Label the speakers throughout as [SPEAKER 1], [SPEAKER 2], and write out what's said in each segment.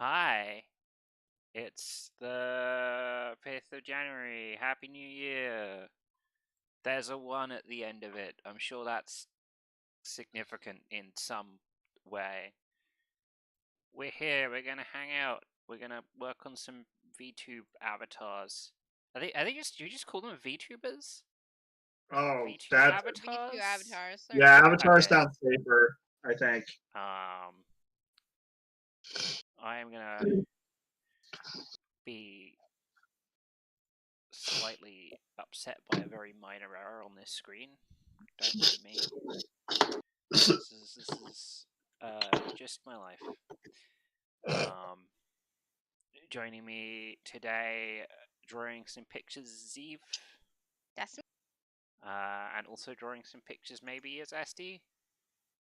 [SPEAKER 1] Hi, it's the 5th of January. Happy New Year. There's a 1 at the end of it. I'm sure that's significant in some way. We're here, we're gonna hang out, we're gonna work on some VTube avatars. Are they just, you just call them VTubers?
[SPEAKER 2] Oh,
[SPEAKER 1] VTube
[SPEAKER 2] that.
[SPEAKER 1] avatars?
[SPEAKER 3] V2 avatars.
[SPEAKER 2] Yeah, Avatar
[SPEAKER 1] Okay.
[SPEAKER 2] sounds safer, I think.
[SPEAKER 1] I am gonna be slightly upset by a very minor error on this screen. Don't blame me. This is just my life. Joining me today, drawing some pictures, Zeev.
[SPEAKER 3] That's me.
[SPEAKER 1] And also drawing some pictures, maybe, as SD.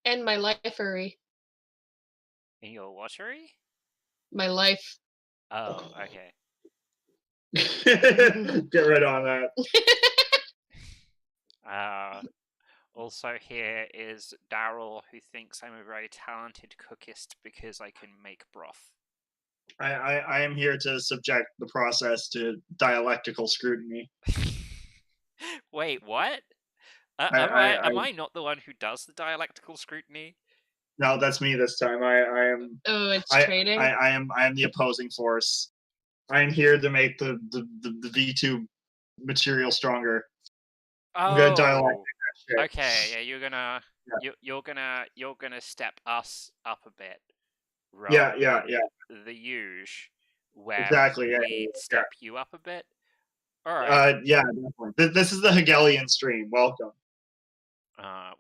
[SPEAKER 4] And my lifery.
[SPEAKER 1] In your watchery?
[SPEAKER 4] My life.
[SPEAKER 1] Oh, okay.
[SPEAKER 2] Get right on that.
[SPEAKER 1] Also here is Daryl, who thinks I'm a very talented cookist because I can make broth.
[SPEAKER 2] I am here to subject the process to dialectical scrutiny.
[SPEAKER 1] Wait, what? Am I not the one who does the dialectical scrutiny?
[SPEAKER 2] No, that's me this time. I am.
[SPEAKER 4] Oh, it's trading.
[SPEAKER 2] I am the opposing force. I am here to make the VTube material stronger. I'm gonna dialectic that shit.
[SPEAKER 1] Okay, yeah, you're gonna step us up a bit.
[SPEAKER 2] Yeah.
[SPEAKER 1] The huge, where
[SPEAKER 2] exactly.
[SPEAKER 1] we step you up a bit. All
[SPEAKER 2] right. Yeah, definitely. This is the Hegelian stream. Welcome.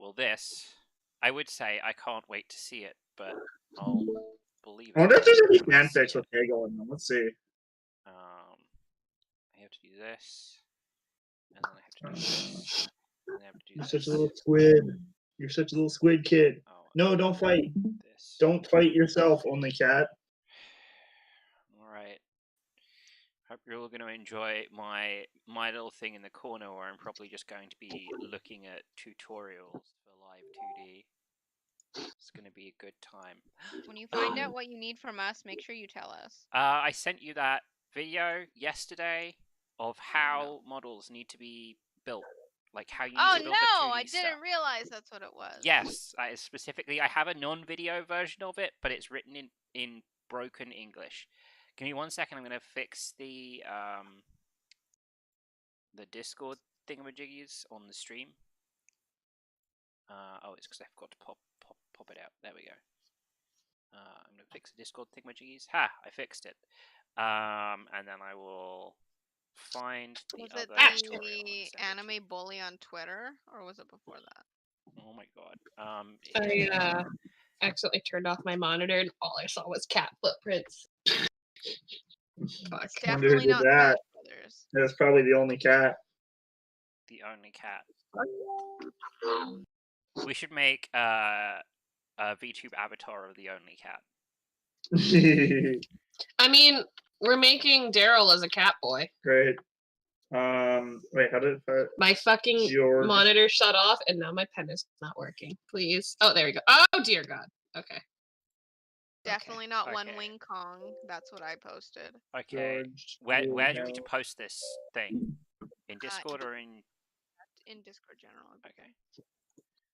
[SPEAKER 1] Well, this, I would say I can't wait to see it, but I'll believe it.
[SPEAKER 2] I wonder if there's any fanfics with Hegel in them. Let's see.
[SPEAKER 1] I have to do this, and then I have to do this, and I have to do this.
[SPEAKER 2] You're such a little squid. You're such a little squid kid. Oh, no, don't fight. This. Don't fight yourself, only cat.
[SPEAKER 1] Alright. Hope you're all going to enjoy my little thing in the corner where I'm probably just going to be looking at tutorials for live 2D. It's going to be a good time.
[SPEAKER 3] When you find out what you need from us, make sure you tell us.
[SPEAKER 1] I sent you that video yesterday of how models need to be built. Like how you need to build the 2D
[SPEAKER 3] I didn't
[SPEAKER 1] stuff.
[SPEAKER 3] realize that's what it was.
[SPEAKER 1] Yes, specifically, I have a non-video version of it, but it's written in broken English. Give me 1 second. I'm gonna fix the Discord thingamajiggies on the stream. Oh, it's because I forgot to pop it out. There we go. I'm gonna fix the Discord thingamajiggies. Ha! I fixed it. And then I will find the
[SPEAKER 3] was
[SPEAKER 1] other
[SPEAKER 3] it the anime bully on Twitter, or was it before that?
[SPEAKER 1] Oh my god.
[SPEAKER 4] I accidentally turned off my monitor and all I saw was cat footprints.
[SPEAKER 3] Fuck. It's definitely not Smash Brothers.
[SPEAKER 2] That's probably the only cat.
[SPEAKER 1] The only cat. We should make a VTube avatar of the only cat.
[SPEAKER 4] I mean, we're making Daryl as a cat boy.
[SPEAKER 2] Great. Wait, how did it?
[SPEAKER 4] My fucking monitor shut off, and now my pen is not working. Please. Oh, there we go. Oh, dear God. Okay.
[SPEAKER 3] Definitely not One Wing Kong. That's what I posted.
[SPEAKER 1] Okay. Where do we need to post this thing? In Discord or in
[SPEAKER 3] Discord General?
[SPEAKER 1] Okay.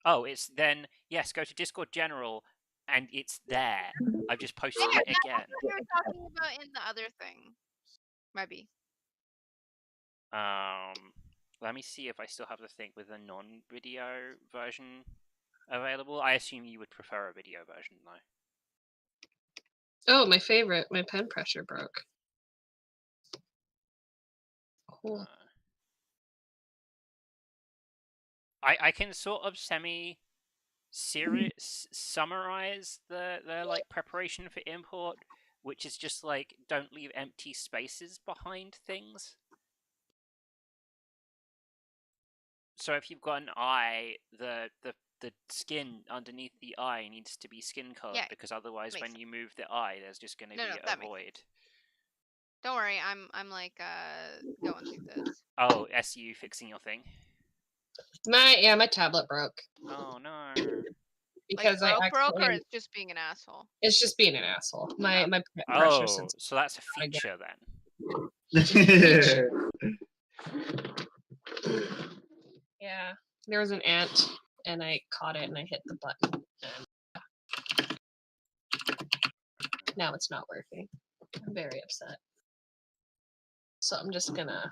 [SPEAKER 1] Oh, it's then yes. Go to Discord General, and it's there. I've just posted it again.
[SPEAKER 3] That's what you were talking about in the other thing. Maybe.
[SPEAKER 1] Let me see if I still have the thing with a non-video version available. I assume you would prefer a video version, though.
[SPEAKER 4] Oh, my favorite. My pen pressure broke. Cool.
[SPEAKER 1] I can sort of summarize the like preparation for import, which is just like don't leave empty spaces behind things. So if you've got an eye, the skin underneath the eye needs to be skin colored because otherwise when you move the eye there's just going to be a void.
[SPEAKER 3] Don't worry, I'm like going through this.
[SPEAKER 1] Oh, SU fixing your thing?
[SPEAKER 4] My tablet broke.
[SPEAKER 1] Oh no.
[SPEAKER 4] because
[SPEAKER 3] like
[SPEAKER 4] I
[SPEAKER 3] broke, or
[SPEAKER 4] accidentally.
[SPEAKER 3] it's just being an asshole.
[SPEAKER 4] It's just being an asshole. My pressure
[SPEAKER 1] Oh,
[SPEAKER 4] sense.
[SPEAKER 1] so that's a feature then.
[SPEAKER 4] Yeah, there was an ant, and I caught it, and I hit the button, and now it's not working. I'm very upset. So I'm just gonna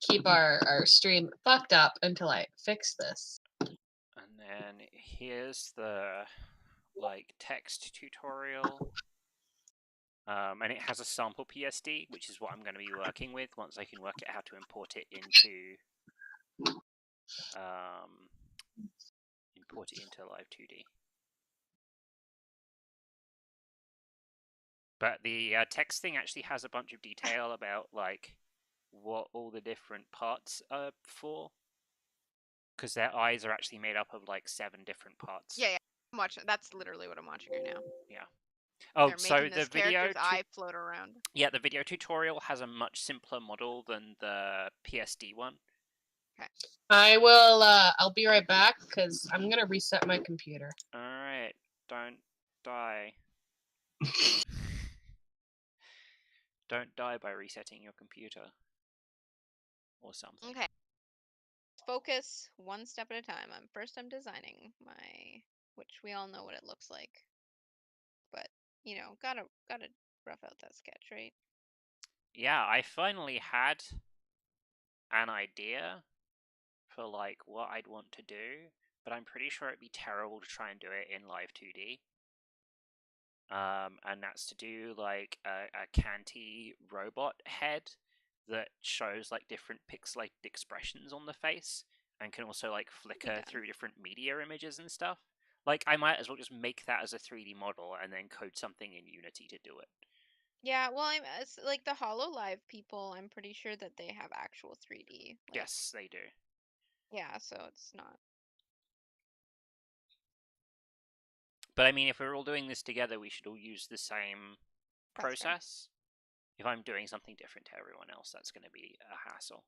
[SPEAKER 4] keep our stream fucked up until I fix this.
[SPEAKER 1] And then here's the like text tutorial. And it has a sample PSD, which is what I'm going to be working with once I can work out how to import it into Live 2D. But the text thing actually has a bunch of detail about like what all the different parts are for, because their eyes are actually made up of like 7 different parts.
[SPEAKER 3] Yeah, I'm watching. That's literally what I'm watching right now.
[SPEAKER 1] Yeah. Oh,
[SPEAKER 3] They're
[SPEAKER 1] so
[SPEAKER 3] making
[SPEAKER 1] the
[SPEAKER 3] this
[SPEAKER 1] video
[SPEAKER 3] character's eye float around.
[SPEAKER 1] Yeah, the video tutorial has a much simpler model than the PSD one.
[SPEAKER 3] Okay.
[SPEAKER 4] I will. I'll be right back because I'm gonna reset my computer.
[SPEAKER 1] All right, don't die. Don't die by resetting your computer or something.
[SPEAKER 3] Okay. Focus one step at a time. I'm designing my, which we all know what it looks like, but you know, gotta rough out that sketch, right?
[SPEAKER 1] Yeah, I finally had an idea for like what I'd want to do, but I'm pretty sure it'd be terrible to try and do it in Live 2D. And that's to do like a canty robot head that shows like different pixelated expressions on the face and can also like flicker through different media images and stuff. Like I might as well just make that as a 3D model and then code something in Unity to do it.
[SPEAKER 3] Yeah, well, it's like the HoloLive people. I'm pretty sure that they have actual 3D. Like,
[SPEAKER 1] Yes, they do.
[SPEAKER 3] Yeah, so it's not.
[SPEAKER 1] But I mean, if we're all doing this together, we should all use the same process. If I'm doing something different to everyone else, that's going to be a hassle.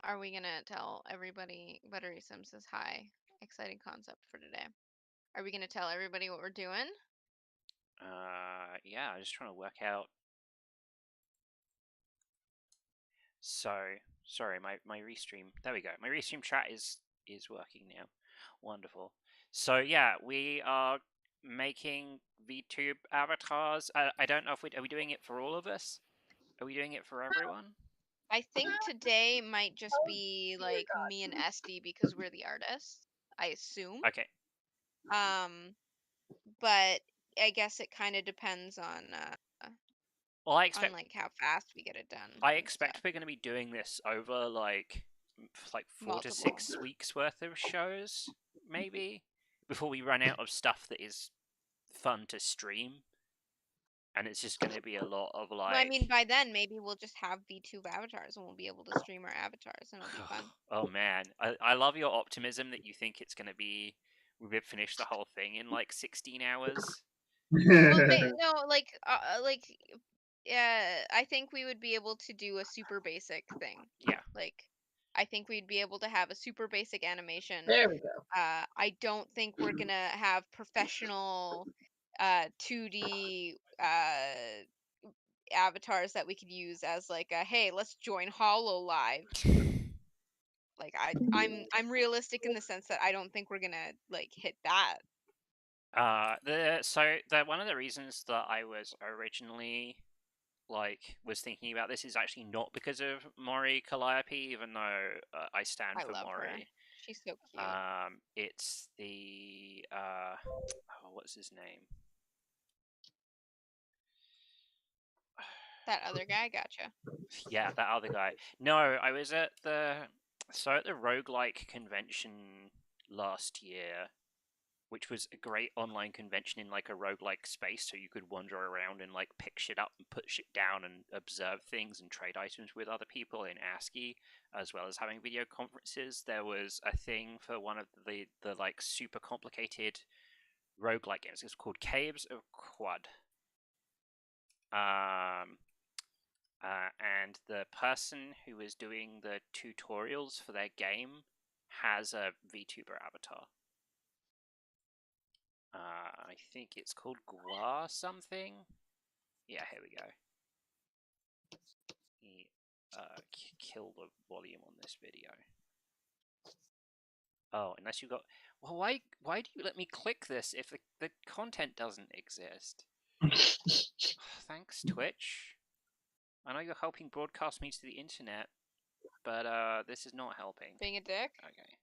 [SPEAKER 3] Are we gonna tell everybody Buttery Sim says hi? Exciting concept for today. Are we gonna tell everybody what we're doing?
[SPEAKER 1] Yeah, I'm just trying to work out. So, sorry, my restream. There we go. My restream chat is working now. Wonderful. So yeah, we are making VTube avatars. I don't know if are we doing it for all of us? Are we doing it for everyone?
[SPEAKER 3] I think today might just be like me and SD because we're the artists. I assume.
[SPEAKER 1] Okay.
[SPEAKER 3] But I guess it kind of depends on
[SPEAKER 1] well, I expect
[SPEAKER 3] on like how fast we get it done.
[SPEAKER 1] I expect we're going to be doing this over like 4 to 6 weeks worth of shows, maybe, before we run out of stuff that is fun to stream. And it's just going to be a lot of like.
[SPEAKER 3] Well, I mean, by then maybe we'll just have VTube avatars and we'll be able to stream our avatars and it'll be fun.
[SPEAKER 1] Oh man, I love your optimism that you think it's going to be. We've finished the whole thing in like 16 hours.
[SPEAKER 3] Well, no, like, I think we would be able to do a super basic thing.
[SPEAKER 1] Yeah.
[SPEAKER 3] Like, I think we'd be able to have a super basic animation.
[SPEAKER 4] There we go.
[SPEAKER 3] I don't think we're gonna have professional 2D avatars that we could use as like a hey, let's join HoloLive. Like I'm realistic in the sense that I don't think we're gonna like hit that.
[SPEAKER 1] One of the reasons that I was originally was thinking about this is actually not because of Mori Calliope, even though I stand for Mori.
[SPEAKER 3] Her. She's so cute.
[SPEAKER 1] It's the what's his name?
[SPEAKER 3] That other guy, gotcha.
[SPEAKER 1] Yeah, that other guy. No, I was at the roguelike convention last year, which was a great online convention in like a roguelike space, so you could wander around and like pick shit up and put shit down and observe things and trade items with other people in ASCII, as well as having video conferences. There was a thing for one of the like super complicated roguelike games. It's called Caves of Quad. and the person who is doing the tutorials for their game has a VTuber avatar. I think it's called Gua something. Yeah, here we go. Kill the volume on this video. Oh, unless you got... Well, why do you let me click this if the content doesn't exist? Thanks, Twitch. I know you're helping broadcast me to the internet, but this is not helping.
[SPEAKER 3] Being a dick?
[SPEAKER 1] Okay.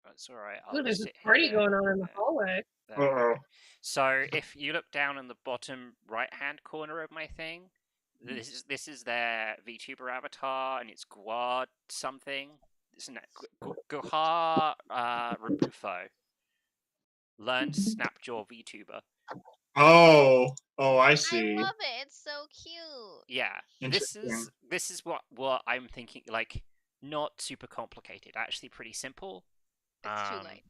[SPEAKER 1] That's alright.
[SPEAKER 4] Ooh, there's a party going on in the hallway.
[SPEAKER 2] Uh-oh.
[SPEAKER 1] So if you look down in the bottom right-hand corner of my thing, this is their VTuber avatar, and it's Guad something. Isn't it? Guha Rebufo. Learn Snapjaw VTuber.
[SPEAKER 2] Oh, I see.
[SPEAKER 3] I love it. It's so cute.
[SPEAKER 1] Yeah, this is what I'm thinking. Like, not super complicated. Actually, pretty simple.
[SPEAKER 3] It's too late.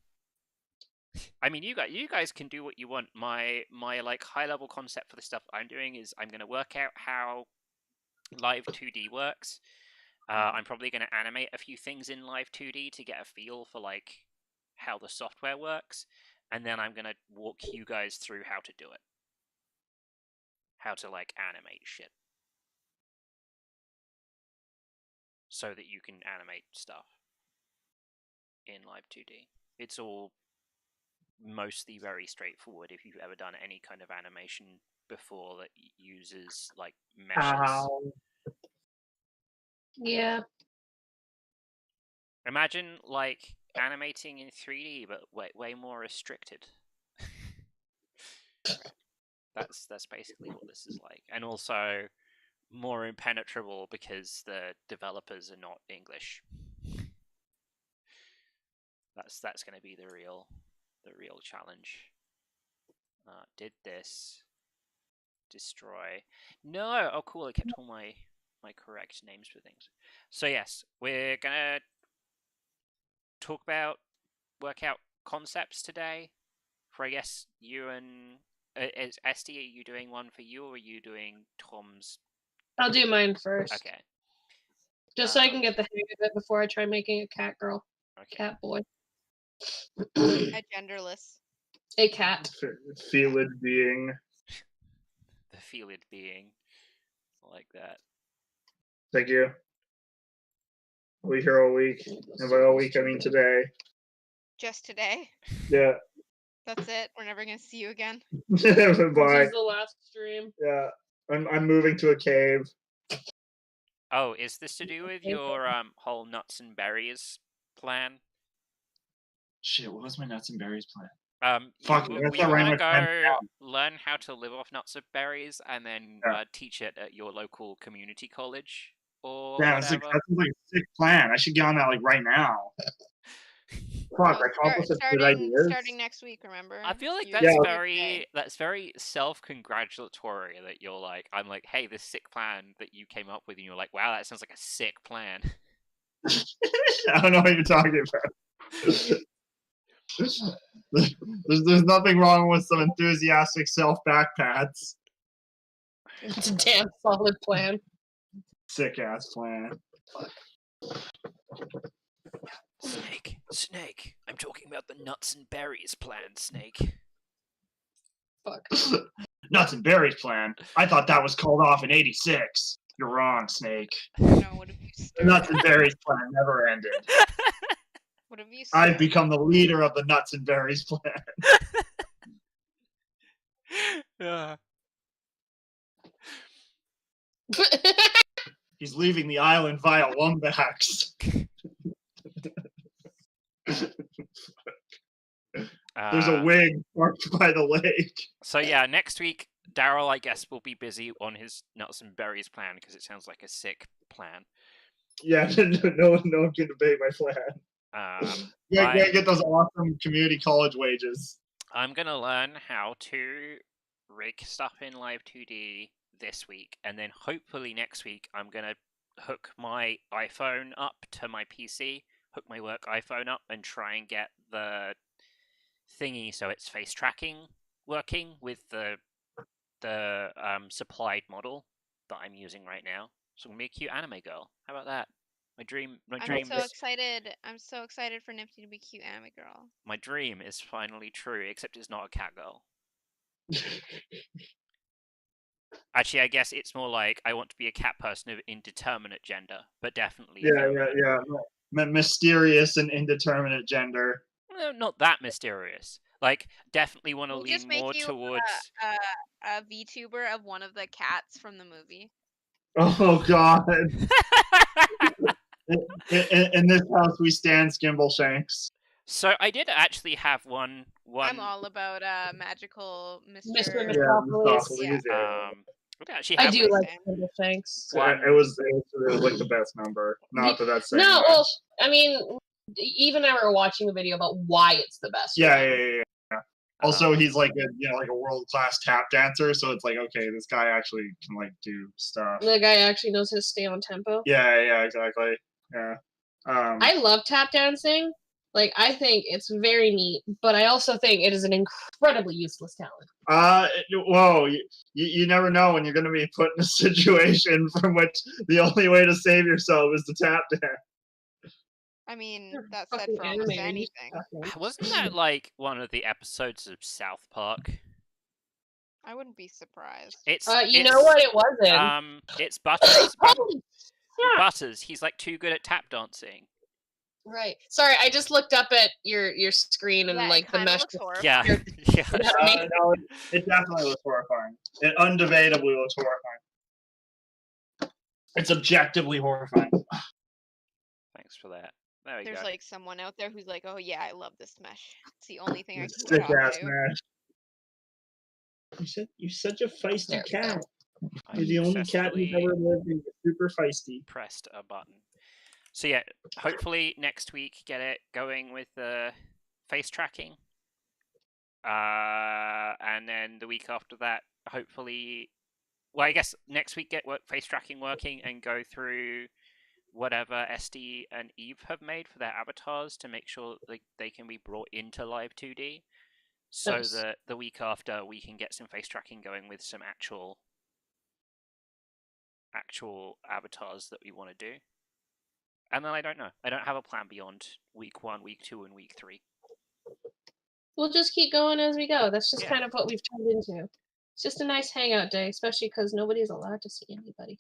[SPEAKER 1] I mean, you guys can do what you want. My like high level concept for the stuff I'm doing is I'm going to work out how Live 2D works. I'm probably going to animate a few things in Live 2D to get a feel for like how the software works, and then I'm going to walk you guys through how to do it. How to like animate shit. So that you can animate stuff in Live 2D. It's all mostly very straightforward if you've ever done any kind of animation before that uses like meshes.
[SPEAKER 4] Yeah.
[SPEAKER 1] Imagine like animating in 3D but way more restricted. That's basically what this is like. And also more impenetrable because the developers are not English. That's going to be the real challenge. Did this destroy? No. Oh, cool. I kept all my correct names for things. So yes, we're gonna work out concepts today. For I guess you and is Esty, are you doing one for you, or are you doing Tom's?
[SPEAKER 4] I'll do mine first.
[SPEAKER 1] Okay.
[SPEAKER 4] Just so I can get the hang of it before I try making a cat girl.
[SPEAKER 1] Okay.
[SPEAKER 4] Cat boy.
[SPEAKER 3] A genderless.
[SPEAKER 4] A cat.
[SPEAKER 2] Feeled being.
[SPEAKER 1] The feeled being. I like that.
[SPEAKER 2] Thank you. We'll be here all week. And by all week, I mean today.
[SPEAKER 3] Just today?
[SPEAKER 2] Yeah.
[SPEAKER 3] That's it? We're never going to see you again?
[SPEAKER 2] Bye.
[SPEAKER 4] This is the last stream.
[SPEAKER 2] Yeah. I'm moving to a cave.
[SPEAKER 1] Oh, is this to do with your whole nuts and berries plan?
[SPEAKER 2] Shit, what was my nuts and berries plan?
[SPEAKER 1] Fuck, we were gonna go learn how to live off nuts and berries, and then teach it at your local community college, or whatever.
[SPEAKER 2] That sounds like a sick plan. I should get on that like right now. Fuck, I accomplished good ideas.
[SPEAKER 3] Starting next week, remember?
[SPEAKER 1] I feel like that's very self-congratulatory that you're like, I'm like, hey, this sick plan that you came up with, and you're like, wow, that sounds like a sick plan.
[SPEAKER 2] I don't know what you're talking about. There's nothing wrong with some enthusiastic self-back pats.
[SPEAKER 4] It's a damn solid plan.
[SPEAKER 2] Sick ass plan.
[SPEAKER 1] Snake, I'm talking about the nuts and berries plan, Snake.
[SPEAKER 4] Fuck.
[SPEAKER 2] Nuts and berries plan? I thought that was called off in '86. You're wrong, Snake.
[SPEAKER 3] No, what have you started?
[SPEAKER 2] The nuts and berries plan never ended.
[SPEAKER 3] What have you started?
[SPEAKER 2] I've become the leader of the nuts and berries plan.
[SPEAKER 1] Yeah.
[SPEAKER 2] He's leaving the island via Wombax. There's a wig parked by the lake.
[SPEAKER 1] So yeah, next week, Daryl, I guess, will be busy on his nuts and berries plan because it sounds like a sick plan.
[SPEAKER 2] Yeah, no one can debate my plan. Yeah, get those awesome community college wages.
[SPEAKER 1] I'm gonna learn how to rig stuff in Live 2D this week, and then hopefully next week I'm gonna hook my iPhone up to my PC, hook my work iPhone up, and try and get the thingy, so it's face tracking working with the supplied model that I'm using right now. So I'm gonna be a cute anime girl. How about that? My dream
[SPEAKER 3] I'm so excited. I'm so excited for Nifty to be cute anime girl.
[SPEAKER 1] my dream is finally true, except it's not a cat girl. Actually, I guess it's more like I want to be a cat person of indeterminate gender, but definitely feminine.
[SPEAKER 2] Mysterious and indeterminate gender.
[SPEAKER 1] Well, not that mysterious. Like, definitely want to
[SPEAKER 3] We'll
[SPEAKER 1] lean
[SPEAKER 3] just make
[SPEAKER 1] more
[SPEAKER 3] you
[SPEAKER 1] towards.
[SPEAKER 3] a VTuber of one of the cats from the movie.
[SPEAKER 2] Oh God! in this house, we stand Skimble Shanks.
[SPEAKER 1] So I did actually have one.
[SPEAKER 3] I'm all about magical Mr.
[SPEAKER 4] Mr.
[SPEAKER 2] Yeah,
[SPEAKER 4] Metropolis.
[SPEAKER 3] Yeah.
[SPEAKER 4] I do like
[SPEAKER 3] Sam.
[SPEAKER 4] Skimble Shanks.
[SPEAKER 2] It was like the best number. Not that that's saying
[SPEAKER 4] No,
[SPEAKER 2] much.
[SPEAKER 4] well, I mean, even I were watching a video about why it's the best.
[SPEAKER 2] Yeah. Also, he's like a world class tap dancer, so it's like, okay, this guy actually can like do stuff.
[SPEAKER 4] The guy actually knows how to stay on tempo.
[SPEAKER 2] Yeah, exactly. Yeah.
[SPEAKER 4] I love tap dancing. Like, I think it's very neat, but I also think it is an incredibly useless talent.
[SPEAKER 2] Whoa, you never know when you're going to be put in a situation from which the only way to save yourself is to tap dance.
[SPEAKER 3] I mean, that's said for almost anything.
[SPEAKER 1] Wasn't that like one of the episodes of South Park?
[SPEAKER 3] I wouldn't be surprised.
[SPEAKER 4] You know what it wasn't?
[SPEAKER 1] It's Butters.
[SPEAKER 4] Holy shit.
[SPEAKER 1] Butters. He's like too good at tap dancing.
[SPEAKER 4] Right. Sorry, I just looked up at your screen and like the mesh.
[SPEAKER 1] Yeah.
[SPEAKER 2] No, it definitely was horrifying. It undebatably was horrifying. It's objectively horrifying.
[SPEAKER 1] Thanks for that. There we
[SPEAKER 3] There's
[SPEAKER 1] go.
[SPEAKER 3] like someone out there who's like, oh yeah, I love this mesh. It's the only thing I can
[SPEAKER 2] Sick
[SPEAKER 3] get
[SPEAKER 2] ass
[SPEAKER 3] off to.
[SPEAKER 2] mesh. You're such a feisty cat.
[SPEAKER 1] I
[SPEAKER 2] You're the only cat who's ever lived and you're super feisty.
[SPEAKER 1] Pressed a button. So yeah, hopefully next week get it going with the face tracking. And then the week after that, hopefully, well, I guess next week get face tracking working and go through whatever SD and Eve have made for their avatars to make sure they can be brought into live 2D. So that the week after we can get some face tracking going with some actual avatars that we want to do. And then I don't know. I don't have a plan beyond week 1, week 2, and week 3.
[SPEAKER 4] We'll just keep going as we go. That's just kind of what we've turned into. It's just a nice hangout day, especially because nobody's allowed to see anybody.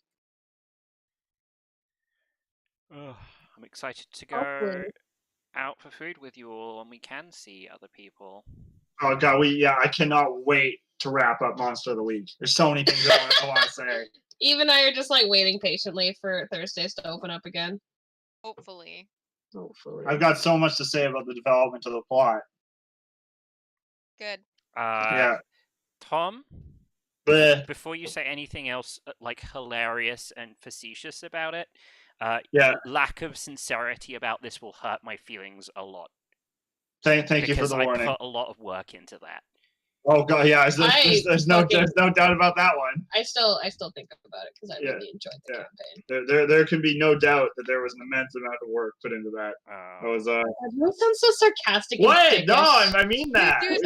[SPEAKER 1] I'm excited to go out for food with you all, and we can see other people.
[SPEAKER 2] Oh God, I cannot wait to wrap up Monster of the Week. There's so many things I want to say.
[SPEAKER 4] Eve and I are just like waiting patiently for Thursdays to open up again.
[SPEAKER 3] Hopefully.
[SPEAKER 2] I've got so much to say about the development of the plot.
[SPEAKER 3] Good.
[SPEAKER 2] Yeah.
[SPEAKER 1] Tom,
[SPEAKER 2] Bleh.
[SPEAKER 1] Before you say anything else like hilarious and facetious about it, lack of sincerity about this will hurt my feelings a lot.
[SPEAKER 2] Thank you for the warning.
[SPEAKER 1] Because I put a lot of work into that.
[SPEAKER 2] Oh God, yeah. There's no doubt about that one.
[SPEAKER 4] I still think about it because I really enjoyed the campaign.
[SPEAKER 2] There can be no doubt that there was an immense amount of work put into that. That was
[SPEAKER 4] You sound so sarcastic.
[SPEAKER 2] What? No, I mean that.
[SPEAKER 3] You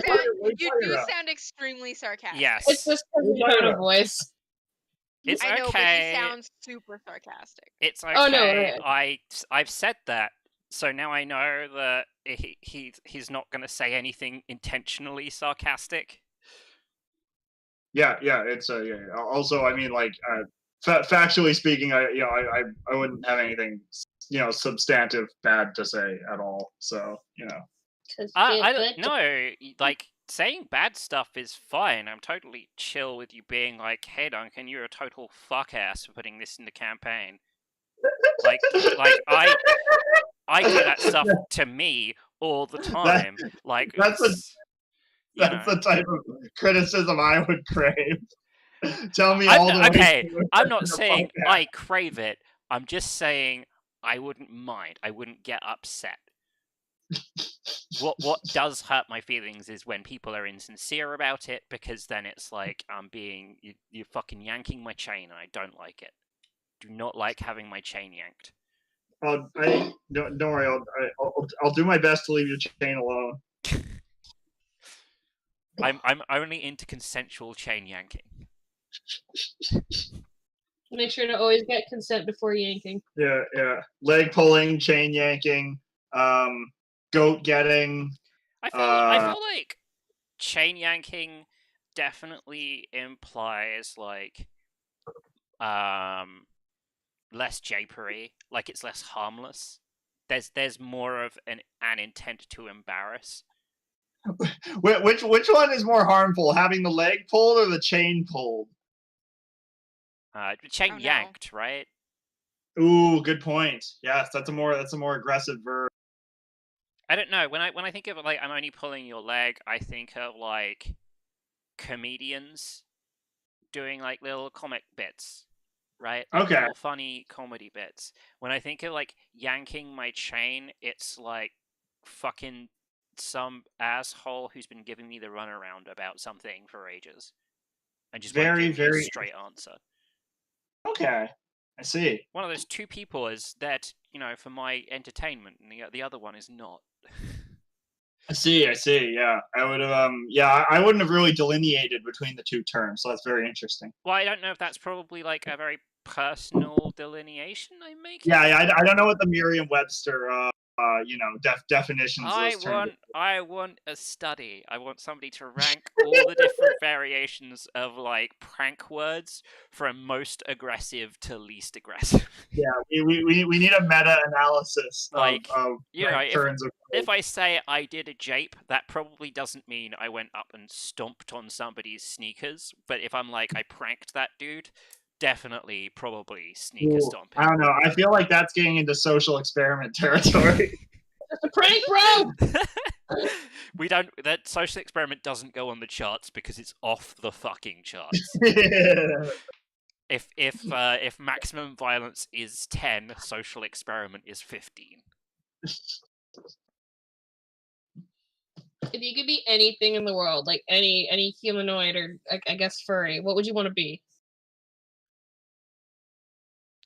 [SPEAKER 3] do sound extremely sarcastic.
[SPEAKER 1] Yes.
[SPEAKER 4] It's just the tone of voice.
[SPEAKER 1] It's
[SPEAKER 3] I know,
[SPEAKER 1] okay.
[SPEAKER 3] but he sounds super sarcastic.
[SPEAKER 1] It's okay.
[SPEAKER 4] Oh, no,
[SPEAKER 1] I've said that, so now I know that he's not going to say anything intentionally sarcastic.
[SPEAKER 2] Yeah. It's Also, I mean, like, factually speaking, I wouldn't have anything, substantive bad to say at all. So,
[SPEAKER 1] I don't know. Like, saying bad stuff is fine. I'm totally chill with you being like, "Hey, Duncan, you're a total fuck ass for putting this in the campaign." like I do that stuff to me all the time.
[SPEAKER 2] That's the type of criticism I would crave. Tell me all the
[SPEAKER 1] okay. I'm not saying I crave it. I'm just saying I wouldn't mind. I wouldn't get upset. What does hurt my feelings is when people are insincere about it, because then it's like you're fucking yanking my chain, and I don't like it. Do not like having my chain yanked.
[SPEAKER 2] Don't worry. I'll do my best to leave your chain alone.
[SPEAKER 1] I'm only into consensual chain yanking.
[SPEAKER 4] Make sure to always get consent before yanking.
[SPEAKER 2] Yeah, yeah. Leg pulling, chain yanking, goat getting.
[SPEAKER 1] I feel like chain yanking definitely implies like less japery, like it's less harmless. There's more of an intent to embarrass.
[SPEAKER 2] Which one is more harmful, having the leg pulled or the chain pulled?
[SPEAKER 1] Chain
[SPEAKER 3] Oh, no.
[SPEAKER 1] yanked, right?
[SPEAKER 2] Ooh, good point. Yes, that's a more aggressive verb.
[SPEAKER 1] I don't know. When I think of it, like I'm only pulling your leg, I think of like comedians doing like little comic bits, right? Like
[SPEAKER 2] Okay.
[SPEAKER 1] little funny comedy bits. When I think of like yanking my chain, it's like fucking some asshole who's been giving me the runaround about something for ages and just won't
[SPEAKER 2] Very,
[SPEAKER 1] give me a
[SPEAKER 2] very
[SPEAKER 1] straight answer.
[SPEAKER 2] okay. I see.
[SPEAKER 1] One of those two people is that, for my entertainment, and the other one is not.
[SPEAKER 2] I see. Yeah, I would have. Yeah, I wouldn't have really delineated between the two terms, so that's very interesting.
[SPEAKER 1] Well, I don't know if that's probably like a very personal delineation I'm making.
[SPEAKER 2] Yeah, I don't know what the Merriam-Webster, definitions of those terms.
[SPEAKER 1] I want a study. I want somebody to rank all the different variations of like prank words from most aggressive to least aggressive.
[SPEAKER 2] Yeah, we need a meta-analysis
[SPEAKER 1] Like,
[SPEAKER 2] of turns of
[SPEAKER 1] if I say I did a jape, that probably doesn't mean I went up and stomped on somebody's sneakers. But if I'm like, I pranked that dude, definitely, probably sneaker stomping.
[SPEAKER 2] I don't know. I feel like that's getting into social experiment territory.
[SPEAKER 4] It's a prank, bro!
[SPEAKER 1] That social experiment doesn't go on the charts because it's off the fucking charts. If maximum violence is 10, social experiment is 15.
[SPEAKER 4] If you could be anything in the world, like any humanoid or I guess furry, what would you want to be?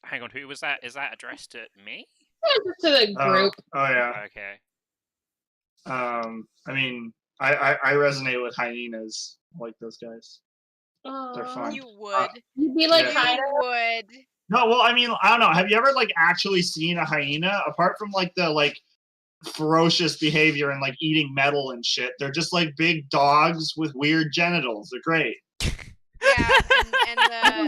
[SPEAKER 1] Hang on, who was that? Is that addressed at me?
[SPEAKER 4] To the group.
[SPEAKER 2] Oh yeah.
[SPEAKER 1] Okay.
[SPEAKER 2] I mean, I resonate with hyenas. I like those guys. They're fun.
[SPEAKER 3] You would.
[SPEAKER 4] You'd be like
[SPEAKER 3] You
[SPEAKER 4] Hyena.
[SPEAKER 3] would.
[SPEAKER 2] No, well, I mean, I don't know. Have you ever like actually seen a hyena? Apart from like the ferocious behavior and like eating metal and shit, they're just like big dogs with weird genitals. They're great.
[SPEAKER 3] Yeah, and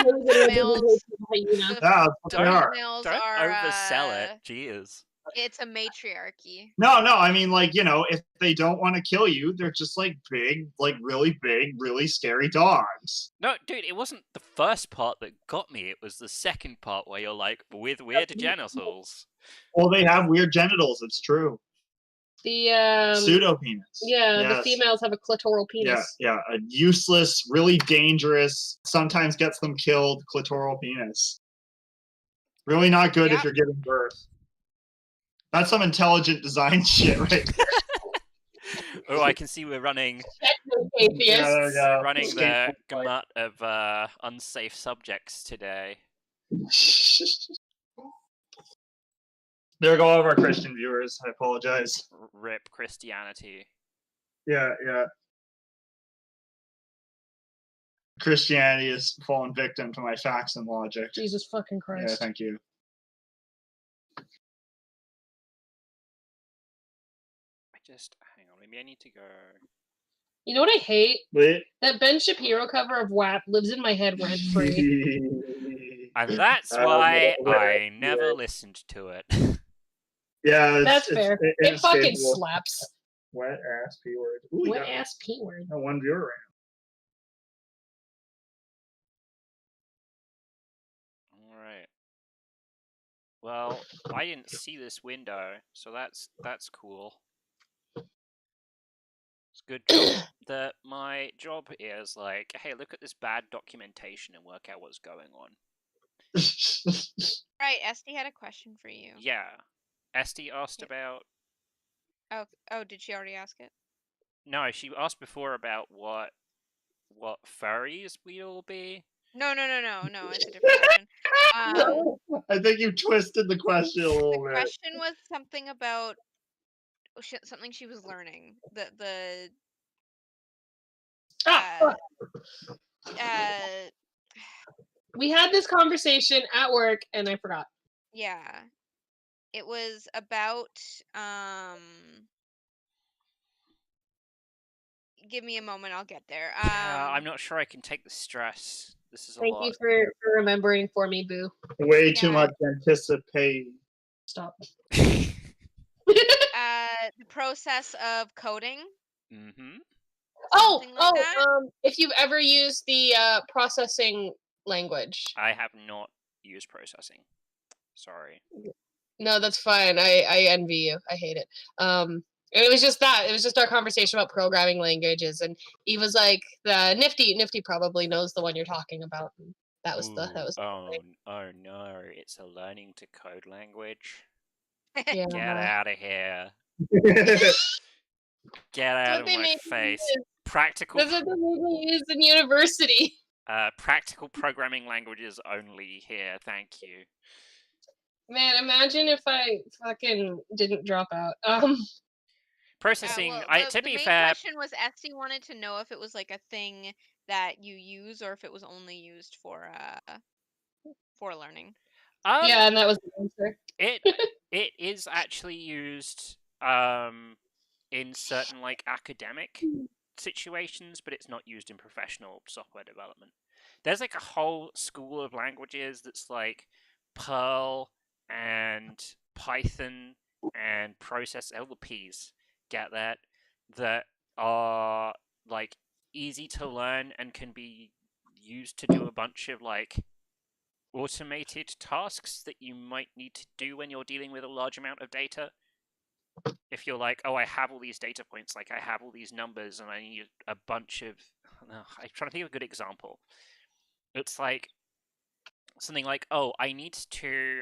[SPEAKER 3] the males.
[SPEAKER 2] Yeah, that's what they are.
[SPEAKER 3] Males
[SPEAKER 1] Don't
[SPEAKER 3] are
[SPEAKER 1] oversell it. Jeez.
[SPEAKER 3] It's a matriarchy.
[SPEAKER 2] No, I mean, like, if they don't want to kill you, they're just like big, like really big, really scary dogs.
[SPEAKER 1] No, dude, it wasn't the first part that got me. It was the second part where you're like, with weird genitals.
[SPEAKER 2] Well, they have weird genitals. It's true.
[SPEAKER 4] The
[SPEAKER 2] pseudo penis.
[SPEAKER 4] Yeah,
[SPEAKER 2] yes.
[SPEAKER 4] The females have a clitoral penis.
[SPEAKER 2] Yeah, a useless, really dangerous, sometimes gets them killed clitoral penis. Really not good if you're giving birth. That's some intelligent design shit, right there.
[SPEAKER 1] Oh, I can see we're running.
[SPEAKER 4] Running
[SPEAKER 1] the gamut of unsafe subjects today.
[SPEAKER 2] There go all of our Christian viewers. I apologize.
[SPEAKER 1] Rip Christianity.
[SPEAKER 2] Yeah. Christianity has fallen victim to my facts and logic.
[SPEAKER 4] Jesus fucking Christ.
[SPEAKER 2] Yeah, thank you.
[SPEAKER 1] Hang on, maybe I need to go.
[SPEAKER 4] You know what I hate?
[SPEAKER 2] Wait.
[SPEAKER 4] That Ben Shapiro cover of WAP lives in my head rent free.
[SPEAKER 1] And that's why I never listened to it.
[SPEAKER 2] Yeah,
[SPEAKER 4] that's fair. It fucking slaps.
[SPEAKER 2] Wet ass P word. Ooh,
[SPEAKER 4] wet ass P word.
[SPEAKER 2] No one viewer right
[SPEAKER 1] now. Alright. Well, I didn't see this window, so that's cool. It's good job that my job is like, hey, look at this bad documentation and work out what's going on.
[SPEAKER 3] Right, Esty had a question for you.
[SPEAKER 1] Yeah. Esty asked about...
[SPEAKER 3] Oh, did she already ask it?
[SPEAKER 1] No, she asked before about what furries we'll be.
[SPEAKER 3] No, it's a different question.
[SPEAKER 2] I think you twisted the question a little bit.
[SPEAKER 3] The question was something about something she was learning. The
[SPEAKER 4] Ah,
[SPEAKER 3] uh,
[SPEAKER 4] we had this conversation at work, and I forgot.
[SPEAKER 3] yeah. It was about give me a moment, I'll get there.
[SPEAKER 1] Yeah, I'm not sure I can take the stress. This is a
[SPEAKER 4] Thank
[SPEAKER 1] lot.
[SPEAKER 4] you for remembering for me, Boo.
[SPEAKER 2] Way too
[SPEAKER 3] Yeah.
[SPEAKER 2] much anticipate.
[SPEAKER 4] Stop.
[SPEAKER 3] The process of coding.
[SPEAKER 1] Mm-hmm.
[SPEAKER 3] Something like that.
[SPEAKER 4] If you've ever used the processing language.
[SPEAKER 1] I have not used processing. Sorry.
[SPEAKER 4] No, that's fine. I envy you. I hate it. It was just that. It was just our conversation about programming languages, and he was like, "The Nifty probably knows the one you're talking about." And that was the
[SPEAKER 1] Oh no! It's a learning to code language.
[SPEAKER 4] yeah.
[SPEAKER 1] Get out of here! Get
[SPEAKER 4] That's
[SPEAKER 1] out
[SPEAKER 4] what
[SPEAKER 1] of
[SPEAKER 4] they
[SPEAKER 1] my
[SPEAKER 4] made me
[SPEAKER 1] face!
[SPEAKER 4] use.
[SPEAKER 1] Practical.
[SPEAKER 4] That's what they made me use in university.
[SPEAKER 1] Practical programming languages only here. Thank you.
[SPEAKER 4] Man, imagine if I fucking didn't drop out.
[SPEAKER 1] Processing.
[SPEAKER 3] Well,
[SPEAKER 1] To
[SPEAKER 3] the
[SPEAKER 1] be
[SPEAKER 3] main
[SPEAKER 1] fair,
[SPEAKER 3] question was Esty wanted to know if it was like a thing that you use or if it was only used for learning.
[SPEAKER 4] Yeah, and that was the answer.
[SPEAKER 1] it is actually used in certain like academic situations, but it's not used in professional software development. There's like a whole school of languages that's like Perl and Python and process LPs. Get that? That are like easy to learn and can be used to do a bunch of like automated tasks that you might need to do when you're dealing with a large amount of data. If you're like, oh, I have all these data points, like I have all these numbers, and I need a bunch of. I'm trying to think of a good example. It's like something like, oh, I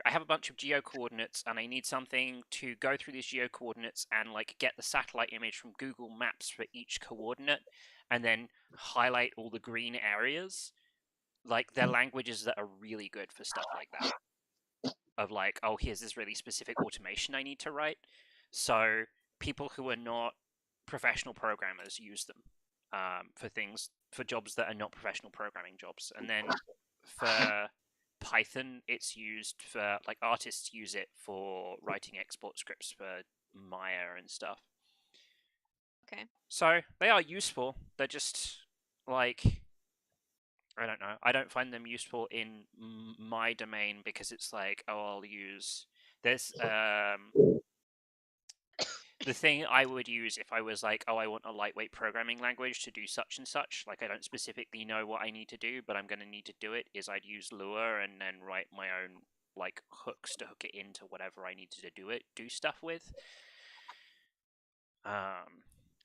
[SPEAKER 1] have a bunch of geo coordinates, and I need something to go through these geo coordinates and like get the satellite image from Google Maps for each coordinate, and then highlight all the green areas. Like, they're languages that are really good for stuff like that. Of like, oh, here's this really specific automation I need to write. So people who are not professional programmers use them for jobs that are not professional programming jobs. And then for Python, it's used for like artists use it for writing export scripts for Maya and stuff.
[SPEAKER 3] Okay.
[SPEAKER 1] So they are useful. They're just like, I don't know. I don't find them useful in my domain because it's like, oh, I'll use this. The thing I would use if I was like, oh, I want a lightweight programming language to do such and such. Like, I don't specifically know what I need to do, but I'm going to need to do it. Is I'd use Lua and then write my own like hooks to hook it into whatever I needed to do stuff with. And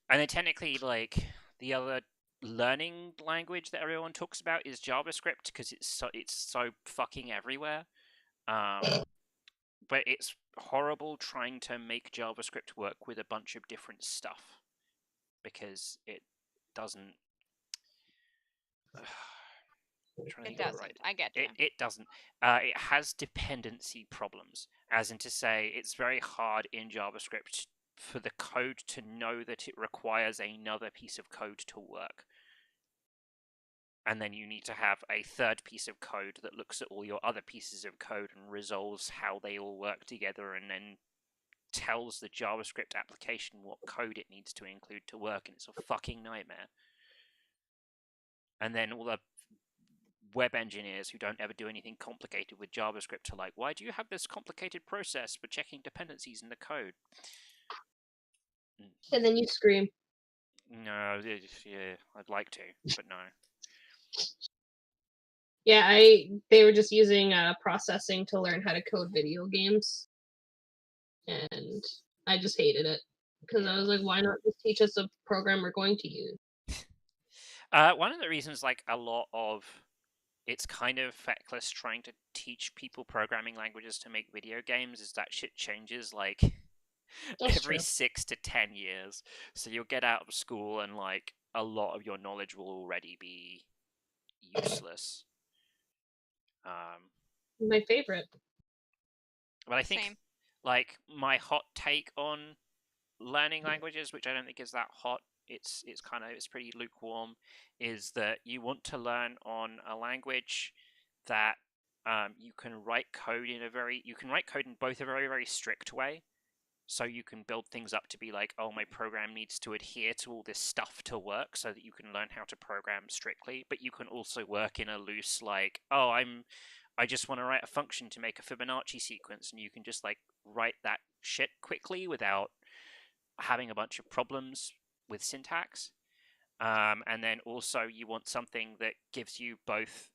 [SPEAKER 1] then technically, like the other learning language that everyone talks about is JavaScript because it's so fucking everywhere. But it's horrible trying to make JavaScript work with a bunch of different stuff because it doesn't.
[SPEAKER 3] It doesn't. Right. I get you.
[SPEAKER 1] It doesn't. It has dependency problems, as in to say, it's very hard in JavaScript for the code to know that it requires another piece of code to work. And then you need to have a third piece of code that looks at all your other pieces of code and resolves how they all work together and then tells the JavaScript application what code it needs to include to work, and it's a fucking nightmare. And then all the web engineers who don't ever do anything complicated with JavaScript are like, why do you have this complicated process for checking dependencies in the code?
[SPEAKER 4] And then you scream.
[SPEAKER 1] No, yeah, I'd like to, but no.
[SPEAKER 4] Yeah, they were just using processing to learn how to code video games, and I just hated it because I was like, why not just teach us a program we're going to use?
[SPEAKER 1] One of the reasons, like a lot of it's kind of feckless trying to teach people programming languages to make video games is that shit changes like every 6 to 10 years. So you'll get out of school and like a lot of your knowledge will already be useless.
[SPEAKER 4] My favorite.
[SPEAKER 1] But I think like my hot take on learning languages, which I don't think is that hot, it's pretty lukewarm, is that you want to learn on a language that you can write code in both a very, very strict way. So you can build things up to be like, oh, my program needs to adhere to all this stuff to work, so that you can learn how to program strictly. But you can also work in a loose, like, oh, I just want to write a function to make a Fibonacci sequence, and you can just like write that shit quickly without having a bunch of problems with syntax. And then also you want something that gives you both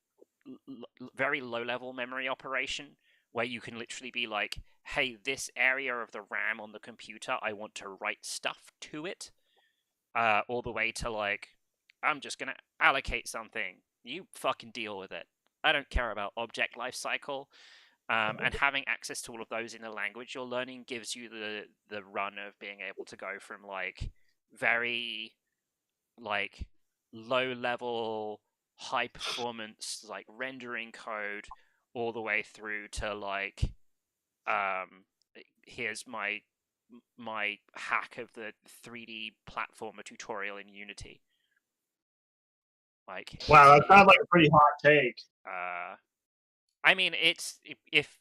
[SPEAKER 1] very low level memory operation, where you can literally be like, hey, this area of the RAM on the computer, I want to write stuff to it, all the way to like, I'm just going to allocate something. You fucking deal with it. I don't care about object lifecycle. And having access to all of those in the language you're learning gives you the run of being able to go from like very like low level high performance like rendering code all the way through to like here's my hack of the 3D platformer tutorial in Unity. Like,
[SPEAKER 2] Wow, that sounds like a pretty hot take.
[SPEAKER 1] I mean, it's if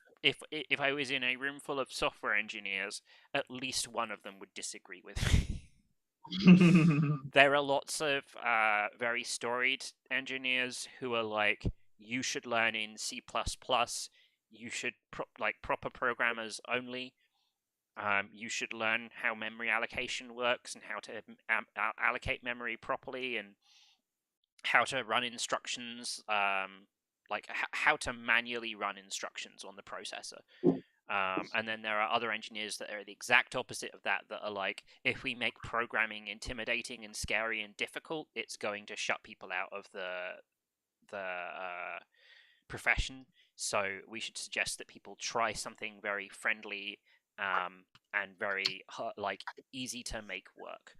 [SPEAKER 1] I was in a room full of software engineers, at least one of them would disagree with me. There are lots of very storied engineers who are like, you should learn in C++. You should proper programmers only. You should learn how memory allocation works and how to allocate memory properly, and how to run instructions, like how to manually run instructions on the processor. And then there are other engineers that are the exact opposite of that are like, if we make programming intimidating and scary and difficult, it's going to shut people out of the profession. So we should suggest that people try something very friendly and very like easy to make work.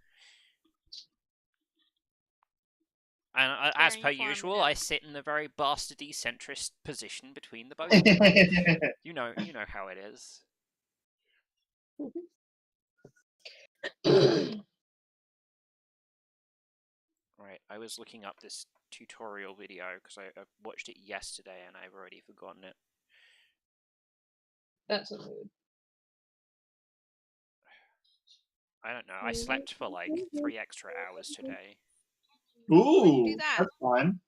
[SPEAKER 1] And as per usual, I sit in the very bastardy centrist position between the both of them. You know how it is. Right, I was looking up this tutorial video because I watched it yesterday and I've already forgotten it.
[SPEAKER 4] That's so weird.
[SPEAKER 1] I don't know. I slept for like 3 extra hours today.
[SPEAKER 2] Ooh,
[SPEAKER 3] do that?
[SPEAKER 2] that's fun.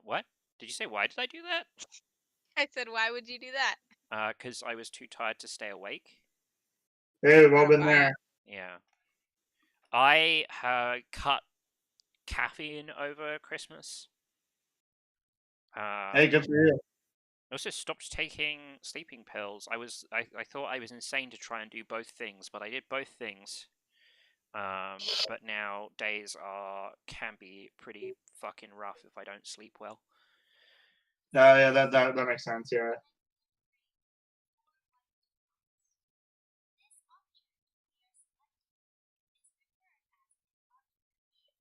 [SPEAKER 1] What? Did you say why did I do that?
[SPEAKER 3] I said, why would you do that?
[SPEAKER 1] Because I was too tired to stay awake.
[SPEAKER 2] Hey, well been
[SPEAKER 3] fine.
[SPEAKER 2] there.
[SPEAKER 1] Yeah. I cut caffeine over Christmas.
[SPEAKER 2] Hey, good for you.
[SPEAKER 1] I also stopped taking sleeping pills. I thought I was insane to try and do both things, but I did both things. But now days can be pretty fucking rough if I don't sleep well.
[SPEAKER 2] Yeah, that makes sense. Yeah.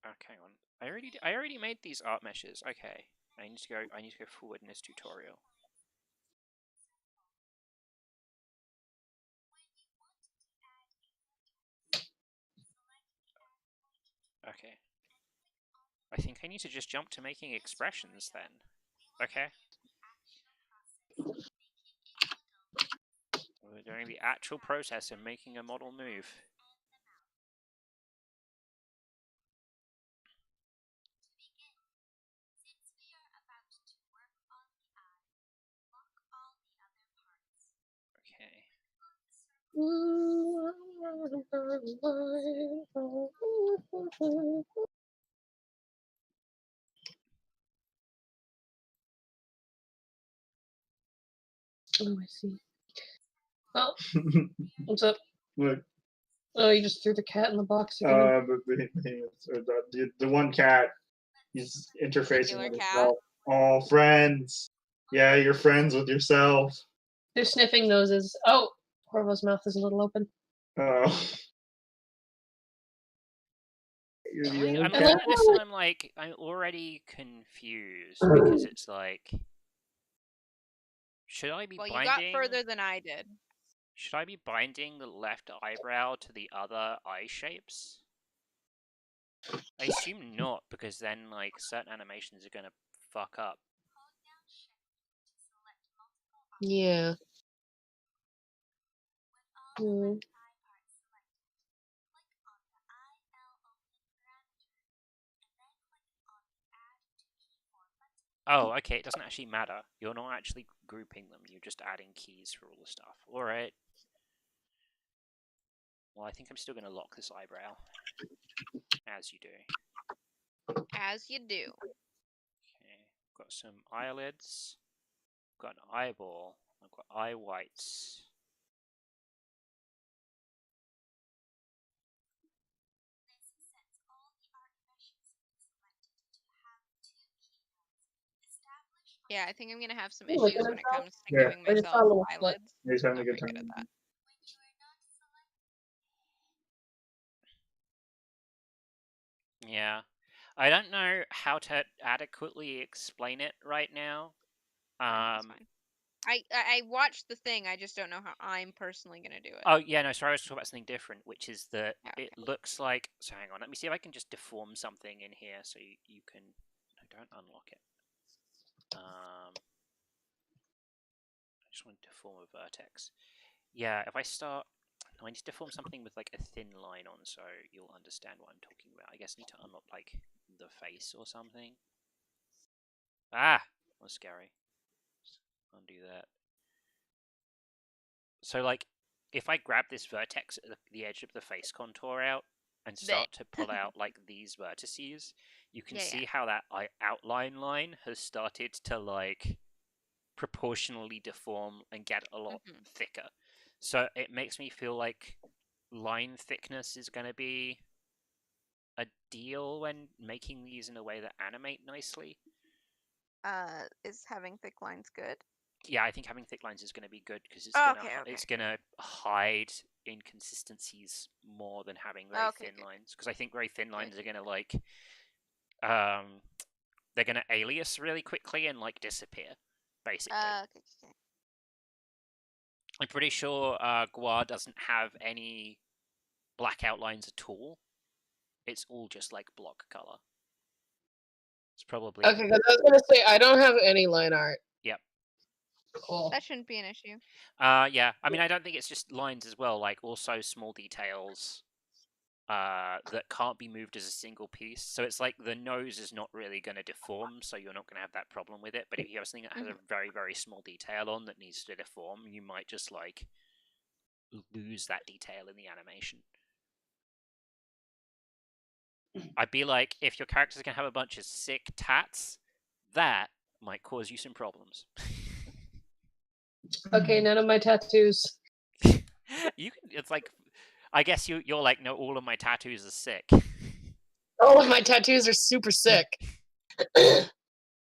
[SPEAKER 1] Okay, hang on. I already made these art meshes. Okay, I need to go forward in this tutorial. Okay. I think I need to just jump to making expressions then. Okay. We're doing the actual process of making a model move. Okay.
[SPEAKER 4] Oh, I see. Oh, what's up?
[SPEAKER 2] Look,
[SPEAKER 4] Oh, you just threw the cat in the box again.
[SPEAKER 2] the one cat, he's interfacing
[SPEAKER 3] Singular
[SPEAKER 2] with
[SPEAKER 3] cat?
[SPEAKER 2] himself. Oh, friends. Yeah, you're friends with yourself.
[SPEAKER 4] They're sniffing noses. Oh, Corvo's mouth is a little open.
[SPEAKER 2] Oh. You're the only
[SPEAKER 1] I'm
[SPEAKER 2] cat.
[SPEAKER 1] looking at this and I'm already confused because it's like, should I be
[SPEAKER 3] Well, you
[SPEAKER 1] binding?
[SPEAKER 3] got further than I did.
[SPEAKER 1] Should I be binding the left eyebrow to the other eye shapes? I assume not, because then like certain animations are gonna fuck up.
[SPEAKER 4] Yeah. Hmm.
[SPEAKER 1] Oh, okay, it doesn't actually matter. You're not actually grouping them, you're just adding keys for all the stuff. Alright. Well, I think I'm still gonna lock this eyebrow. As you do.
[SPEAKER 3] As you do.
[SPEAKER 1] Okay, got some eyelids. Got an eyeball. I've got eye whites.
[SPEAKER 3] Yeah, I think I'm gonna have some
[SPEAKER 4] You looking
[SPEAKER 3] issues
[SPEAKER 4] at
[SPEAKER 3] when it
[SPEAKER 4] yourself?
[SPEAKER 3] comes to
[SPEAKER 2] Yeah.
[SPEAKER 3] giving
[SPEAKER 4] I just saw a
[SPEAKER 3] myself
[SPEAKER 4] little foot.
[SPEAKER 3] eyelids.
[SPEAKER 2] He's having
[SPEAKER 3] Not
[SPEAKER 2] a good
[SPEAKER 3] very good at
[SPEAKER 2] time.
[SPEAKER 3] that.
[SPEAKER 1] Yeah. I don't know how to adequately explain it right now.
[SPEAKER 3] That's fine. I watched the thing. I just don't know how I'm personally gonna do it.
[SPEAKER 1] Oh, yeah, no, sorry, I was talking about something different, which is that
[SPEAKER 3] Yeah,
[SPEAKER 1] it looks like... So hang on, let me see if I can just deform something in here so you can... No, don't unlock it. I just want to deform a vertex. Yeah, if I start... No, I need to deform something with like a thin line on so you'll understand what I'm talking about. I guess I need to unlock like the face or something. Ah! That was scary. Undo that. So like, if I grab this vertex at the edge of the face contour out and start to pull out like these vertices, you can see how that outline line has started to like proportionally deform and get a lot thicker. So it makes me feel like line thickness is going to be a deal when making these in a way that animate nicely.
[SPEAKER 3] Is having thick lines good?
[SPEAKER 1] Yeah, I think having thick lines is going to be good because it's it's gonna hide inconsistencies more than having very thin lines. Because I think very thin lines are gonna like, they're gonna alias really quickly and like disappear, basically. I'm pretty sure Gua doesn't have any black outlines at all. It's all just like block color. It's probably
[SPEAKER 4] Okay, because I was gonna say I don't have any line art.
[SPEAKER 1] Yep.
[SPEAKER 4] Cool.
[SPEAKER 3] That shouldn't be an issue.
[SPEAKER 1] Yeah. I mean, I don't think it's just lines as well. Like also small details that can't be moved as a single piece. So it's like the nose is not really going to deform, so you're not going to have that problem with it. But if you have something that has a very, very small detail on that needs to deform, you might just like lose that detail in the animation. I'd be like, if your character's going to have a bunch of sick tats, that might cause you some problems.
[SPEAKER 4] Okay, none of my tattoos.
[SPEAKER 1] You can. It's like, I guess you're like, no, all of my tattoos are sick.
[SPEAKER 4] All of my tattoos are super sick. Well,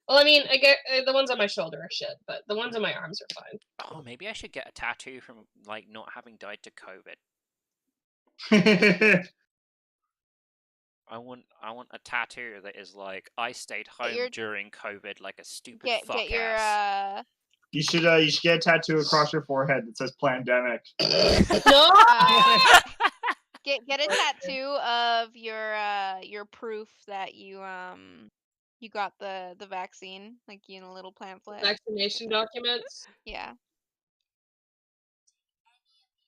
[SPEAKER 4] I mean, I get the ones on my shoulder are shit, but the ones on my arms are fine.
[SPEAKER 1] Oh, maybe I should get a tattoo from like not having died to COVID. I want a tattoo that is like, I stayed home during COVID like a stupid fuck ass.
[SPEAKER 2] You should get a tattoo across your forehead that says "Plandemic."
[SPEAKER 4] No.
[SPEAKER 3] Get a tattoo of your proof that you got the vaccine, like in a little pamphlet.
[SPEAKER 4] Vaccination documents.
[SPEAKER 3] Yeah.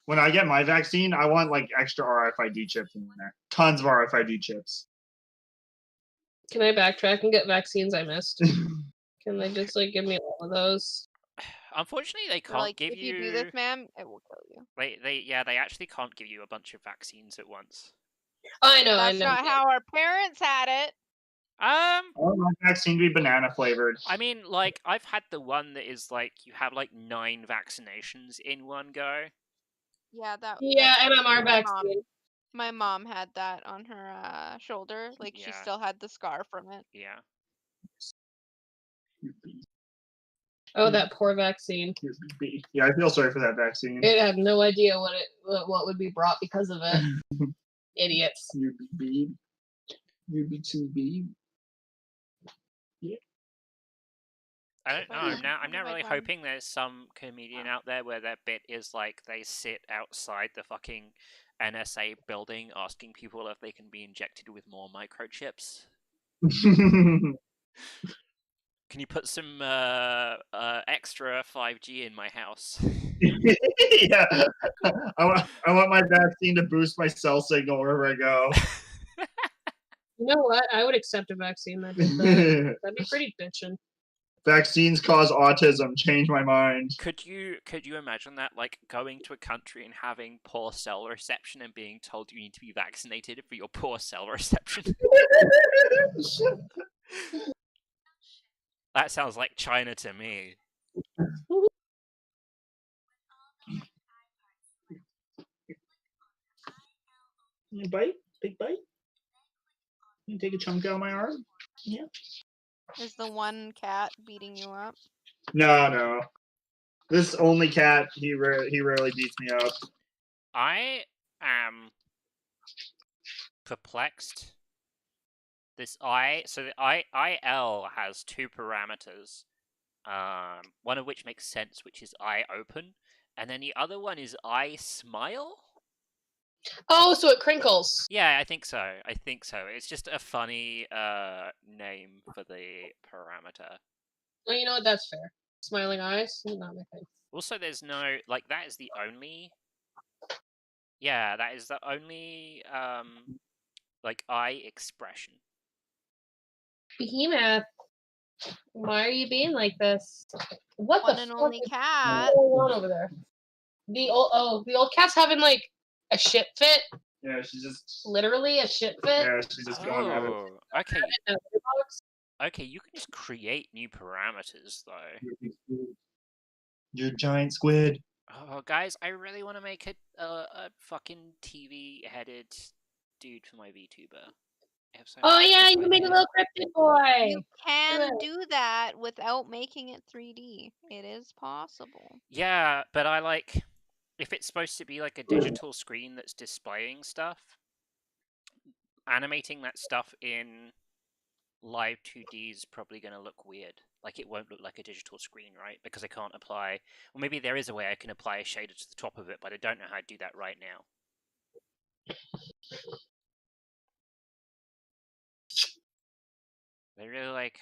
[SPEAKER 2] When I get my vaccine, I want like extra RFID chips in there. Tons of RFID chips.
[SPEAKER 4] Can I backtrack and get vaccines I missed? Can they just like give me all of those?
[SPEAKER 1] Unfortunately, they can't
[SPEAKER 3] like,
[SPEAKER 1] give
[SPEAKER 3] if you do this, ma'am, it will kill you.
[SPEAKER 1] They actually can't give you a bunch of vaccines at once.
[SPEAKER 4] I know.
[SPEAKER 3] That's not how our parents had it.
[SPEAKER 2] I want my vaccine to be banana flavored.
[SPEAKER 1] I mean, like, I've had the one that is like you have like 9 vaccinations in one go.
[SPEAKER 3] Yeah,
[SPEAKER 4] Yeah, MMR vaccine.
[SPEAKER 3] My mom had that on her shoulder. Like, she still had the scar from it.
[SPEAKER 1] Yeah.
[SPEAKER 4] Oh, that poor vaccine.
[SPEAKER 2] Yeah, I feel sorry for that vaccine.
[SPEAKER 4] It had no idea what would be brought because of it. Idiots.
[SPEAKER 2] UB2B. Yeah.
[SPEAKER 1] I don't know. I'm now really hoping there's some comedian out there where their bit is like they sit outside the fucking NSA building asking people if they can be injected with more microchips. Can you put some extra 5G in my house?
[SPEAKER 2] Yeah, I want my vaccine to boost my cell signal wherever I go.
[SPEAKER 4] You know what? I would accept a vaccine that did that. That'd be pretty bitchin'.
[SPEAKER 2] Vaccines cause autism. Change my mind.
[SPEAKER 1] Could you imagine that, like, going to a country and having poor cell reception and being told you need to be vaccinated for your poor cell reception? That sounds like China to me.
[SPEAKER 2] You bite? Big bite? You take a chunk out of my arm? Yeah.
[SPEAKER 3] Is the one cat beating you up?
[SPEAKER 2] No. This only cat, he rarely beats me up.
[SPEAKER 1] I am perplexed. This so the IL has two parameters. One of which makes sense, which is eye open, and then the other one is eye smile.
[SPEAKER 4] Oh, so it crinkles.
[SPEAKER 1] Yeah, I think so. It's just a funny name for the parameter.
[SPEAKER 4] Well, you know what? That's fair. Smiling eyes, not my thing.
[SPEAKER 1] Also, there's no, like, that is the only. Yeah, that is the only like eye expression.
[SPEAKER 4] Behemoth, why are you being like this? What
[SPEAKER 3] One
[SPEAKER 4] the
[SPEAKER 3] and
[SPEAKER 4] fuck
[SPEAKER 3] only
[SPEAKER 4] is
[SPEAKER 3] cat.
[SPEAKER 4] going on over there? The old cat's having like a shit fit.
[SPEAKER 2] Yeah, she's just.
[SPEAKER 4] Literally a shit fit.
[SPEAKER 2] Yeah, she's just going at it.
[SPEAKER 1] Oh, okay.
[SPEAKER 4] In a litter box.
[SPEAKER 1] Okay, you can just create new parameters though.
[SPEAKER 2] You're a giant squid.
[SPEAKER 1] Oh, guys, I really want to make a fucking TV-headed dude for my VTuber. I have so
[SPEAKER 4] Oh
[SPEAKER 1] much
[SPEAKER 4] yeah, you
[SPEAKER 1] fun
[SPEAKER 4] can make a
[SPEAKER 1] with
[SPEAKER 4] little cryptid boy.
[SPEAKER 3] You can
[SPEAKER 4] it.
[SPEAKER 3] do that without making it 3D. It is possible.
[SPEAKER 1] Yeah, but I like, if it's supposed to be like a digital screen that's displaying stuff, animating that stuff in live 2D is probably going to look weird. Like, it won't look like a digital screen, right? Because I can't apply... Well, maybe there is a way I can apply a shader to the top of it, but I don't know how to do that right now. They really like,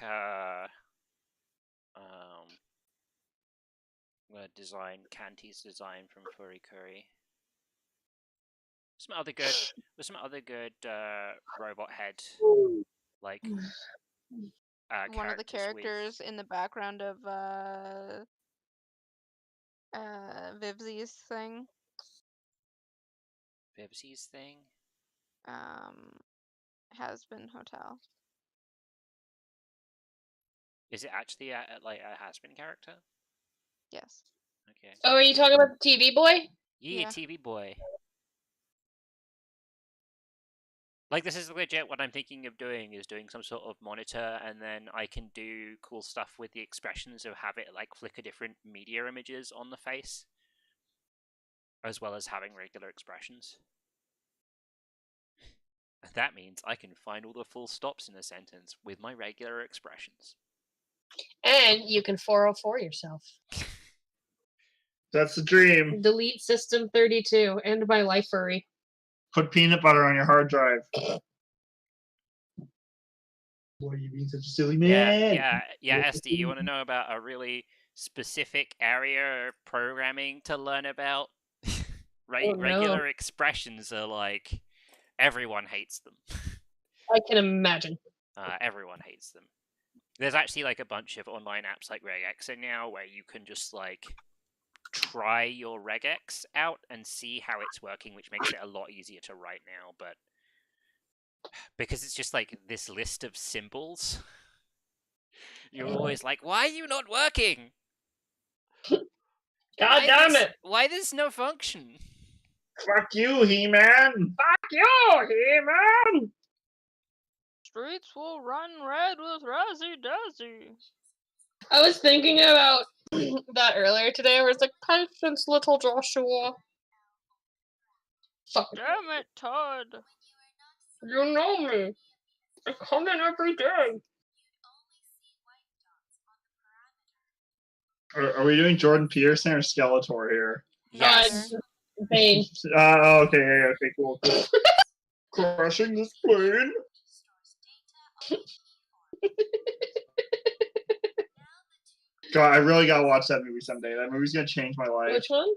[SPEAKER 1] design, Kanti's design from Furry Curry. Some other good robot head, like,
[SPEAKER 3] One of the characters
[SPEAKER 1] with...
[SPEAKER 3] in the background of Vivzi's thing.
[SPEAKER 1] Vivzi's thing?
[SPEAKER 3] Has been Hotel.
[SPEAKER 1] Is it actually like a has-been character?
[SPEAKER 3] Yes.
[SPEAKER 1] Okay.
[SPEAKER 4] Oh, are you talking about the TV boy?
[SPEAKER 1] Yeah, TV boy. Like, this is legit what I'm thinking of doing, is doing some sort of monitor, and then I can do cool stuff with the expressions of have it, like, flicker different media images on the face, as well as having regular expressions. That means I can find all the full stops in a sentence with my regular expressions.
[SPEAKER 4] And you can 404 yourself.
[SPEAKER 2] That's the dream.
[SPEAKER 4] Delete System 32. End my life furry.
[SPEAKER 2] Put peanut butter on your hard drive. Why are you being such a silly man?
[SPEAKER 1] Yeah, SD, you want to know about a really specific area of programming to learn about? Regular expressions are like, everyone hates them.
[SPEAKER 4] I can imagine.
[SPEAKER 1] Everyone hates them. There's actually like a bunch of online apps like regex now where you can just like try your regex out and see how it's working, which makes it a lot easier to write now, but because it's just like this list of symbols, you're always like, why are you not working?
[SPEAKER 4] God damn it!
[SPEAKER 1] Why there's no function?
[SPEAKER 2] Fuck you, He-Man!
[SPEAKER 4] Fuck you, He-Man!
[SPEAKER 3] Streets will run red with Razzie Dazzy.
[SPEAKER 4] I was thinking about that earlier today, where it's like, patience, little Joshua. Fuck.
[SPEAKER 3] Damn it, Todd.
[SPEAKER 4] You know me. I come in every day.
[SPEAKER 2] Are we doing Jordan Peterson or Skeletor here?
[SPEAKER 1] Yes.
[SPEAKER 4] Bane.
[SPEAKER 2] Okay, yeah, okay, cool. Crushing this plane. God, I really gotta watch that movie someday. That movie's gonna change my life.
[SPEAKER 4] Which one?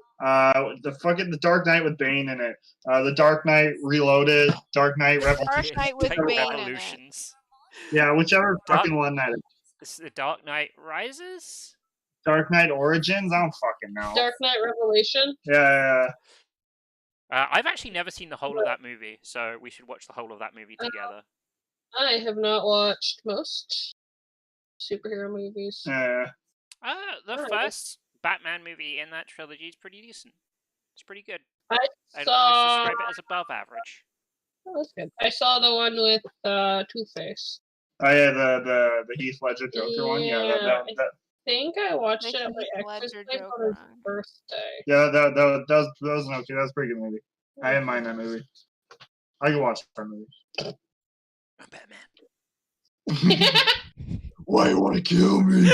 [SPEAKER 2] The Dark Knight with Bane in it. The Dark Knight Reloaded, Dark Knight Revolution.
[SPEAKER 3] Dark Knight with
[SPEAKER 1] Dark
[SPEAKER 3] Bane in it.
[SPEAKER 1] Revolutions.
[SPEAKER 2] Yeah, whichever
[SPEAKER 1] Dark-
[SPEAKER 2] fucking one that is.
[SPEAKER 1] It's the Dark Knight Rises?
[SPEAKER 2] Dark Knight Origins? I don't fucking know.
[SPEAKER 4] Dark Knight Revelation.
[SPEAKER 2] Yeah.
[SPEAKER 1] I've actually never seen the whole of that movie, so we should watch the whole of that movie together.
[SPEAKER 4] I have not watched most superhero movies.
[SPEAKER 2] Yeah.
[SPEAKER 1] The
[SPEAKER 4] Alright.
[SPEAKER 1] first Batman movie in that trilogy is pretty decent. It's pretty good.
[SPEAKER 4] I
[SPEAKER 1] I'd
[SPEAKER 4] saw.
[SPEAKER 1] almost describe it as above average.
[SPEAKER 4] Oh, that's good. I saw the one with Two-Face.
[SPEAKER 2] Oh yeah, the Heath Ledger Joker one. Yeah,
[SPEAKER 4] I think I watched
[SPEAKER 3] The
[SPEAKER 4] it at my
[SPEAKER 3] Heath
[SPEAKER 4] ex's
[SPEAKER 3] Ledger
[SPEAKER 4] place on
[SPEAKER 3] Joker
[SPEAKER 4] his
[SPEAKER 3] one.
[SPEAKER 4] birthday.
[SPEAKER 2] yeah, that was an okay. That was a pretty good movie. I didn't mind that movie. I can watch that movie.
[SPEAKER 1] I'm Batman.
[SPEAKER 2] Why you want to kill me?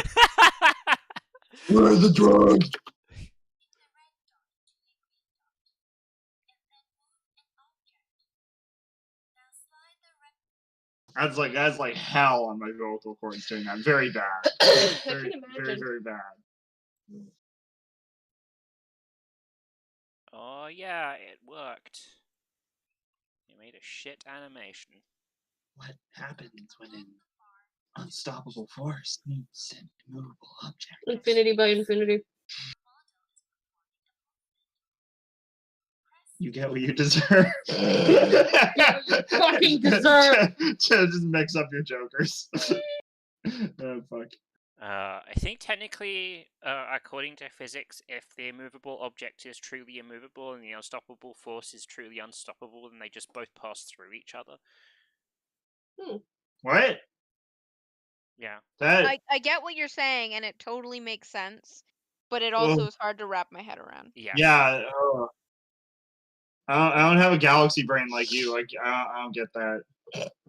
[SPEAKER 2] Where are the drugs? That's like hell on my vocal cords doing that. Very bad.
[SPEAKER 4] I
[SPEAKER 2] Very,
[SPEAKER 4] can
[SPEAKER 2] very,
[SPEAKER 4] imagine.
[SPEAKER 2] very bad.
[SPEAKER 1] Oh yeah, it worked. You made a shit animation.
[SPEAKER 2] What happens when an unstoppable force meets an immovable object?
[SPEAKER 4] Infinity by Infinity.
[SPEAKER 2] You get what you deserve.
[SPEAKER 4] fucking deserve.
[SPEAKER 2] Just mix up your jokers. Oh, fuck.
[SPEAKER 1] I think technically, according to physics, if the immovable object is truly immovable and the unstoppable force is truly unstoppable, then they just both pass through each other.
[SPEAKER 2] What?
[SPEAKER 1] Yeah.
[SPEAKER 2] That
[SPEAKER 3] I get what you're saying, and it totally makes sense, but it also is hard to wrap my head around.
[SPEAKER 1] Yeah.
[SPEAKER 2] yeah. I don't have a galaxy brain like you. Like I don't get that.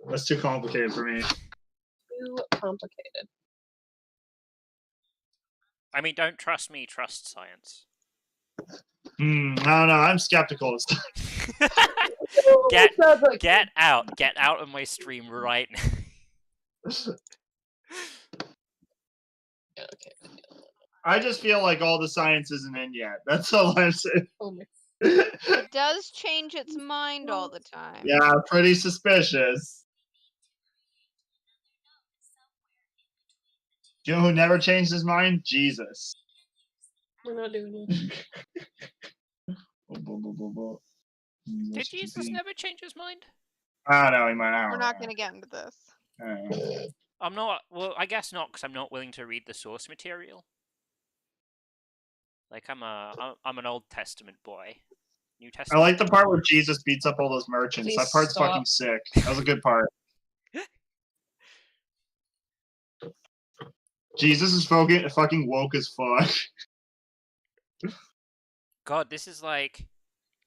[SPEAKER 2] That's too complicated for me.
[SPEAKER 4] Too complicated.
[SPEAKER 1] I mean, don't trust me, trust science.
[SPEAKER 2] I don't know. I'm skeptical this time.
[SPEAKER 1] Get
[SPEAKER 4] Sounds like
[SPEAKER 1] get out of my stream right now.
[SPEAKER 4] Yeah, okay.
[SPEAKER 2] I just feel like all the science isn't in yet. That's all I'm saying.
[SPEAKER 4] Oh my.
[SPEAKER 3] It does change its mind all the time.
[SPEAKER 2] Yeah, pretty suspicious. Do you know who never changed his mind? Jesus.
[SPEAKER 4] We're not doing it.
[SPEAKER 1] Did Jesus never change his mind?
[SPEAKER 2] I don't know. He might.
[SPEAKER 3] We're not going to get into this.
[SPEAKER 1] I'm not. Well, I guess not, because I'm not willing to read the source material. Like I'm an Old Testament boy. New
[SPEAKER 2] I
[SPEAKER 1] Testament.
[SPEAKER 2] like the part where Jesus beats up all those merchants.
[SPEAKER 4] Please
[SPEAKER 2] That part's
[SPEAKER 4] stop.
[SPEAKER 2] fucking sick. That was a good part. Jesus is fucking woke as fuck.
[SPEAKER 1] God, this is like,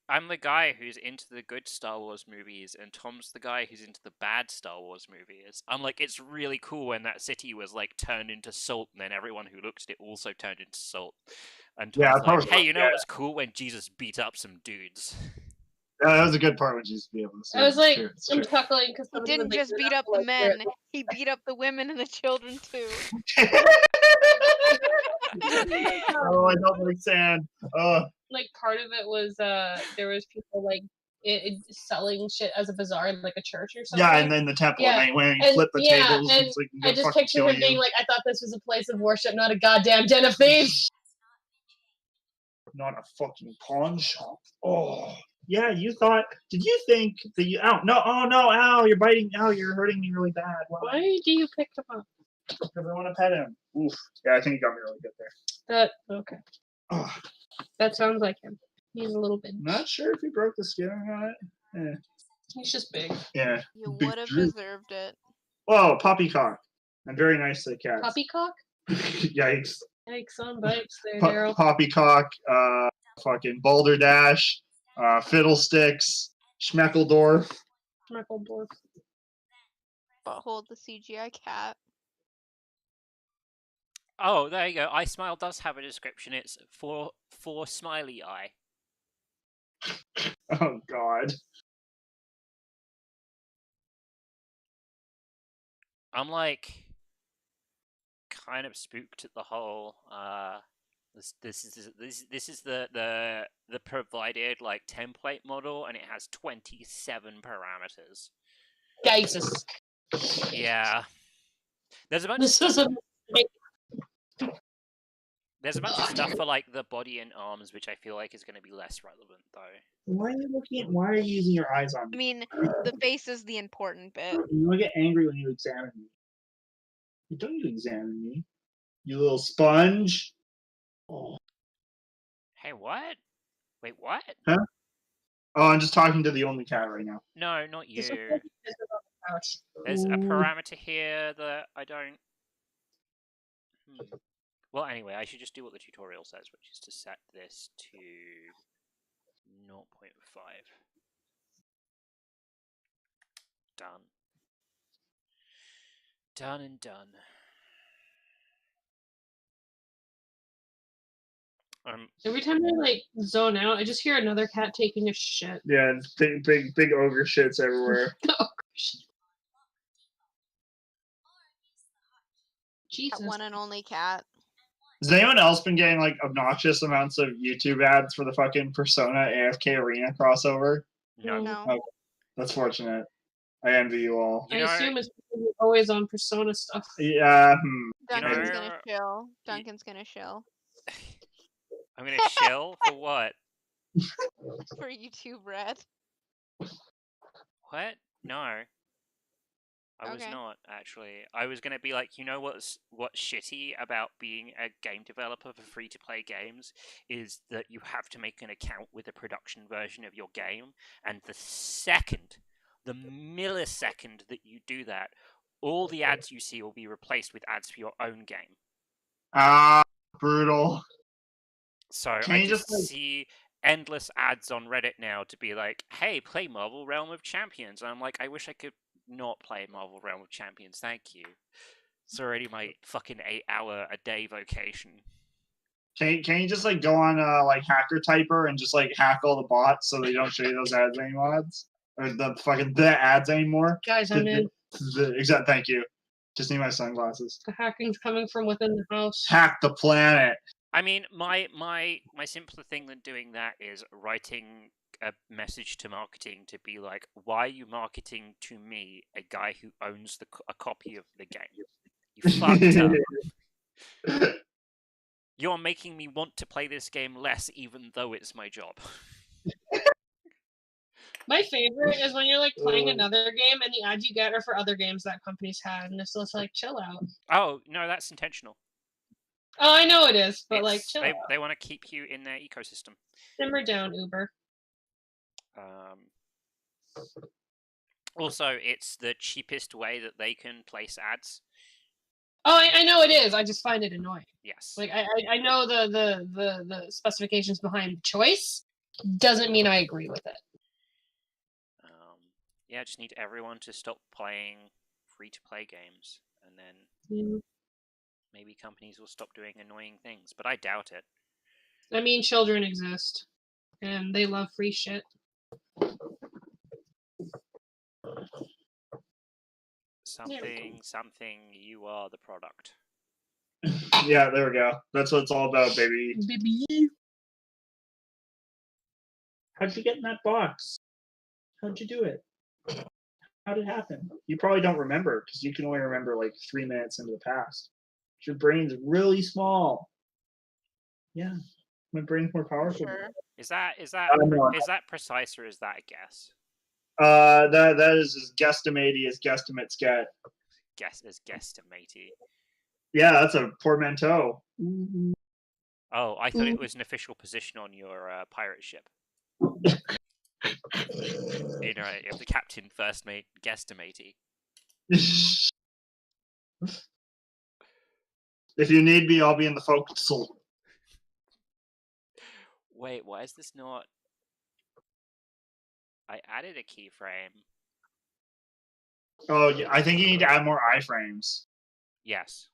[SPEAKER 1] I'm the guy who's into the good Star Wars movies, and Tom's the guy who's into the bad Star Wars movies. I'm like, it's really cool when that city was like turned into salt, and then everyone who looked at it also turned into salt. And Tom's
[SPEAKER 2] Yeah, that
[SPEAKER 1] like,
[SPEAKER 2] was
[SPEAKER 1] hey, you know
[SPEAKER 2] yeah.
[SPEAKER 1] what's cool? When Jesus beat up some dudes.
[SPEAKER 2] Yeah, that was a good part when Jesus beat up the
[SPEAKER 4] I was like,
[SPEAKER 2] it's
[SPEAKER 4] I'm
[SPEAKER 2] true.
[SPEAKER 4] chuckling because
[SPEAKER 3] He didn't just beat up the men, he beat up the women and the children too.
[SPEAKER 2] Oh, I don't like sand.
[SPEAKER 4] Like part of it was there was people like selling shit as a bazaar in like a church or something.
[SPEAKER 2] Yeah, and then the temple,
[SPEAKER 4] Yeah,
[SPEAKER 2] and when he
[SPEAKER 4] and-
[SPEAKER 2] flipped the
[SPEAKER 4] yeah,
[SPEAKER 2] tables,
[SPEAKER 4] and
[SPEAKER 2] it's like,
[SPEAKER 4] I just
[SPEAKER 2] fucking
[SPEAKER 4] picture
[SPEAKER 2] kill
[SPEAKER 4] him
[SPEAKER 2] you.
[SPEAKER 4] being like, I thought this was a place of worship, not a goddamn den of thieves.
[SPEAKER 2] Not a fucking pawn shop. Oh, yeah, you thought, did you think that you, ow, no, oh no, ow, you're biting, ow, you're hurting me really bad.
[SPEAKER 4] Why do you pick him up?
[SPEAKER 2] Because I want to pet him. Oof. Yeah, I think you got me really good there.
[SPEAKER 4] Okay.
[SPEAKER 2] Oh,
[SPEAKER 4] That sounds like him. He's a little bit.
[SPEAKER 2] not sure if he broke the skin or not. Yeah.
[SPEAKER 4] He's just big.
[SPEAKER 2] Yeah.
[SPEAKER 3] You
[SPEAKER 2] Big
[SPEAKER 3] would have
[SPEAKER 2] Drew.
[SPEAKER 3] deserved it.
[SPEAKER 2] Whoa, poppycock. I'm very nice to the cats.
[SPEAKER 4] Poppycock?
[SPEAKER 2] Yikes.
[SPEAKER 4] Yikes on bikes there, Daryl.
[SPEAKER 2] Poppycock, fucking Balderdash, Fiddlesticks, Schmeckledorf.
[SPEAKER 4] Schmeckledorf.
[SPEAKER 3] Butthole the CGI cat.
[SPEAKER 1] Oh, there you go. I Smile does have a description. It's for smiley eye.
[SPEAKER 2] Oh God.
[SPEAKER 1] I'm like kind of spooked at the whole this is the provided like template model, and it has 27 parameters.
[SPEAKER 4] Jesus.
[SPEAKER 1] Yeah. There's a bunch
[SPEAKER 4] This
[SPEAKER 1] of
[SPEAKER 4] is
[SPEAKER 1] stuff,
[SPEAKER 4] a
[SPEAKER 1] there's a bunch of stuff for like the body and arms, which I feel like is going to be less relevant though.
[SPEAKER 2] Why are you looking at? Why are you using your eyes on
[SPEAKER 3] I
[SPEAKER 2] me?
[SPEAKER 3] mean, the face is the important bit.
[SPEAKER 2] You want to get angry when you examine me. You don't you examine me, you little sponge. Oh.
[SPEAKER 1] Hey, what? Wait, what?
[SPEAKER 2] Huh? Oh, I'm just talking to the only cat right now.
[SPEAKER 1] No, not
[SPEAKER 4] It's
[SPEAKER 1] you.
[SPEAKER 4] okay, it's on the couch.
[SPEAKER 1] There's a
[SPEAKER 2] Ooh.
[SPEAKER 1] parameter here that I don't. Well, anyway, I should just do what the tutorial says, which is to set this to 0.5. Done. Done and done.
[SPEAKER 4] Every time I like zone out, I just hear another cat taking a shit.
[SPEAKER 2] Yeah, it's big ogre shits everywhere.
[SPEAKER 4] Jesus.
[SPEAKER 3] That one and only cat.
[SPEAKER 2] Has anyone else been getting like obnoxious amounts of YouTube ads for the fucking Persona AFK Arena crossover?
[SPEAKER 1] No.
[SPEAKER 3] No.
[SPEAKER 2] Oh, that's fortunate. I envy you all.
[SPEAKER 1] You
[SPEAKER 4] I
[SPEAKER 1] know,
[SPEAKER 4] assume it's because you're always on Persona stuff.
[SPEAKER 2] Yeah.
[SPEAKER 3] Duncan's
[SPEAKER 1] know-
[SPEAKER 3] gonna chill. Duncan's gonna chill.
[SPEAKER 1] I'm gonna shill for what?
[SPEAKER 3] For YouTube Red.
[SPEAKER 1] What? No. I was
[SPEAKER 3] Okay.
[SPEAKER 1] not, actually. I was gonna be like, you know what's shitty about being a game developer for free-to-play games is that you have to make an account with a production version of your game, and the millisecond that you do that, all the ads you see will be replaced with ads for your own game.
[SPEAKER 2] Brutal.
[SPEAKER 1] So
[SPEAKER 2] Can
[SPEAKER 1] I
[SPEAKER 2] you
[SPEAKER 1] just
[SPEAKER 2] just, like-
[SPEAKER 1] see endless ads on Reddit now to be like, hey, play Marvel Realm of Champions. And I'm like, I wish I could not play Marvel Realm of Champions, thank you. It's already my fucking 8-hour-a-day vocation.
[SPEAKER 2] Can you just like go on like Hacker Typer and just like hack all the bots so they don't show you those ads anymore? Or the ads anymore?
[SPEAKER 4] Guys, I'm in.
[SPEAKER 2] Exact. Thank you. Just need my sunglasses.
[SPEAKER 4] The hacking's coming from within the house.
[SPEAKER 2] Hack the planet.
[SPEAKER 1] I mean, my simpler thing than doing that is writing a message to marketing to be like, why are you marketing to me, a guy who owns a copy of the game? You fucked up. You're making me want to play this game less, even though it's my job.
[SPEAKER 4] My favorite is when you're like playing another game and the ads you get are for other games that company's had, and it's just like, chill out.
[SPEAKER 1] Oh, no, that's intentional.
[SPEAKER 4] Oh, I know it is, but like, chill out.
[SPEAKER 1] They want to keep you in their ecosystem.
[SPEAKER 4] Simmer down, Uber.
[SPEAKER 1] Also, it's the cheapest way that they can place ads.
[SPEAKER 4] Oh, I know it is. I just find it annoying.
[SPEAKER 1] Yes.
[SPEAKER 4] Like I know the specifications behind the choice. Doesn't mean I agree with it.
[SPEAKER 1] Yeah, I just need everyone to stop playing free-to-play games, and then
[SPEAKER 4] Yeah.
[SPEAKER 1] maybe companies will stop doing annoying things. But I doubt it.
[SPEAKER 4] I mean, children exist, and they love free shit.
[SPEAKER 1] Something, you are the product.
[SPEAKER 2] Yeah, there we go. That's what it's all about, baby.
[SPEAKER 4] Baby.
[SPEAKER 2] How'd you get in that box? How'd you do it? How'd it happen? You probably don't remember because you can only remember like 3 minutes into the past. Your brain's really small. Yeah, my brain's more powerful.
[SPEAKER 3] Sure.
[SPEAKER 1] Is that
[SPEAKER 2] no.
[SPEAKER 1] precise, or is that a guess?
[SPEAKER 2] That is as guesstimatey as guesstimates get.
[SPEAKER 1] Guesstimatey.
[SPEAKER 2] Yeah, that's a portmanteau.
[SPEAKER 1] Oh, I thought it was an official position on your pirate ship. You know, if the captain, first mate, guesstimatey.
[SPEAKER 2] If you need me, I'll be in the forecastle.
[SPEAKER 1] Wait, why is this not? I added a keyframe.
[SPEAKER 2] Oh, yeah, I think you need to add more iframes.
[SPEAKER 1] Yes.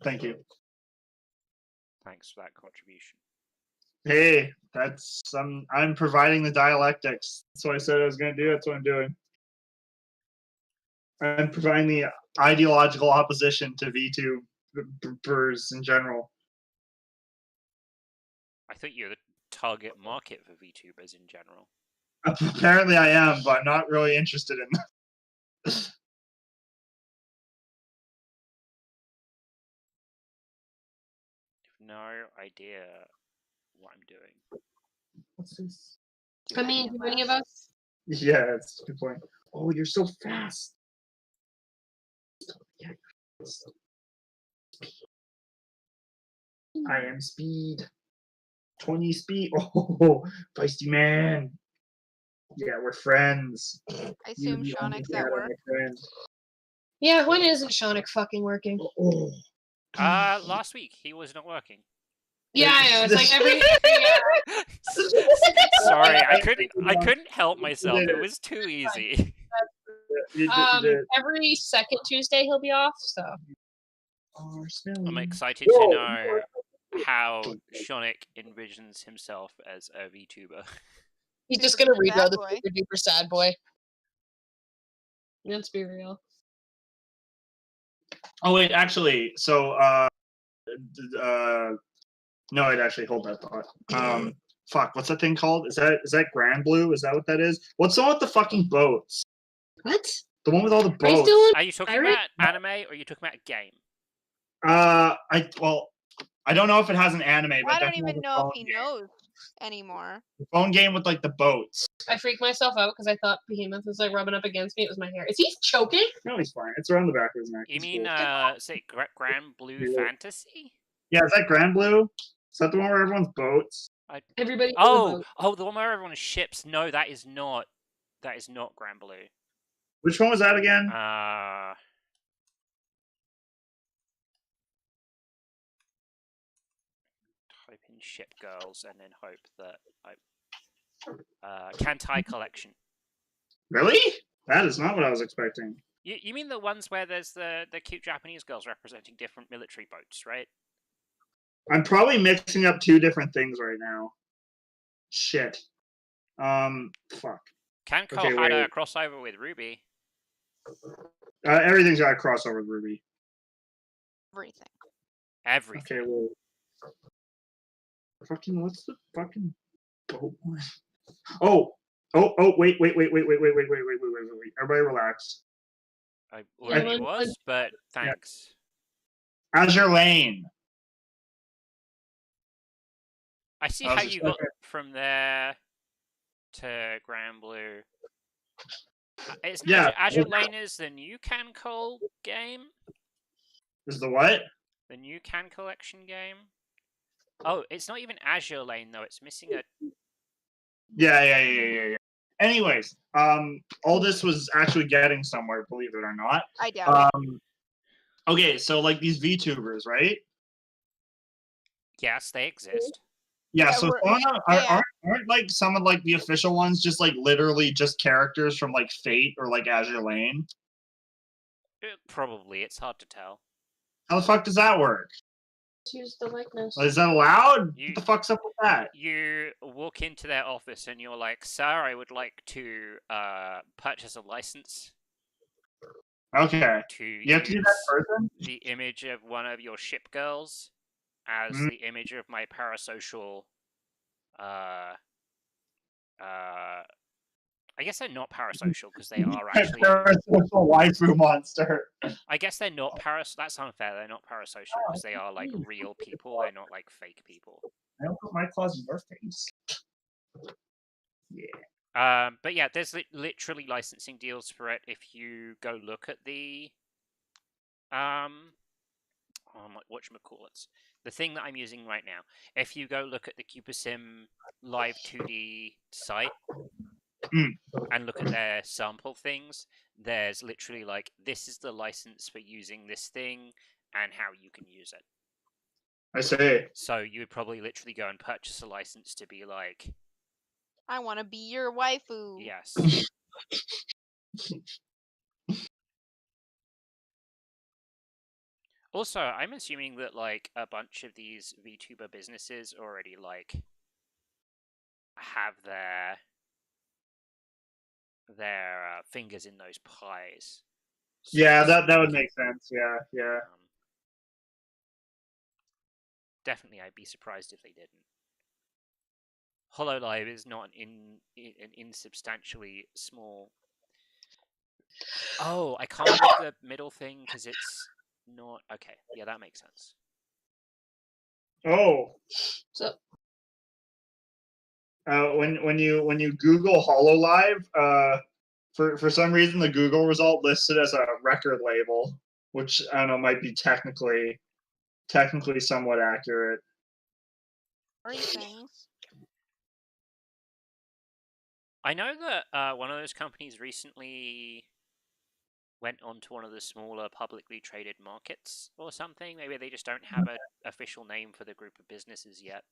[SPEAKER 2] Thank you.
[SPEAKER 1] Thanks for that contribution.
[SPEAKER 2] Hey, that's I'm providing the dialectics. That's what I said I was going to do. That's what I'm doing. I'm providing the ideological opposition to VTubers in general.
[SPEAKER 1] I thought you were the target market for VTubers in general.
[SPEAKER 2] Apparently, I am, but not really interested in them.
[SPEAKER 1] No idea what I'm doing.
[SPEAKER 2] What's this?
[SPEAKER 4] I mean, do any of us?
[SPEAKER 2] Yeah, that's a good point. Oh, you're so fast. Yeah. I am speed. 20 speed. Oh, feisty man. Yeah, we're friends.
[SPEAKER 3] I assume
[SPEAKER 2] the only
[SPEAKER 3] Shaunik's
[SPEAKER 2] dad
[SPEAKER 3] at
[SPEAKER 2] of
[SPEAKER 3] work.
[SPEAKER 2] my friend.
[SPEAKER 4] Yeah, when isn't Shonik fucking working?
[SPEAKER 2] Oh.
[SPEAKER 1] Last week he was not working.
[SPEAKER 4] Yeah, I know. It's like every
[SPEAKER 1] Sorry, I couldn't help myself. It was too easy.
[SPEAKER 2] You did.
[SPEAKER 4] every second Tuesday he'll be off. So
[SPEAKER 1] I'm excited to know how Shonik envisions himself as a VTuber.
[SPEAKER 4] he's just
[SPEAKER 3] Super
[SPEAKER 4] gonna
[SPEAKER 3] duper
[SPEAKER 4] redraw
[SPEAKER 3] bad
[SPEAKER 4] the
[SPEAKER 3] boy.
[SPEAKER 4] super duper sad boy. Let's be real.
[SPEAKER 2] Oh wait, actually, so no, I'd actually hold that thought. Fuck, what's that thing called? Is that Grand Blue? Is that what that is? What's the one with the fucking boats?
[SPEAKER 4] What?
[SPEAKER 2] The one with all the
[SPEAKER 4] Are you
[SPEAKER 2] boats.
[SPEAKER 4] still on
[SPEAKER 1] Are you talking
[SPEAKER 4] Pirate?
[SPEAKER 1] about anime or are you talking about a game?
[SPEAKER 2] I don't know if it has an anime, but
[SPEAKER 3] I don't
[SPEAKER 2] definitely
[SPEAKER 3] even
[SPEAKER 2] has a
[SPEAKER 3] know
[SPEAKER 2] phone
[SPEAKER 3] if he
[SPEAKER 2] game.
[SPEAKER 3] knows anymore.
[SPEAKER 2] The phone game with like the boats.
[SPEAKER 4] I freaked myself out because I thought Behemoth was like rubbing up against me. It was my hair. Is he choking?
[SPEAKER 2] No, he's fine. It's around the back of his neck.
[SPEAKER 1] You
[SPEAKER 2] He's
[SPEAKER 1] mean
[SPEAKER 2] cool.
[SPEAKER 1] say Grand Blue
[SPEAKER 2] Yeah.
[SPEAKER 1] Fantasy?
[SPEAKER 2] Yeah, is that Grand Blue? Is that the one where everyone's boats?
[SPEAKER 4] Everybody.
[SPEAKER 1] Oh, the one where everyone is ships. No, that is not Grand Blue.
[SPEAKER 2] Which one was that again? Mm.
[SPEAKER 1] Type in ship girls and then hope that Kantai Collection.
[SPEAKER 2] Really? That is not what I was expecting.
[SPEAKER 1] You mean the ones where there's the cute Japanese girls representing different military boats, right?
[SPEAKER 2] I'm probably mixing up two different things right now. Shit. Fuck.
[SPEAKER 1] Kanko
[SPEAKER 2] Okay,
[SPEAKER 1] had a
[SPEAKER 2] wait.
[SPEAKER 1] crossover with Ruby.
[SPEAKER 2] Everything's got a crossover with Ruby.
[SPEAKER 3] Everything.
[SPEAKER 1] Everything.
[SPEAKER 2] Okay, well. Fucking, what's the fucking boat one? Oh, wait. Everybody relax.
[SPEAKER 1] I already
[SPEAKER 4] Yeah,
[SPEAKER 1] was, but thanks.
[SPEAKER 2] Azure Lane.
[SPEAKER 1] I see
[SPEAKER 2] I was
[SPEAKER 1] how you got from there to Grand Blue. Isn't
[SPEAKER 2] Yeah.
[SPEAKER 1] Azure Lane is the new Cancol game?
[SPEAKER 2] Is the what?
[SPEAKER 1] The new Can Collection game? Oh, it's not even Azure Lane though. It's missing a.
[SPEAKER 2] Yeah. Anyways, all this was actually getting somewhere, believe it or not.
[SPEAKER 3] I doubt it.
[SPEAKER 2] Okay, so like these VTubers, right?
[SPEAKER 1] Yes, they exist.
[SPEAKER 2] Yeah,
[SPEAKER 3] Yeah,
[SPEAKER 2] so
[SPEAKER 3] we're-
[SPEAKER 2] some of them
[SPEAKER 3] yeah.
[SPEAKER 2] aren't like some of like the official ones just like literally just characters from like Fate or like Azure Lane.
[SPEAKER 1] Probably, it's hard to tell.
[SPEAKER 2] How the fuck does that work?
[SPEAKER 4] Use the likeness.
[SPEAKER 2] Is that allowed?
[SPEAKER 1] You-
[SPEAKER 2] What the fuck's up with that?
[SPEAKER 1] You walk into their office and you're like, "Sir, I would like to purchase a license
[SPEAKER 2] Okay.
[SPEAKER 1] to
[SPEAKER 2] You have to do
[SPEAKER 1] use
[SPEAKER 2] that in person?
[SPEAKER 1] the image of one of your ship girls as
[SPEAKER 2] Mhm.
[SPEAKER 1] the image of my parasocial I guess they're not parasocial because they are actually.
[SPEAKER 2] Parasocial waifu monster.
[SPEAKER 1] I guess they're not That's unfair. They're not parasocial because they are like real people. They're not like fake people.
[SPEAKER 2] I don't put my claws in your face. Yeah.
[SPEAKER 1] But yeah, there's literally licensing deals for it. If you go look at the whatchamacallits, the thing that I'm using right now. If you go look at the CubaSim Live 2D site and look at their sample things, there's literally like, this is the license for using this thing and how you can use it.
[SPEAKER 2] I say.
[SPEAKER 1] So you would probably literally go and purchase a license to be like,
[SPEAKER 3] I want to be your waifu.
[SPEAKER 1] yes. Also, I'm assuming that like a bunch of these VTuber businesses already like have their fingers in those pies. So
[SPEAKER 2] Yeah,
[SPEAKER 1] to
[SPEAKER 2] that would
[SPEAKER 1] speak.
[SPEAKER 2] make sense. Yeah, yeah.
[SPEAKER 1] Definitely, I'd be surprised if they didn't. HoloLive is not an insubstantially small. Oh, I can't move the middle thing because it's not okay. Yeah, that makes sense.
[SPEAKER 2] Oh,
[SPEAKER 4] So
[SPEAKER 2] when you Google HoloLive, for some reason the Google result lists it as a record label, which I don't know might be technically somewhat accurate.
[SPEAKER 3] Three things.
[SPEAKER 1] I know that one of those companies recently went onto one of the smaller publicly traded markets or something. Maybe they just don't have an official name for the group of businesses yet.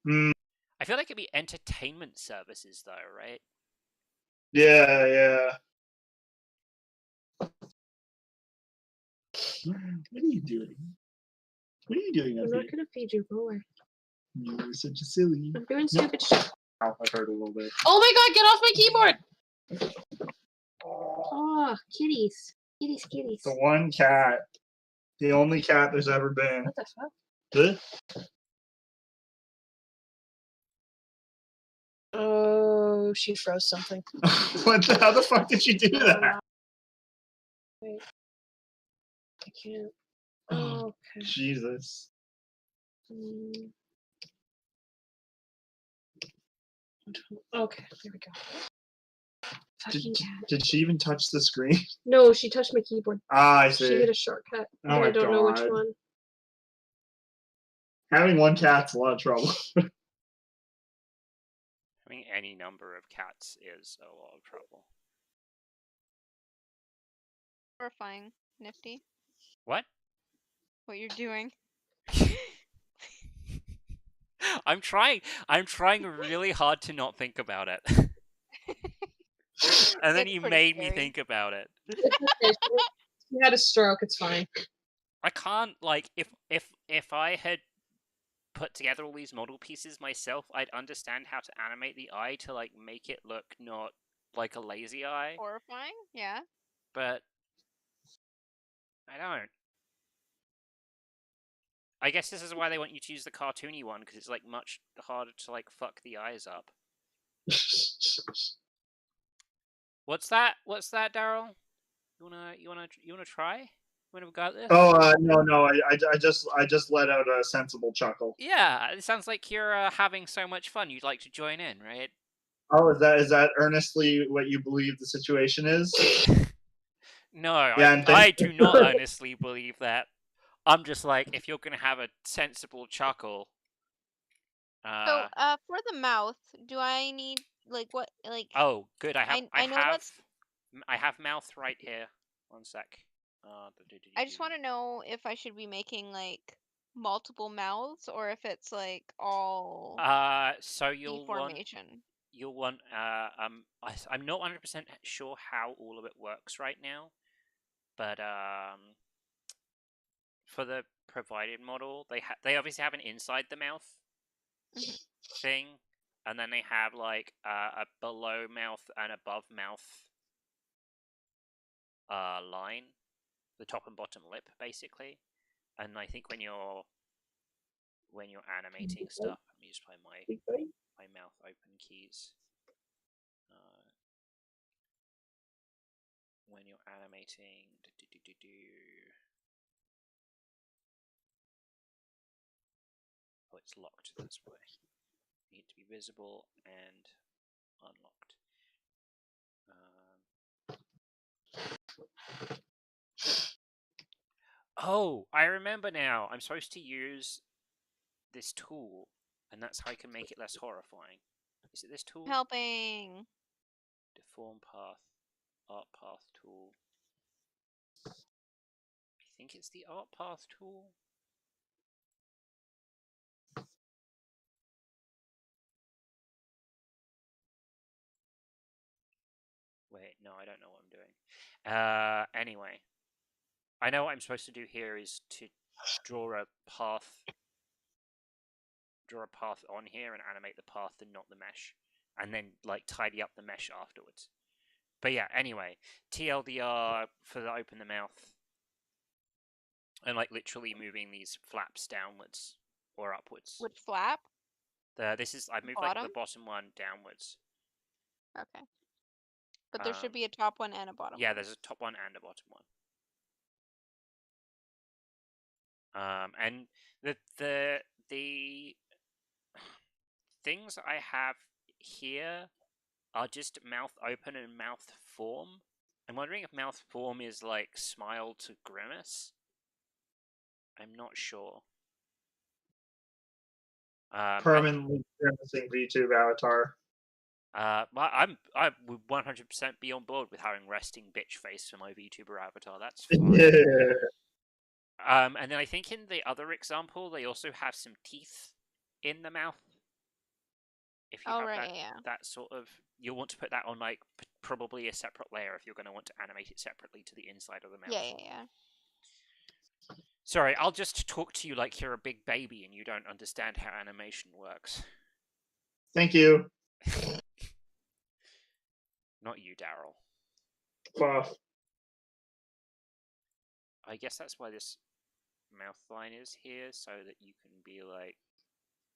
[SPEAKER 2] Hmm.
[SPEAKER 1] I feel like it'd be entertainment services, though, right?
[SPEAKER 2] Yeah, yeah. What are you doing? What are you doing
[SPEAKER 4] I'm
[SPEAKER 2] up
[SPEAKER 4] not
[SPEAKER 2] here?
[SPEAKER 4] gonna feed you. Go away.
[SPEAKER 2] You're such a silly.
[SPEAKER 4] I'm doing stupid shit.
[SPEAKER 2] Ow, I've heard a little bit.
[SPEAKER 4] Oh my god, get off my keyboard! Oh, kitties. Kitties, kitties.
[SPEAKER 2] The one cat. The only cat there's ever been.
[SPEAKER 4] What the fuck?
[SPEAKER 2] Huh?
[SPEAKER 4] Oh, she froze something.
[SPEAKER 2] How the fuck did you do that?
[SPEAKER 4] Wait. I can't. Oh, okay.
[SPEAKER 2] Jesus.
[SPEAKER 4] Mm. Okay, there we go. Fucking cat.
[SPEAKER 2] Did she even touch the screen?
[SPEAKER 4] No, she touched my keyboard.
[SPEAKER 2] Ah, I
[SPEAKER 4] She
[SPEAKER 2] see.
[SPEAKER 4] hit a shortcut.
[SPEAKER 2] Oh
[SPEAKER 4] But
[SPEAKER 2] my
[SPEAKER 4] I don't know which
[SPEAKER 2] God.
[SPEAKER 4] one.
[SPEAKER 2] Having one cat's a lot of trouble.
[SPEAKER 1] Having any number of cats is a lot of trouble.
[SPEAKER 3] Horrifying, Nifty.
[SPEAKER 1] What?
[SPEAKER 3] What you're doing.
[SPEAKER 1] I'm trying really hard to not think about it. And then
[SPEAKER 3] It's
[SPEAKER 1] you
[SPEAKER 3] pretty
[SPEAKER 1] made me
[SPEAKER 3] scary.
[SPEAKER 1] think about it.
[SPEAKER 4] She had a stroke. It's fine.
[SPEAKER 1] I can't like if I had put together all these model pieces myself, I'd understand how to animate the eye to like make it look not like a lazy eye,
[SPEAKER 3] Horrifying? Yeah.
[SPEAKER 1] but I don't. I guess this is why they want you to use the cartoony one because it's like much harder to like fuck the eyes up. What's that? What's that, Daryl? You wanna try? You wanna go at this?
[SPEAKER 2] Oh no! I just let out a sensible chuckle.
[SPEAKER 1] Yeah, it sounds like you're having so much fun. You'd like to join in, right?
[SPEAKER 2] Oh, is that earnestly what you believe the situation is?
[SPEAKER 1] No,
[SPEAKER 2] Yeah, and
[SPEAKER 1] I do not honestly believe that. I'm just like, if you're gonna have a sensible chuckle.
[SPEAKER 3] So, for the mouth, do I need like what like?
[SPEAKER 1] Oh, good.
[SPEAKER 3] I know what's.
[SPEAKER 1] I have mouth right here. One sec.
[SPEAKER 3] I just want to know if I should be making like multiple mouths or if it's like all
[SPEAKER 1] So you'll want
[SPEAKER 3] deformation.
[SPEAKER 1] I'm not 100% sure how all of it works right now, but for the provided model, they obviously have an inside the mouth thing, and then they have like a below mouth and above mouth line, the top and bottom lip basically. And I think when you're animating stuff, let me just play my mouth open keys. When you're animating, oh, it's locked. That's why. Need to be visible and unlocked. Oh, I remember now. I'm supposed to use this tool, and that's how I can make it less horrifying. Is it this tool?
[SPEAKER 3] Helping.
[SPEAKER 1] Deform path, art path tool. I think it's the art path tool. Wait, no, I don't know what I'm doing. Anyway, I know what I'm supposed to do here is to draw a path draw a path on here and animate the path and not the mesh, and then like tidy up the mesh afterwards. But yeah, anyway, TLDR for the open the mouth, and like literally moving these flaps downwards or upwards.
[SPEAKER 3] Which flap?
[SPEAKER 1] This is I've moved like the
[SPEAKER 3] Bottom?
[SPEAKER 1] bottom one downwards.
[SPEAKER 3] Okay. But there should be a top one and a bottom
[SPEAKER 1] Yeah,
[SPEAKER 3] one.
[SPEAKER 1] there's a top one and a bottom one. And the things I have here are just mouth open and mouth form. I'm wondering if mouth form is like smile to grimace. I'm not sure.
[SPEAKER 2] Permanently grimacing VTube avatar.
[SPEAKER 1] I would 100% be on board with having resting bitch face for my VTuber avatar. That's fine.
[SPEAKER 2] Yeah.
[SPEAKER 1] And then I think in the other example, they also have some teeth in the mouth. If you have that sort of, you'll want to put that on like probably a separate layer if you're going to want to animate it separately to the inside of the mouth.
[SPEAKER 3] Yeah.
[SPEAKER 1] Sorry, I'll just talk to you like you're a big baby and you don't understand how animation works.
[SPEAKER 2] Thank you.
[SPEAKER 1] Not you, Daryl.
[SPEAKER 2] Fuff.
[SPEAKER 1] I guess that's why this mouth line is here, so that you can be like,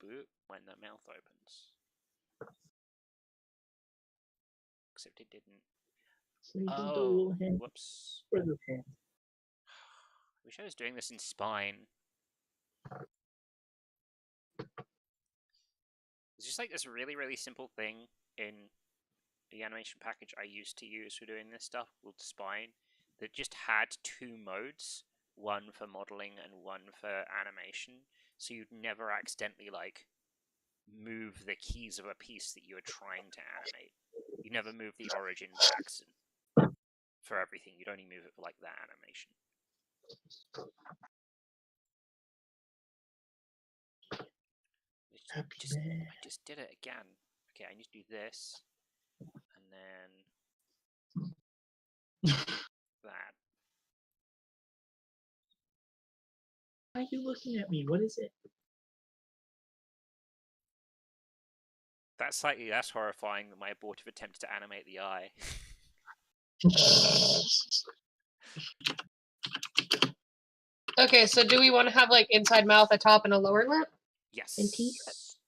[SPEAKER 1] boop, when the mouth opens. Except it didn't. Oh, whoops. I wish I was doing this in Spine. It's just like this really, really simple thing in the animation package I used to use for doing this stuff called Spine that just had two modes, one for modeling and one for animation, so you'd never accidentally like move the keys of a piece that you were trying to animate. You never move the origin by accident for everything. You'd only move it for like that animation. I just did it again. Okay, I need to do this, and then that.
[SPEAKER 5] Why are you looking at me? What is it?
[SPEAKER 1] That's slightly less horrifying than my abortive attempt to animate the eye.
[SPEAKER 4] Okay, so do we want to have like inside mouth, a top, and a lower lip?
[SPEAKER 1] Yes.
[SPEAKER 5] And teeth?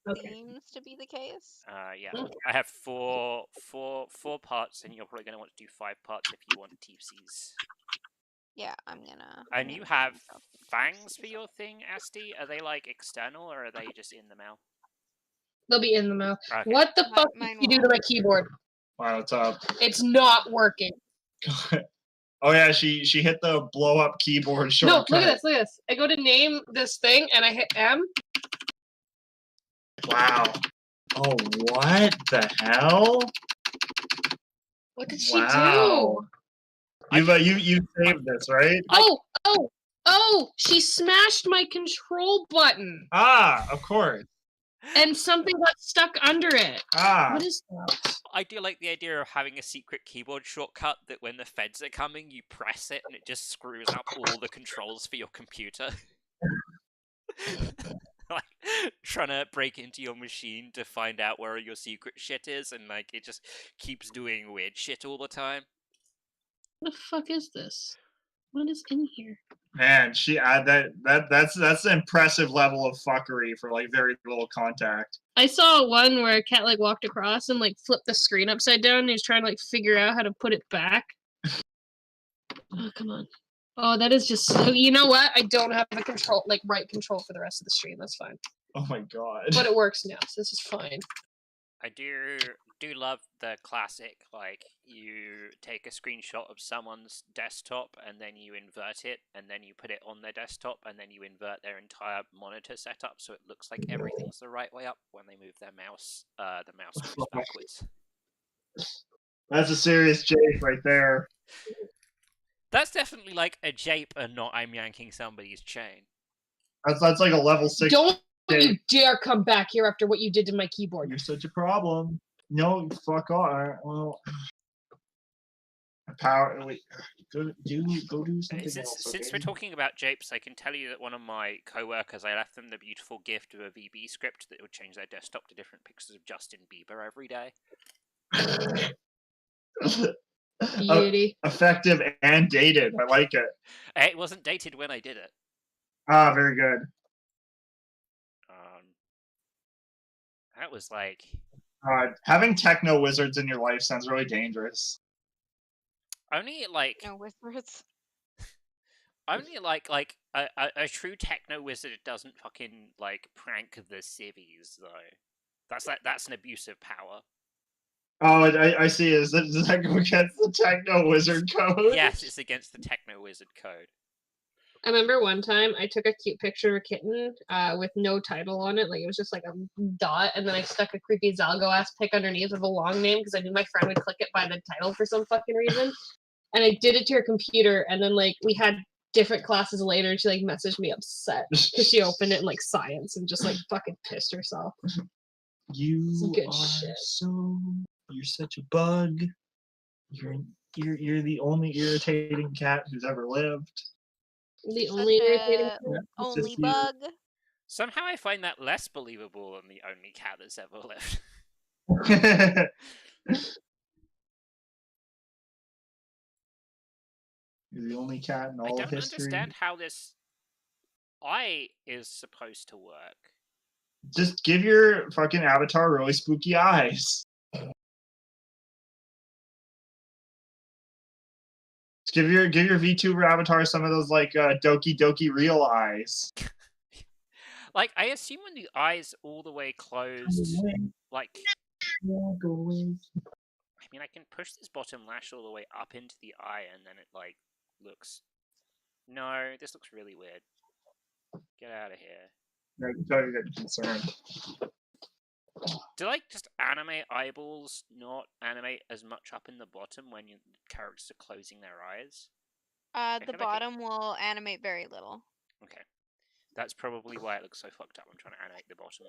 [SPEAKER 5] Okay.
[SPEAKER 3] Seems to be the case.
[SPEAKER 1] Yeah. I have four parts, and you're probably going to want to do 5 parts if you want TFCs.
[SPEAKER 3] Yeah, I'm gonna.
[SPEAKER 1] And you have fangs for your thing, Asti? Are they like external, or are they just in the mouth?
[SPEAKER 4] They'll be in the mouth.
[SPEAKER 1] Okay.
[SPEAKER 4] What the fuck did you do to my keyboard?
[SPEAKER 2] Wow, what's up?
[SPEAKER 4] It's not working.
[SPEAKER 2] Oh yeah, she hit the blow up keyboard shortcut.
[SPEAKER 4] No, look at this. I go to name this thing and I hit M.
[SPEAKER 2] Wow. Oh, what the hell?
[SPEAKER 4] What did she do?
[SPEAKER 2] You saved this, right?
[SPEAKER 4] Oh! She smashed my control button.
[SPEAKER 2] Ah, of course.
[SPEAKER 4] And something got stuck under it.
[SPEAKER 2] Ah.
[SPEAKER 4] What is that?
[SPEAKER 1] I do like the idea of having a secret keyboard shortcut that when the feds are coming, you press it and it just screws up all the controls for your computer. Like, trying to break into your machine to find out where your secret shit is, and like it just keeps doing weird shit all the time.
[SPEAKER 4] What the fuck is this? What is in here?
[SPEAKER 2] Man, that's an impressive level of fuckery for like very little contact.
[SPEAKER 4] I saw one where a cat like walked across and like flipped the screen upside down and he was trying to like figure out how to put it back. Oh, come on. Oh, that is just so, you know what? I don't have the control, like right control for the rest of the stream. That's fine.
[SPEAKER 2] Oh my god.
[SPEAKER 4] But it works now, so this is fine.
[SPEAKER 1] I do love the classic, like, you take a screenshot of someone's desktop and then you invert it and then you put it on their desktop and then you invert their entire monitor setup so it looks like everything's the right way up when they move their mouse, the mouse moves backwards.
[SPEAKER 2] That's a serious jape right there.
[SPEAKER 1] That's definitely like a jape and not I'm yanking somebody's chain.
[SPEAKER 2] That's like a level 6.
[SPEAKER 4] Don't you dare come back here after what you did to my keyboard.
[SPEAKER 2] You're such a problem. No, fuck off. Well, Power. Wait, go do something
[SPEAKER 1] Since,
[SPEAKER 2] else.
[SPEAKER 1] since
[SPEAKER 2] Okay?
[SPEAKER 1] we're talking about japes, I can tell you that one of my co-workers, I left them the beautiful gift of a VB script that would change their desktop to different pictures of Justin Bieber every day.
[SPEAKER 4] Beauty.
[SPEAKER 2] Effective and dated. I like it.
[SPEAKER 1] It wasn't dated when I did it.
[SPEAKER 2] Ah, very good.
[SPEAKER 1] That was like
[SPEAKER 2] Having techno wizards in your life sounds really dangerous.
[SPEAKER 1] only like
[SPEAKER 3] No wizards.
[SPEAKER 1] only like a true techno wizard doesn't fucking like prank the civvies though. That's an abuse of power.
[SPEAKER 2] Oh, I see. Does that go against the techno wizard code?
[SPEAKER 1] Yes, it's against the techno wizard code.
[SPEAKER 4] I remember one time I took a cute picture of a kitten with no title on it. Like it was just like a dot, and then I stuck a creepy Zalgo ass pic underneath with a long name because I knew my friend would click it by the title for some fucking reason. And I did it to her computer, and then like we had different classes later, and she like messaged me upset because she opened it in like science and just like fucking pissed herself.
[SPEAKER 5] You
[SPEAKER 4] Good
[SPEAKER 5] are
[SPEAKER 4] shit.
[SPEAKER 5] you're such a bug. You're the only irritating cat who's ever lived.
[SPEAKER 4] The
[SPEAKER 3] Such
[SPEAKER 4] only irritating
[SPEAKER 3] a
[SPEAKER 4] thing.
[SPEAKER 5] It's
[SPEAKER 3] only
[SPEAKER 5] just you.
[SPEAKER 3] bug.
[SPEAKER 1] Somehow I find that less believable than the only cat that's ever lived.
[SPEAKER 2] You're the only cat in
[SPEAKER 1] I
[SPEAKER 2] all
[SPEAKER 1] don't
[SPEAKER 2] of history.
[SPEAKER 1] understand how this eye is supposed to work.
[SPEAKER 2] Just give your fucking avatar really spooky eyes. Just give your VTuber avatar some of those like Doki Doki real eyes.
[SPEAKER 1] Like, I assume when the eye's all the way closed, like,
[SPEAKER 5] Go away.
[SPEAKER 1] I mean, I can push this bottom lash all the way up into the eye and then it, like, looks... No, this looks really weird. Get out of here.
[SPEAKER 2] No, I can tell you get concerned.
[SPEAKER 1] Do, like, just animate eyeballs not animate as much up in the bottom when the characters are closing their eyes?
[SPEAKER 3] The
[SPEAKER 1] feel like
[SPEAKER 3] bottom will animate very little.
[SPEAKER 1] Okay. That's probably why it looks so fucked up. I'm trying to animate the bottom.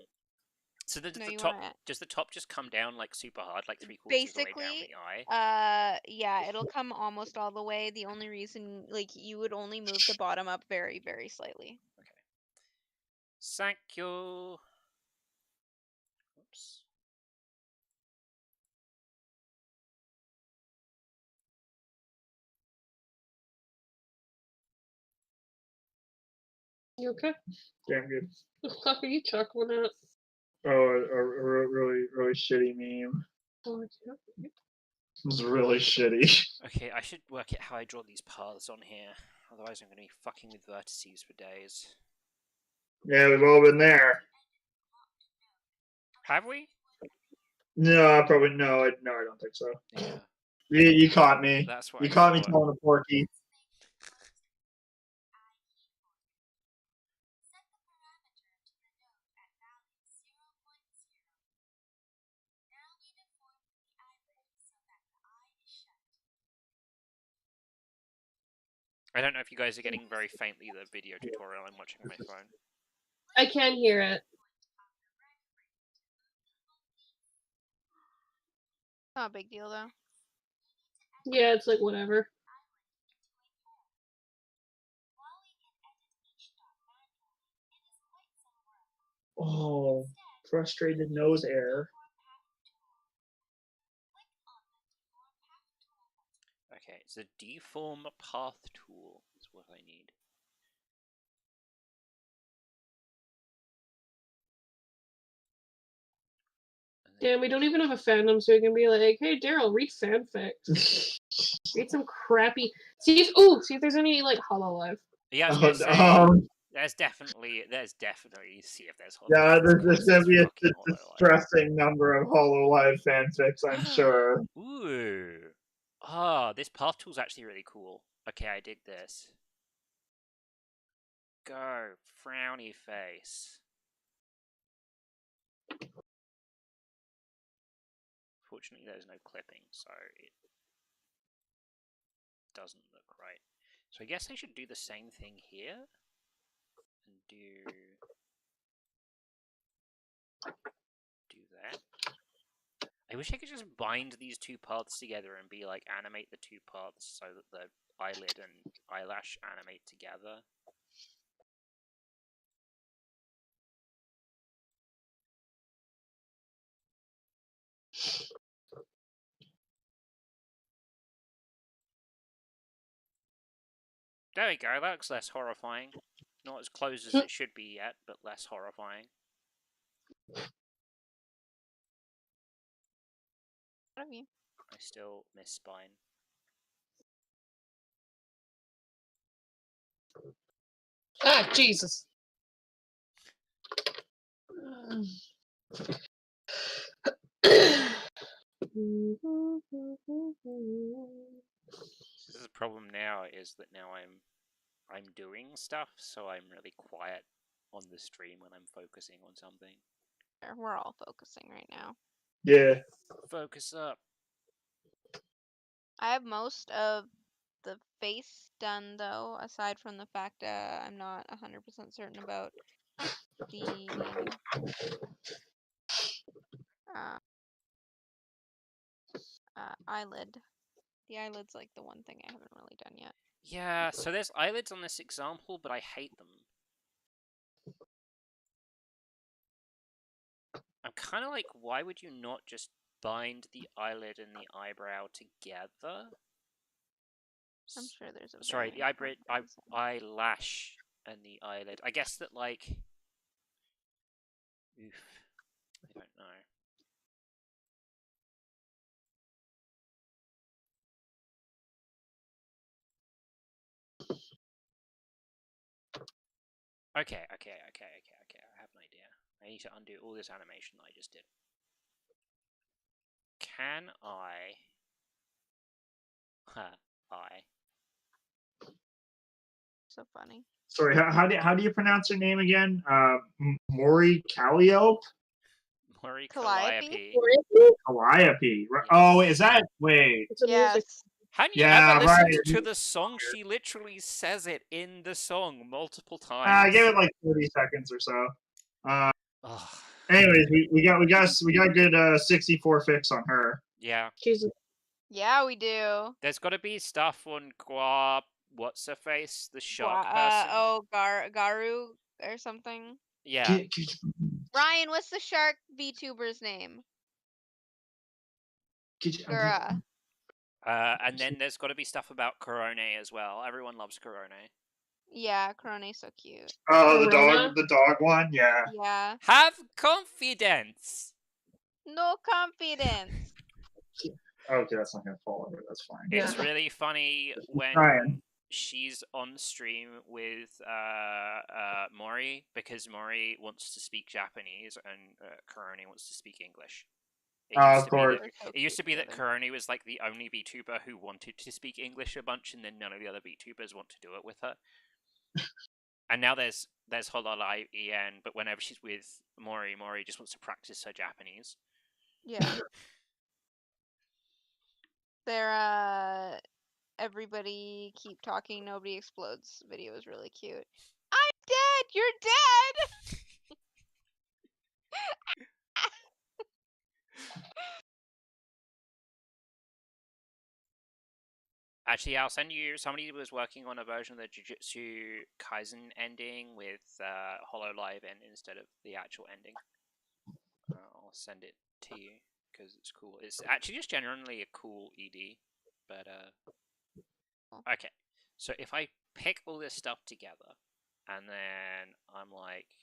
[SPEAKER 1] So
[SPEAKER 3] No,
[SPEAKER 1] the
[SPEAKER 3] you
[SPEAKER 1] top,
[SPEAKER 3] wanna-
[SPEAKER 1] does the top just come down, like, super hard, like 3/4 of the way down
[SPEAKER 3] Basically,
[SPEAKER 1] the eye?
[SPEAKER 3] yeah, it'll come almost all the way. The only reason, like, you would only move the bottom up very, very slightly.
[SPEAKER 1] Okay. Thank you. Oops.
[SPEAKER 4] You okay?
[SPEAKER 2] Damn good.
[SPEAKER 4] The fuck are you chuckling at?
[SPEAKER 2] Oh, a really shitty meme.
[SPEAKER 4] Oh, yeah.
[SPEAKER 2] It was really shitty.
[SPEAKER 1] Okay, I should work out how I draw these paths on here. Otherwise I'm going to be fucking with vertices for days.
[SPEAKER 2] Yeah, we've all been there.
[SPEAKER 1] Have we?
[SPEAKER 2] No, probably no. I don't think so.
[SPEAKER 1] Yeah.
[SPEAKER 2] You caught me.
[SPEAKER 1] That's what
[SPEAKER 2] You
[SPEAKER 1] I
[SPEAKER 2] caught me
[SPEAKER 1] thought.
[SPEAKER 2] telling a porky.
[SPEAKER 1] I don't know if you guys are getting very faintly the video tutorial I'm watching on my phone.
[SPEAKER 4] I can hear it.
[SPEAKER 3] Not a big deal though.
[SPEAKER 4] Yeah, it's like whatever.
[SPEAKER 5] Oh, frustrated nose air.
[SPEAKER 1] Okay, it's a deform path tool is what I need. And then-
[SPEAKER 4] Damn, we don't even have a fandom, so we can be like, "Hey, Daryl, read fanfic. Read some crappy. See if there's any like Hololive."
[SPEAKER 1] Yeah, I was gonna say, there's definitely see if there's
[SPEAKER 2] Yeah,
[SPEAKER 1] Hololive.
[SPEAKER 2] there's gonna be a
[SPEAKER 1] Fucking Hololive.
[SPEAKER 2] distressing number of Hololive fanfics, I'm sure.
[SPEAKER 1] Ooh. Oh, this path tool's actually really cool. Okay, I dig this. Go, frowny face. Fortunately, there's no clipping, so it doesn't look right. So I guess I should do the same thing here. And do that. I wish I could just bind these two paths together and be like animate the two paths so that the eyelid and eyelash animate together. There we go, that looks less horrifying. Not as close as it should be yet, but less horrifying.
[SPEAKER 3] Proud of you.
[SPEAKER 1] I still miss spine.
[SPEAKER 4] Ah, Jesus.
[SPEAKER 1] This is the problem now, is that now I'm doing stuff, so I'm really quiet on the stream when I'm focusing on something.
[SPEAKER 3] We're all focusing right now.
[SPEAKER 2] Yeah.
[SPEAKER 1] Focus up.
[SPEAKER 3] I have most of the face done though, aside from the fact I'm not 100% certain about the eyelid. The eyelid's like the one thing I haven't really done yet.
[SPEAKER 1] Yeah, so there's eyelids on this example, but I hate them. I'm kind of like, why would you not just bind the eyelid and the eyebrow together?
[SPEAKER 3] I'm sure there's a
[SPEAKER 1] Sorry,
[SPEAKER 3] very
[SPEAKER 1] the
[SPEAKER 3] important reason.
[SPEAKER 1] eyelash and the eyelid. I guess that, like... Oof. I don't know. Okay. I have an idea. I need to undo all this animation that I just did. Can I...
[SPEAKER 3] So funny.
[SPEAKER 2] Sorry, how do you pronounce her name again? Maury Calliope?
[SPEAKER 1] Maury
[SPEAKER 3] Calliope?
[SPEAKER 1] Calliope.
[SPEAKER 2] Calliope.
[SPEAKER 1] Yes.
[SPEAKER 2] Oh, is that? Wait.
[SPEAKER 4] It's a music.
[SPEAKER 3] Yes.
[SPEAKER 1] Hadn't you
[SPEAKER 2] Yeah,
[SPEAKER 1] ever listened
[SPEAKER 2] right.
[SPEAKER 1] to the song? She literally says it in the song multiple
[SPEAKER 2] I
[SPEAKER 1] times.
[SPEAKER 2] gave it like 30 seconds or so.
[SPEAKER 1] Ugh.
[SPEAKER 2] Anyways, we got good 64 fix on her.
[SPEAKER 1] Yeah.
[SPEAKER 4] Jesus.
[SPEAKER 3] Yeah, we do.
[SPEAKER 1] There's got to be stuff on Guap. What's her face? The shark person.
[SPEAKER 3] Garu or something.
[SPEAKER 1] Yeah.
[SPEAKER 3] Ryan, what's the shark VTuber's name? Gura.
[SPEAKER 1] And then there's got to be stuff about Corone as well. Everyone loves Corone.
[SPEAKER 3] Yeah, Corone's so cute.
[SPEAKER 2] Oh,
[SPEAKER 4] Corona?
[SPEAKER 2] the dog one, yeah.
[SPEAKER 3] Yeah.
[SPEAKER 1] Have confidence.
[SPEAKER 3] No confidence.
[SPEAKER 2] Okay, that's not gonna fall over. That's fine.
[SPEAKER 4] Yeah.
[SPEAKER 1] It's really funny when
[SPEAKER 2] Ryan.
[SPEAKER 1] she's on stream with Mori, because Mori wants to speak Japanese and Korone wants to speak English.
[SPEAKER 2] Of course.
[SPEAKER 1] It used to be that Korone was like the only VTuber who wanted to speak English a bunch, and then none of the other VTubers want to do it with her. And now there's Hololai EN, but whenever she's with Mori just wants to practice her Japanese.
[SPEAKER 3] Yeah. Their everybody keep talking, nobody explodes video is really cute. I'm dead! You're dead!
[SPEAKER 1] Actually, I'll send you. Somebody was working on a version of the Jujutsu Kaisen ending with Hololive end instead of the actual ending. I'll send it to you because it's cool. It's actually just genuinely a cool ED. But okay. So if I pick all this stuff together, and then I'm like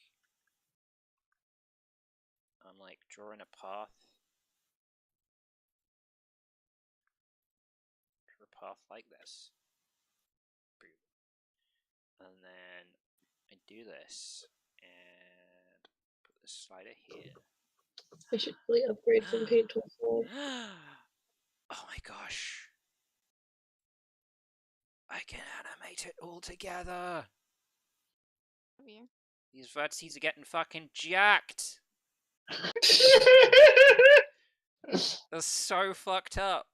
[SPEAKER 1] drawing a path. Path like this, and then I do this and put the slider here.
[SPEAKER 4] I should really upgrade from paint to full.
[SPEAKER 1] Oh my gosh, I can animate it all together. These vertices are getting fucking jacked. They're so fucked up.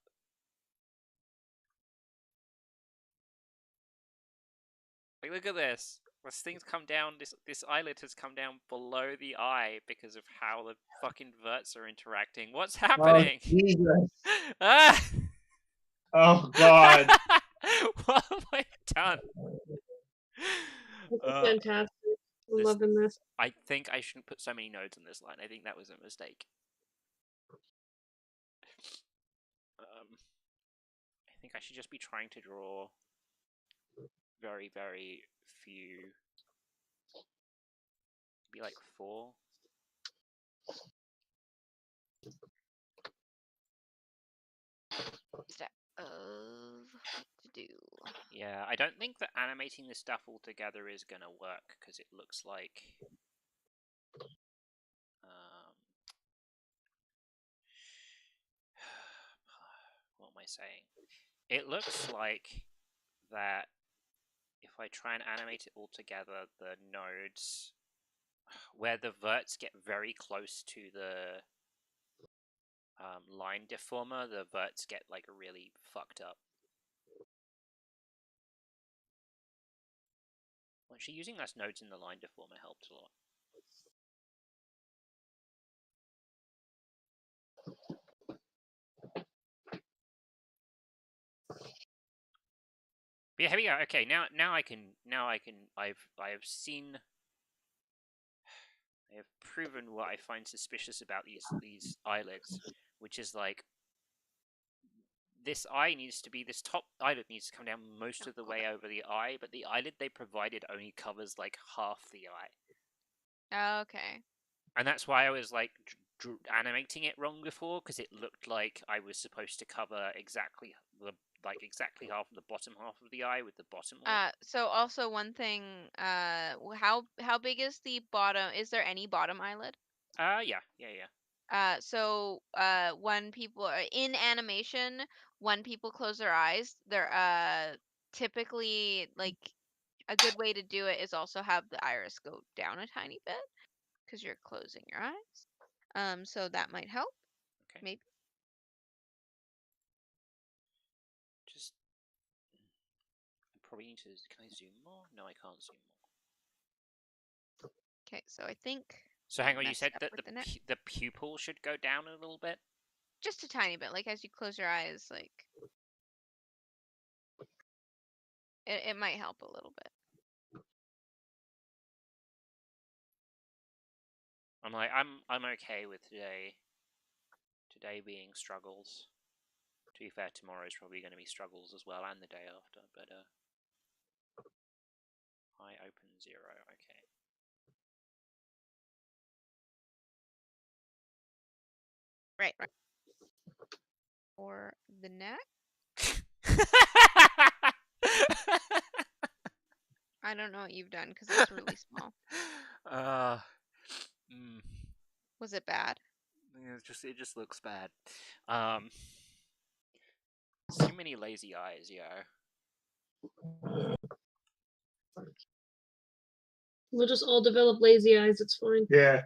[SPEAKER 1] Like, look at this. This thing's come down. This eyelid has come down below the eye because of how the fucking verts are interacting. What's
[SPEAKER 2] Oh,
[SPEAKER 1] happening?
[SPEAKER 2] Jesus.
[SPEAKER 1] Ah!
[SPEAKER 2] Oh, God.
[SPEAKER 1] What have I done?
[SPEAKER 4] This is
[SPEAKER 1] Uh,
[SPEAKER 4] fantastic. I'm
[SPEAKER 1] this-
[SPEAKER 4] loving this.
[SPEAKER 1] I think I shouldn't put so many nodes in this line. I think that was a mistake. I think I should just be trying to draw very, very few. Be like 4.
[SPEAKER 3] Step of what to do.
[SPEAKER 1] Yeah, I don't think that animating this stuff all together is gonna work because it looks like. What am I saying? It looks like that if I try and animate it all together, the nodes where the verts get very close to the line deformer, the verts get like really fucked up. Actually, using less nodes in the line deformer helped a lot. But yeah, here we go. Okay, now I have proven what I find suspicious about these eyelids, which is like this top eyelid needs to come down most of the way over the eye, but the eyelid they provided only covers like half the eye.
[SPEAKER 3] Okay.
[SPEAKER 1] And that's why I was like animating it wrong before, because it looked like I was supposed to cover exactly half of the bottom half of the eye with the bottom lid.
[SPEAKER 3] So also one thing, how big is the bottom? Is there any bottom eyelid?
[SPEAKER 1] Yeah.
[SPEAKER 3] So when people are in animation, when people close their eyes, they're typically like a good way to do it is also have the iris go down a tiny bit because you're closing your eyes. So that might help.
[SPEAKER 1] Okay.
[SPEAKER 3] Maybe.
[SPEAKER 1] Just I probably need to. Can I zoom more? No, I can't zoom more.
[SPEAKER 3] Okay, so I think.
[SPEAKER 1] So hang on, you
[SPEAKER 3] messed
[SPEAKER 1] said
[SPEAKER 3] up
[SPEAKER 1] that
[SPEAKER 3] with the neck.
[SPEAKER 1] the pupil should go down a little bit?
[SPEAKER 3] Just a tiny bit, like as you close your eyes, like it might help a little bit.
[SPEAKER 1] I'm okay with today being struggles. To be fair, tomorrow's probably going to be struggles as well, and the day after, but I open 0, okay.
[SPEAKER 3] Right. Or the neck. I don't know what you've done because it's really small. Was it bad?
[SPEAKER 1] Yeah, it just looks bad. Too many lazy eyes, yeah.
[SPEAKER 4] We'll just all develop lazy eyes. It's fine.
[SPEAKER 2] Yeah.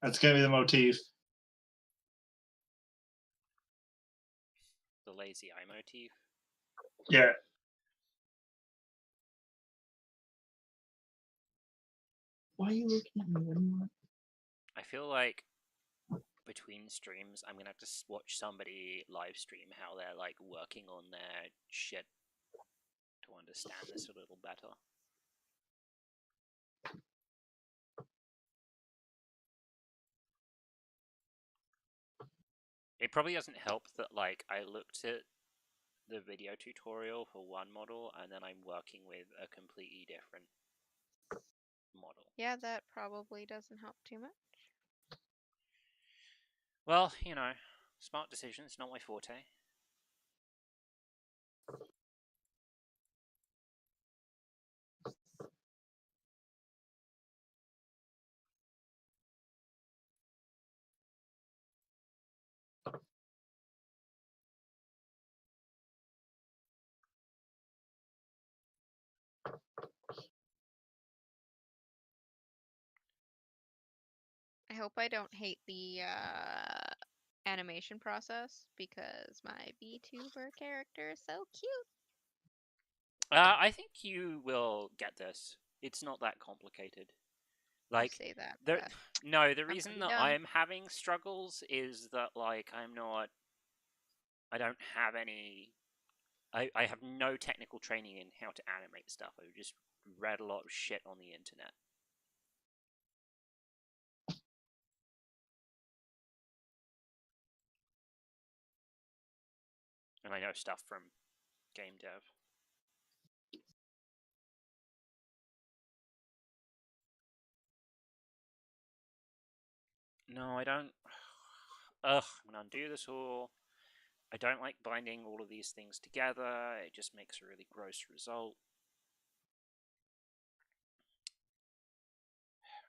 [SPEAKER 2] That's going to be the motif.
[SPEAKER 1] The lazy eye motif.
[SPEAKER 2] Yeah.
[SPEAKER 5] Why are you looking at me? What do you want?
[SPEAKER 1] I feel like between streams, I'm gonna have to watch somebody live stream how they're like working on their shit to understand this a little better. It probably doesn't help that like I looked at the video tutorial for one model and then I'm working with a completely different model.
[SPEAKER 3] Yeah, that probably doesn't help too much.
[SPEAKER 1] Well, you know, smart decisions, not my forte.
[SPEAKER 3] I hope I don't hate the animation process because my VTuber character is so cute.
[SPEAKER 1] I think you will get this. It's not that complicated.
[SPEAKER 3] You
[SPEAKER 1] Like,
[SPEAKER 3] say that,
[SPEAKER 1] the
[SPEAKER 3] but
[SPEAKER 1] no, the reason
[SPEAKER 3] pretty
[SPEAKER 1] that
[SPEAKER 3] dumb.
[SPEAKER 1] I'm having struggles is that like I don't have any. I have no technical training in how to animate stuff. I've just read a lot of shit on the internet. And I know stuff from game dev. No, I don't. Ugh, I'm gonna undo this all. I don't like binding all of these things together. It just makes a really gross result.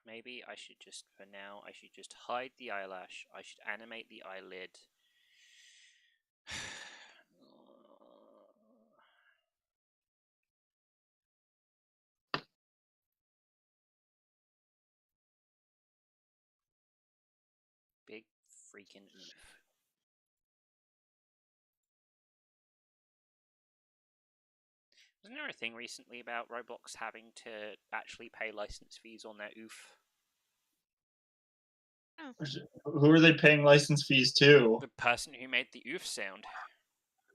[SPEAKER 1] Maybe I should just, for now, I should just hide the eyelash. I should animate the eyelid. Big freaking oof. Wasn't there a thing recently about Roblox having to actually pay license fees on their oof?
[SPEAKER 2] Who are they paying license fees to?
[SPEAKER 1] The person who made the oof sound.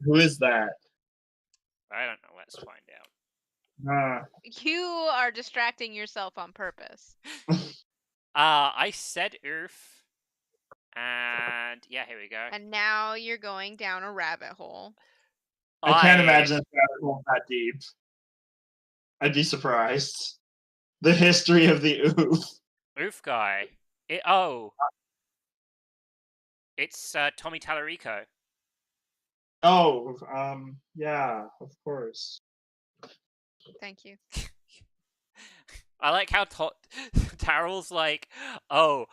[SPEAKER 2] Who is that?
[SPEAKER 1] I don't know, let's find out.
[SPEAKER 3] You are distracting yourself on purpose.
[SPEAKER 1] I said oof. And yeah, here we go.
[SPEAKER 3] And now you're going down a rabbit hole.
[SPEAKER 2] I can't imagine it's that deep. I'd be surprised. The history of the oof.
[SPEAKER 1] Oof guy. It's Tommy Tallarico.
[SPEAKER 2] Oh, yeah, of course.
[SPEAKER 3] Thank you.
[SPEAKER 1] I like how Tarrell's like, oh,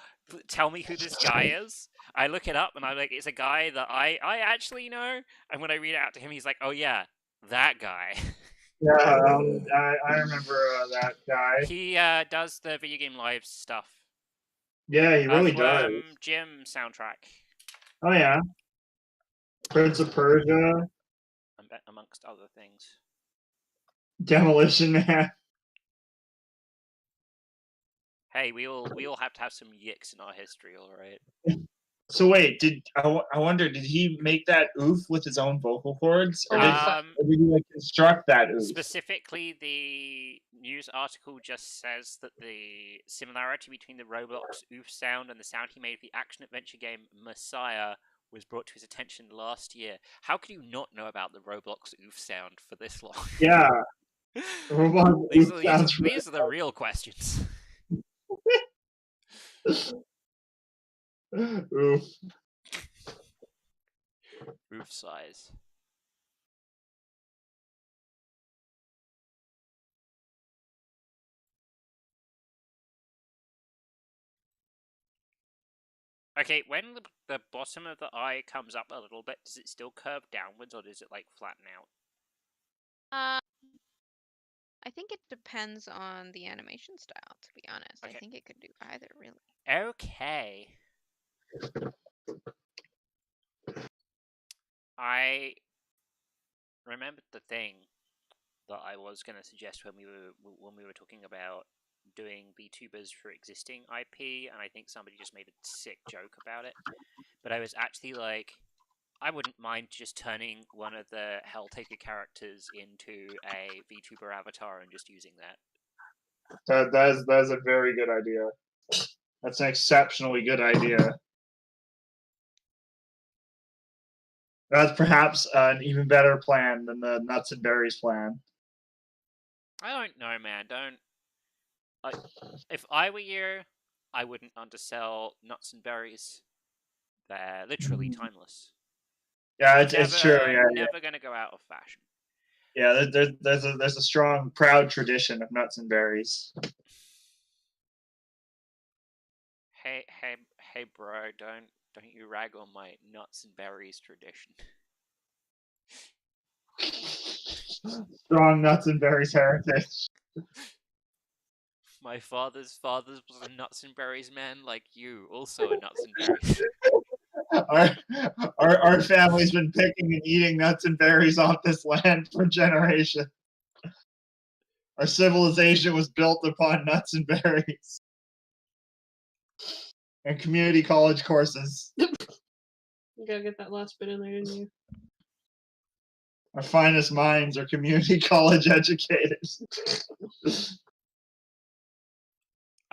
[SPEAKER 1] tell me who this guy is. I look it up and I'm like, it's a guy that I actually know. And when I read it out to him, he's like, oh yeah, that guy.
[SPEAKER 2] Yeah, I remember that guy.
[SPEAKER 1] He does the video game live stuff.
[SPEAKER 2] Yeah, he really does.
[SPEAKER 1] Gym soundtrack.
[SPEAKER 2] Oh yeah. Prince of Persia.
[SPEAKER 1] Amongst other things.
[SPEAKER 2] Demolition Man.
[SPEAKER 1] Hey, we all have to have some yicks in our history, all right?
[SPEAKER 2] So wait, I wonder, did he make that oof with his own vocal cords, or did he like construct that oof?
[SPEAKER 1] Specifically, the news article just says that the similarity between the Roblox oof sound and the sound he made for the action-adventure game Messiah was brought to his attention last year. How could you not know about the Roblox oof sound for this long?
[SPEAKER 2] Yeah.
[SPEAKER 1] These are the real questions.
[SPEAKER 2] Oof.
[SPEAKER 1] Oof size. Okay, when the bottom of the eye comes up a little bit, does it still curve downwards or does it like flatten out?
[SPEAKER 3] I think it depends on the animation style, to be honest.
[SPEAKER 1] Okay.
[SPEAKER 3] I think it could do either, really.
[SPEAKER 1] Okay. I remembered the thing that I was going to suggest when we were talking about doing VTubers for existing IP, and I think somebody just made a sick joke about it. But I was actually like, I wouldn't mind just turning one of the Helltaker characters into a VTuber avatar and just using that.
[SPEAKER 2] That is a very good idea. That's an exceptionally good idea. That's perhaps an even better plan than the nuts and berries plan.
[SPEAKER 1] I don't know, man. If I were you, I wouldn't undersell nuts and berries. They're literally timeless.
[SPEAKER 2] Yeah, it's true. Yeah,
[SPEAKER 1] never gonna go out of fashion.
[SPEAKER 2] Yeah, there's a strong, proud tradition of nuts and berries.
[SPEAKER 1] Hey, bro! Don't you rag on my nuts and berries tradition.
[SPEAKER 2] Strong nuts and berries heritage.
[SPEAKER 1] My father's was a nuts and berries man, like you, also a nuts and berries.
[SPEAKER 2] Our family's been picking and eating nuts and berries off this land for generations. Our civilization was built upon nuts and berries. And community college courses.
[SPEAKER 4] You gotta get that last bit in there, didn't you?
[SPEAKER 2] Our finest minds are community college educated.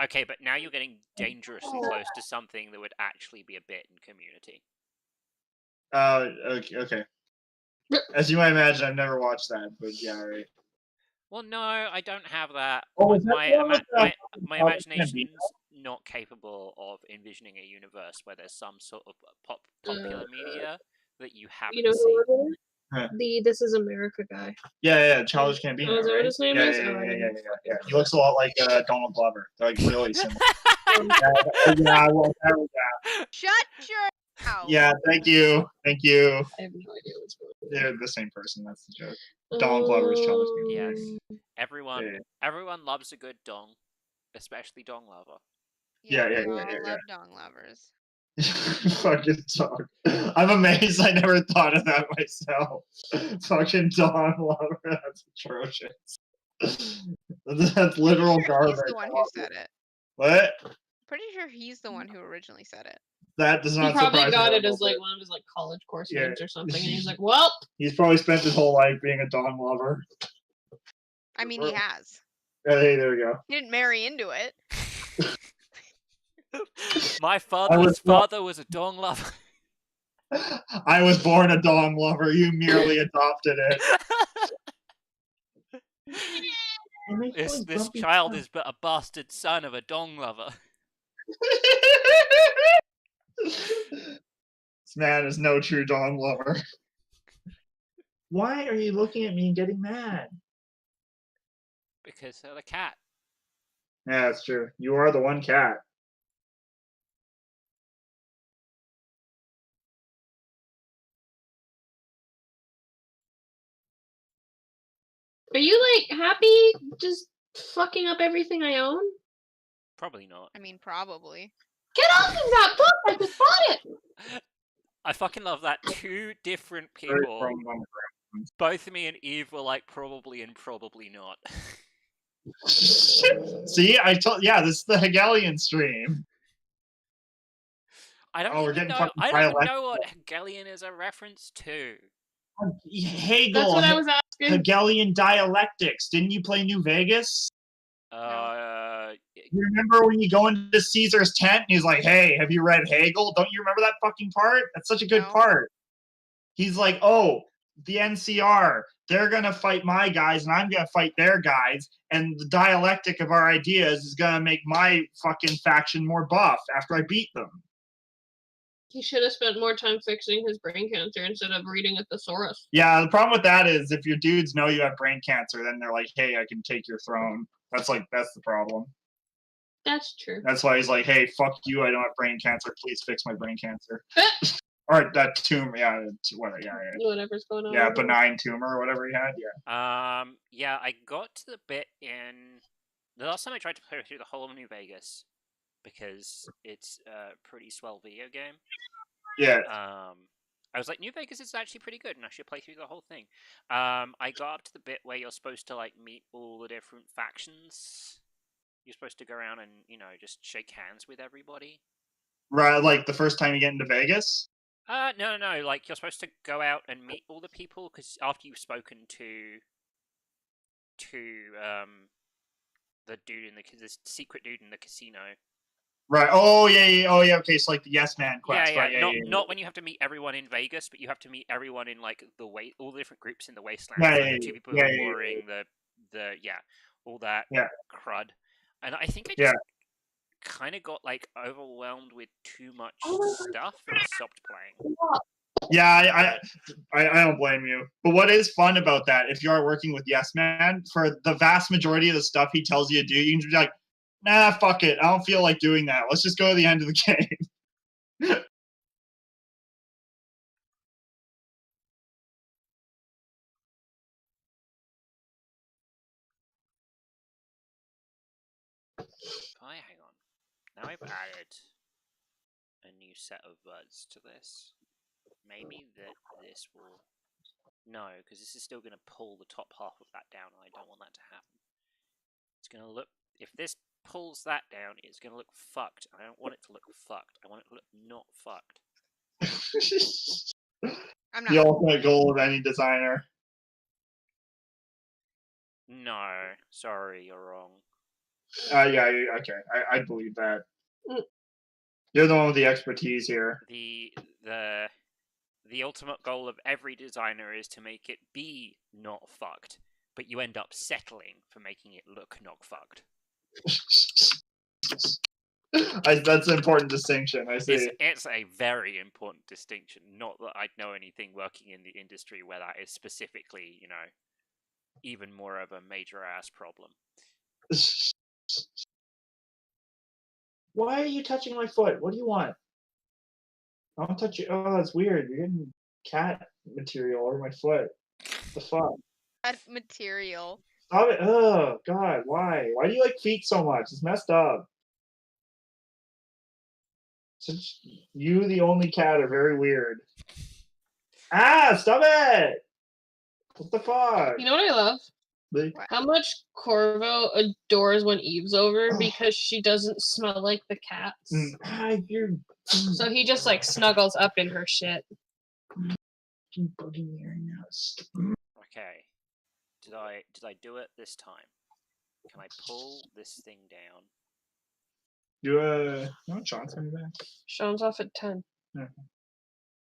[SPEAKER 1] Okay, but now you're getting dangerously close to something that would actually be a bit in community.
[SPEAKER 2] Okay. As you might imagine, I've never watched that, but yeah, right.
[SPEAKER 1] Well, no, I don't have that.
[SPEAKER 2] Oh, is that
[SPEAKER 1] my
[SPEAKER 2] the one with the-
[SPEAKER 1] my
[SPEAKER 2] oh,
[SPEAKER 1] imagination's not capable of envisioning a universe where there's some sort of popular media that you haven't
[SPEAKER 4] You know
[SPEAKER 1] seen.
[SPEAKER 4] who it is?
[SPEAKER 2] Huh.
[SPEAKER 4] The This Is America guy.
[SPEAKER 2] Yeah, Childish Gambino.
[SPEAKER 4] Oh, is that
[SPEAKER 2] right?
[SPEAKER 4] what his name
[SPEAKER 2] yeah,
[SPEAKER 4] is?
[SPEAKER 2] Yeah,
[SPEAKER 4] Oh, I
[SPEAKER 2] yeah,
[SPEAKER 4] didn't
[SPEAKER 2] yeah. He looks a lot like Donald Glover. They're like really similar.
[SPEAKER 4] Um,
[SPEAKER 2] yeah, well, yeah.
[SPEAKER 3] Shut your mouth.
[SPEAKER 2] Yeah, thank you.
[SPEAKER 4] I have no idea what's going on.
[SPEAKER 2] They're the same person. That's the joke. Donald Glover is Childish Gambino.
[SPEAKER 1] Yes. Everyone
[SPEAKER 2] Yeah.
[SPEAKER 1] everyone loves a good dong, especially dong lover.
[SPEAKER 2] Yeah,
[SPEAKER 3] we
[SPEAKER 2] yeah,
[SPEAKER 3] all
[SPEAKER 2] yeah.
[SPEAKER 3] love dong lovers.
[SPEAKER 2] Fucking dog. I'm amazed I never thought of that myself. Fucking Don Lover. That's atrocious. That's literal
[SPEAKER 3] Pretty sure
[SPEAKER 2] garbage.
[SPEAKER 3] he's the one who said it.
[SPEAKER 2] What?
[SPEAKER 3] Pretty sure he's the one who originally said it.
[SPEAKER 2] That does
[SPEAKER 4] He
[SPEAKER 2] not
[SPEAKER 4] probably
[SPEAKER 2] surprise me.
[SPEAKER 4] got
[SPEAKER 2] a
[SPEAKER 4] it as
[SPEAKER 2] little
[SPEAKER 4] like
[SPEAKER 2] bit.
[SPEAKER 4] one of his like college course
[SPEAKER 2] Yeah.
[SPEAKER 4] names or something, and he's like, "Well,
[SPEAKER 2] He's probably spent his whole life being a Don Lover.
[SPEAKER 3] I mean, he has.
[SPEAKER 2] Hey, there we go.
[SPEAKER 3] He didn't marry into it.
[SPEAKER 1] My father's father was a dong lover.
[SPEAKER 2] I was born a Don Lover. You merely adopted it.
[SPEAKER 1] This child is but a bastard son of a dong lover.
[SPEAKER 2] This man is no true Don Lover.
[SPEAKER 5] Why are you looking at me and getting mad?
[SPEAKER 1] Because of the cat.
[SPEAKER 2] Yeah, that's true. You are the one cat.
[SPEAKER 4] are you like happy just fucking up everything I own?
[SPEAKER 1] Probably not.
[SPEAKER 3] I mean, probably.
[SPEAKER 4] Get off of that book! I just bought it.
[SPEAKER 1] I fucking love that two different
[SPEAKER 2] Very
[SPEAKER 1] people,
[SPEAKER 2] strong on the
[SPEAKER 1] both me and Eve, were like probably and probably not.
[SPEAKER 2] ground. See, I told. Yeah, this is the Hegelian stream.
[SPEAKER 1] I don't
[SPEAKER 2] Oh, we're
[SPEAKER 1] even
[SPEAKER 2] getting
[SPEAKER 1] know.
[SPEAKER 2] fucking
[SPEAKER 1] I don't even
[SPEAKER 2] dialectical.
[SPEAKER 1] know what Hegelian is a reference to.
[SPEAKER 2] Hegel.
[SPEAKER 4] That's what I was asking.
[SPEAKER 2] Hegelian dialectics. Didn't you play New Vegas? You remember when you go into Caesar's tent and he's like, "Hey, have you read Hegel?" Don't you remember that fucking part? That's such a good
[SPEAKER 3] No.
[SPEAKER 2] part. He's like, "Oh, the NCR, they're gonna fight my guys and I'm gonna fight their guys, and the dialectic of our ideas is gonna make my fucking faction more buff after I beat them."
[SPEAKER 4] He should have spent more time fixing his brain cancer instead of reading a thesaurus.
[SPEAKER 2] Yeah, the problem with that is if your dudes know you have brain cancer, then they're like, "Hey, I can take your throne." That's the problem.
[SPEAKER 4] That's true.
[SPEAKER 2] That's why he's like, "Hey, fuck you! I don't have brain cancer. Please fix my brain cancer." Or that tumor, yeah,
[SPEAKER 4] Whatever's going on.
[SPEAKER 2] yeah,
[SPEAKER 4] with him.
[SPEAKER 2] benign tumor or whatever he had. Yeah.
[SPEAKER 1] Yeah, I got to the bit in the last time I tried to play through the whole of New Vegas because it's a pretty swell video game.
[SPEAKER 2] Yeah.
[SPEAKER 1] I was like, New Vegas is actually pretty good, and I should play through the whole thing. I got up to the bit where you're supposed to like meet all the different factions. You're supposed to go around and just shake hands with everybody.
[SPEAKER 2] Right, like the first time you get into Vegas.
[SPEAKER 1] No. Like you're supposed to go out and meet all the people because after you've spoken to the dude in the secret dude in the casino.
[SPEAKER 2] Right. Oh yeah. Oh yeah. Okay. So like the Yes Man quest.
[SPEAKER 1] Yeah.
[SPEAKER 2] Right?
[SPEAKER 1] Not when you have to meet everyone in Vegas, but you have to meet everyone in like all the different groups in the wasteland.
[SPEAKER 2] Yeah,
[SPEAKER 1] the two people who are warring, all that crud. And I think I just kind of got like overwhelmed with too much stuff and stopped playing.
[SPEAKER 2] Yeah, I don't blame you. But what is fun about that, if you are working with Yes Man, for the vast majority of the stuff he tells you to do, you can just be like, "Nah, fuck it. I don't feel like doing that. Let's just go to the end of the game."
[SPEAKER 1] Hang on. Now I've added a new set of buds to this. Maybe this will... No, because this is still going to pull the top half of that down, and I don't want that to happen. It's gonna look. If this pulls that down, it's gonna look fucked. I don't want it to look fucked. I want it to look not fucked.
[SPEAKER 3] I'm
[SPEAKER 2] The
[SPEAKER 3] not.
[SPEAKER 2] ultimate goal of any designer.
[SPEAKER 1] No, sorry, you're wrong.
[SPEAKER 2] Yeah, okay. I believe that. You're the one with the expertise here.
[SPEAKER 1] The ultimate goal of every designer is to make it be not fucked, but you end up settling for making it look not fucked.
[SPEAKER 2] That's an important distinction. I see.
[SPEAKER 1] It's a very important distinction. Not that I know anything working in the industry where that is specifically, even more of a major ass problem.
[SPEAKER 2] Why are you touching my foot? What do you want? I don't touch you. Oh, that's weird. You're getting cat material over my foot. What the fuck?
[SPEAKER 3] That material.
[SPEAKER 2] Stop it. Oh, God. Why? Why do you like feet so much? It's messed up. Since you, the only cat, are very weird. Ah, stop it! What the fuck?
[SPEAKER 4] You know what I love? How much Corvo adores when Eve's over because she doesn't smell like the cats. So he just like snuggles up in her shit.
[SPEAKER 1] Okay. Did I do it this time? Can I pull this thing down?
[SPEAKER 2] You want Sean's coming back?
[SPEAKER 4] Sean's off at 10.
[SPEAKER 2] Yeah.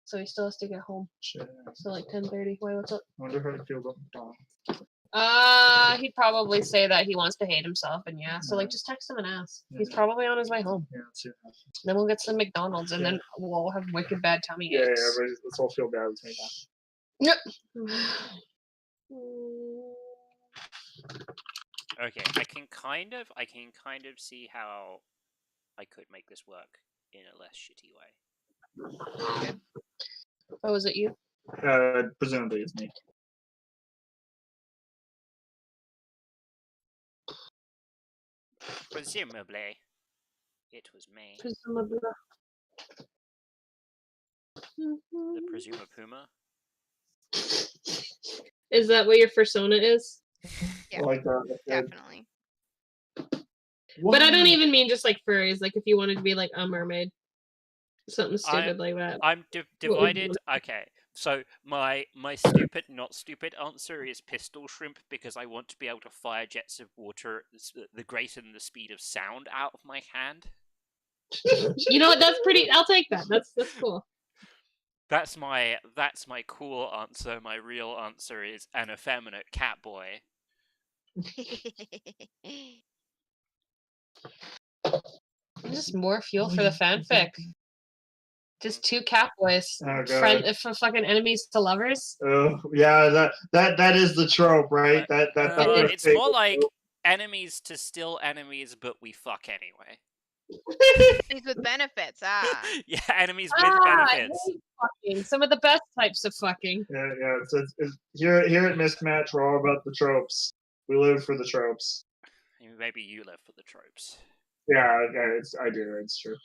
[SPEAKER 4] So he still has to get home.
[SPEAKER 2] Shit.
[SPEAKER 4] So like 10:30. Why, what's up?
[SPEAKER 2] I wonder how it feels about McDonald's.
[SPEAKER 4] He'd probably say that he wants to hate himself, and yeah. So like, just text him and ask. He's probably on his way home.
[SPEAKER 2] Yeah, let's see.
[SPEAKER 4] Then we'll get some McDonald's, and then we'll all have wicked bad tummy
[SPEAKER 2] Yeah,
[SPEAKER 4] aches.
[SPEAKER 2] let's all feel bad with me now.
[SPEAKER 4] Yep.
[SPEAKER 1] Okay, I can kind of see how I could make this work in a less shitty way.
[SPEAKER 4] Oh, was it you?
[SPEAKER 2] Presumably it's me.
[SPEAKER 1] Presumably, it was me.
[SPEAKER 4] Presumably.
[SPEAKER 1] The presumer puma.
[SPEAKER 4] Is that what your persona is?
[SPEAKER 3] Yeah,
[SPEAKER 2] Like that.
[SPEAKER 3] definitely.
[SPEAKER 4] But I don't even mean just like furries. Like if you wanted to be like a mermaid, something stupid like that.
[SPEAKER 1] I'm divided. Okay, so my stupid, not stupid answer is pistol shrimp because I want to be able to fire jets of water the greater than the speed of sound out of my hand.
[SPEAKER 4] You know what? That's pretty. I'll take that. That's cool.
[SPEAKER 1] That's my cool answer. My real answer is an effeminate cat boy.
[SPEAKER 4] Just more fuel for the fanfic. Just two cat boys, from fucking enemies to lovers.
[SPEAKER 2] Oh yeah, that is the trope, right?
[SPEAKER 1] It's more like enemies to still enemies, but we fuck anyway.
[SPEAKER 3] Enemies with benefits,
[SPEAKER 1] Yeah, enemies with benefits.
[SPEAKER 4] I hate fucking. Some of the best types of fucking.
[SPEAKER 2] Yeah. It's here at Mismatch, we're all about the tropes. We live for the tropes.
[SPEAKER 1] Maybe you live for the tropes.
[SPEAKER 2] Yeah, I do. It's true.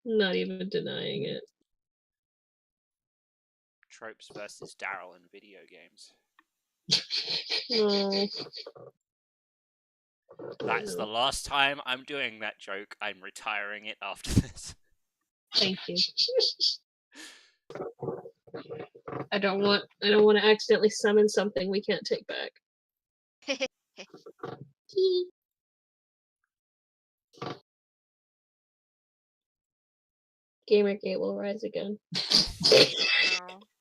[SPEAKER 4] Not even denying it.
[SPEAKER 1] Tropes versus Daryl in video games.
[SPEAKER 4] No.
[SPEAKER 1] That's the last time I'm doing that joke. I'm retiring it after this.
[SPEAKER 4] Thank you. I don't want to accidentally summon something we can't take back. Gamergate will rise again.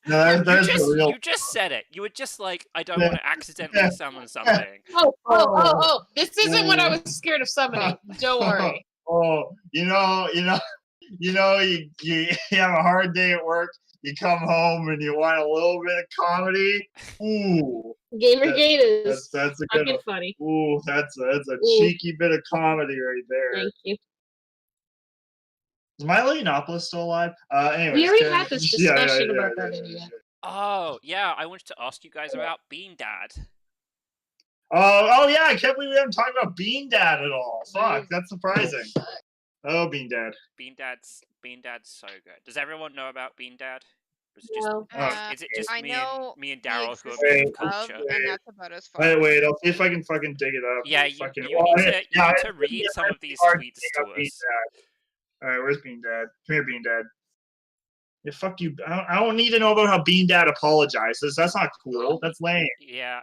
[SPEAKER 2] No,
[SPEAKER 1] you just said it. You were just like, I don't want to accidentally summon something.
[SPEAKER 4] Oh! This isn't what I was scared of summoning. Don't worry.
[SPEAKER 2] You have a hard day at work. You come home and you want a little bit of comedy. Ooh,
[SPEAKER 4] Gamergate is
[SPEAKER 2] that's a good one.
[SPEAKER 4] Funny.
[SPEAKER 2] Ooh, that's a cheeky bit of comedy right there.
[SPEAKER 4] Thank you.
[SPEAKER 2] Is Milo Yiannopoulos still alive? Anyways,
[SPEAKER 4] we already had this discussion about that idiot.
[SPEAKER 1] Oh, yeah, I wanted to ask you guys about Bean Dad.
[SPEAKER 2] Oh yeah, I can't believe we haven't talked about Bean Dad at all. Fuck, that's surprising. Oh, Bean Dad.
[SPEAKER 1] Bean Dad's so good. Does everyone know about Bean Dad? Is it just
[SPEAKER 4] No.
[SPEAKER 1] is it just
[SPEAKER 3] I know
[SPEAKER 1] me and
[SPEAKER 3] the
[SPEAKER 1] Daryl who are
[SPEAKER 3] existence
[SPEAKER 1] pop
[SPEAKER 3] of,
[SPEAKER 1] culture?
[SPEAKER 3] and that's about as far.
[SPEAKER 2] Wait, I'll see if I can fucking dig it up.
[SPEAKER 1] Yeah,
[SPEAKER 2] Fucking,
[SPEAKER 1] you need to
[SPEAKER 2] yeah,
[SPEAKER 1] need to
[SPEAKER 2] it's
[SPEAKER 1] read some of these
[SPEAKER 2] hard to
[SPEAKER 1] tweets
[SPEAKER 2] dig
[SPEAKER 1] to
[SPEAKER 2] up Bean
[SPEAKER 1] us.
[SPEAKER 2] Dad. Alright, where's Bean Dad? Come here, Bean Dad. Yeah, fuck you. I don't need to know about how Bean Dad apologizes. That's not cool. That's lame.
[SPEAKER 1] Yeah,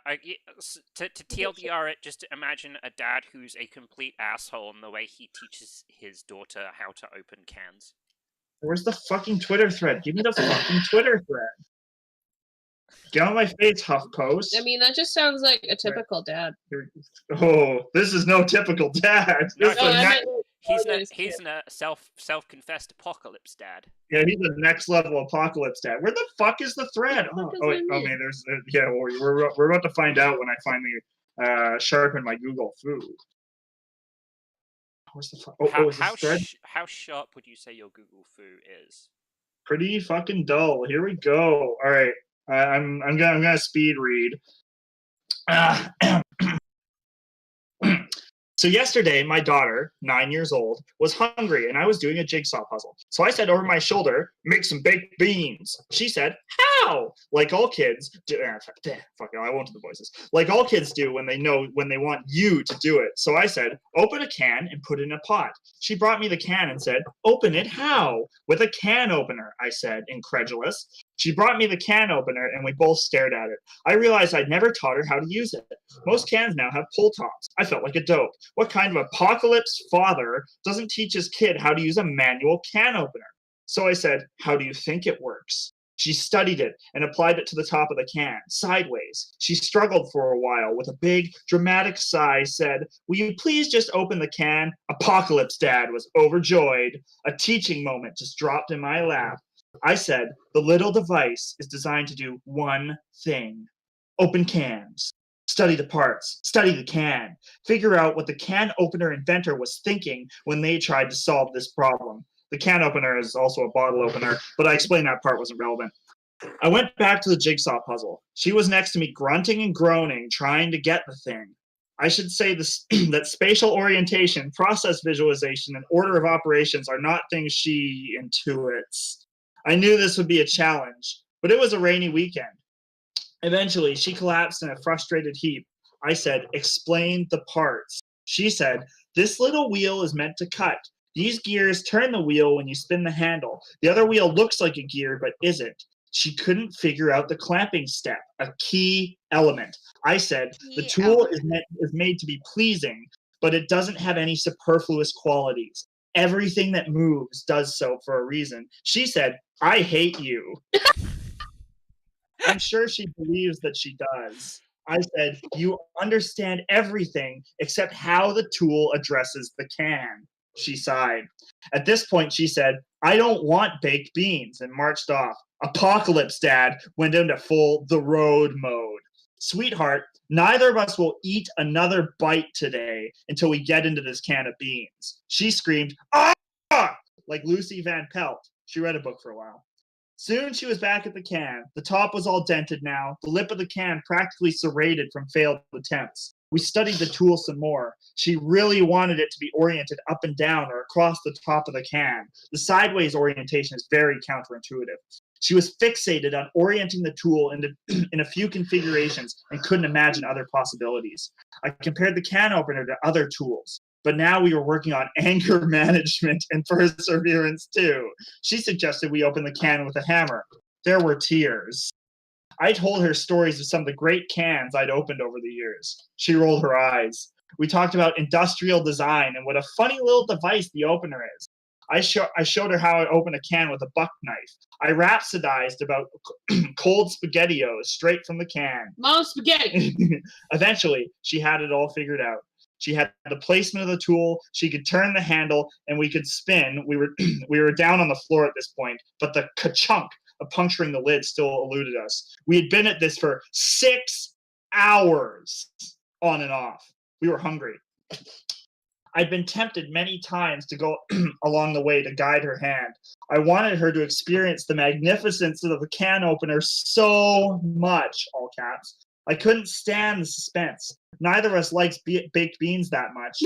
[SPEAKER 1] to TLDR it, just imagine a dad who's a complete asshole in the way he teaches his daughter how to open cans.
[SPEAKER 2] Where's the fucking Twitter thread? Give me the fucking Twitter thread. Get on my face, HuffPost.
[SPEAKER 4] I mean, that just sounds like a typical dad.
[SPEAKER 2] Oh, this is no typical dad.
[SPEAKER 1] No,
[SPEAKER 2] This is the next,
[SPEAKER 1] he's a self-confessed apocalypse dad.
[SPEAKER 2] yeah, he's the next level apocalypse dad. Where the fuck is the thread? Wait, man, yeah, we're about to find out when I finally sharpen my Google food. Where's the fuck? Is this thread?
[SPEAKER 1] How sharp would you say your Google foo is?
[SPEAKER 2] Pretty fucking dull. Here we go. All right, I'm gonna speed read. So yesterday, my daughter, 9 years old, was hungry and I was doing a jigsaw puzzle. So I said over my shoulder, make some baked beans. She said, how? Like all kids do. Fuck it, I won't do the voices. Like all kids do when they want you to do it. So I said, open a can and put it in a pot. She brought me the can and said, open it how? With a can opener, I said, incredulous. She brought me the can opener and we both stared at it. I realized I'd never taught her how to use it. Most cans now have pull tops. I felt like a dope. What kind of apocalypse father doesn't teach his kid how to use a manual can opener? So I said, how do you think it works? She studied it and applied it to the top of the can, sideways. She struggled for a while with a big, dramatic sigh, said, will you please just open the can? Apocalypse Dad was overjoyed. A teaching moment just dropped in my lap. I said, the little device is designed to do one thing. Open cans. Study the parts. Study the can. Figure out what the can opener inventor was thinking when they tried to solve this problem. The can opener is also a bottle opener, but I explained that part wasn't relevant. I went back to the jigsaw puzzle. She was next to me grunting and groaning, trying to get the thing. I should say this, that spatial orientation, process visualization, and order of operations are not things she intuits. I knew this would be a challenge, but it was a rainy weekend. Eventually, she collapsed in a frustrated heap. I said, explain the parts. She said, this little wheel is meant to cut. These gears turn the wheel when you spin the handle. The other wheel looks like a gear, but isn't. She couldn't figure out the clamping step, a key element. I said, the tool is made to be pleasing, but it doesn't have any superfluous qualities. Everything that moves does so for a reason. She said, I hate you. I'm sure she believes that she does. I said, you understand everything except how the tool addresses the can. She sighed. At this point, she said, I don't want baked beans, and marched off. Apocalypse Dad went into full the road mode. Sweetheart, neither of us will eat another bite today until we get into this can of beans. She screamed, ah! Like Lucy Van Pelt. She read a book for a while. Soon she was back at the can. The top was all dented now, the lip of the can practically serrated from failed attempts. We studied the tool some more. She really wanted it to be oriented up and down or across the top of the can. The sideways orientation is very counterintuitive. She was fixated on orienting the tool in a few configurations and couldn't imagine other possibilities. I compared the can opener to other tools, but now we were working on anger management and perseverance too. She suggested we open the can with a hammer. There were tears. I told her stories of some of the great cans I'd opened over the years. She rolled her eyes. We talked about industrial design and what a funny little device the opener is. I showed her how I open a can with a buck knife. I rhapsodized about cold SpaghettiOs straight from the can.
[SPEAKER 4] Mom, spaghetti!
[SPEAKER 2] Eventually, she had it all figured out. She had the placement of the tool, she could turn the handle, and we could spin. We were down on the floor at this point, but the ka-chunk of puncturing the lid still eluded us. We had been at this for 6 hours on and off. We were hungry. I'd been tempted many times to go along the way to guide her hand. I wanted her to experience the magnificence of the can opener so much, all caps. I couldn't stand the suspense. Neither of us likes baked beans that much.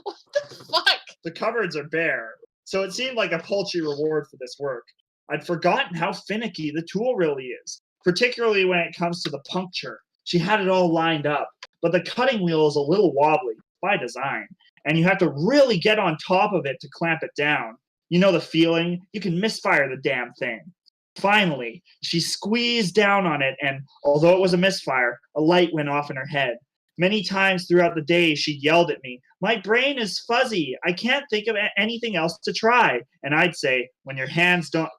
[SPEAKER 4] What the fuck?
[SPEAKER 2] The cupboards are bare, so it seemed like a paltry reward for this work. I'd forgotten how finicky the tool really is, particularly when it comes to the puncture. She had it all lined up, but the cutting wheel is a little wobbly by design, and you have to really get on top of it to clamp it down. You know the feeling? You can misfire the damn thing. Finally, she squeezed down on it, and although it was a misfire, a light went off in her head. Many times throughout the day, she yelled at me, "My brain is fuzzy. I can't think of anything else to try." And I'd say, when your hands don't,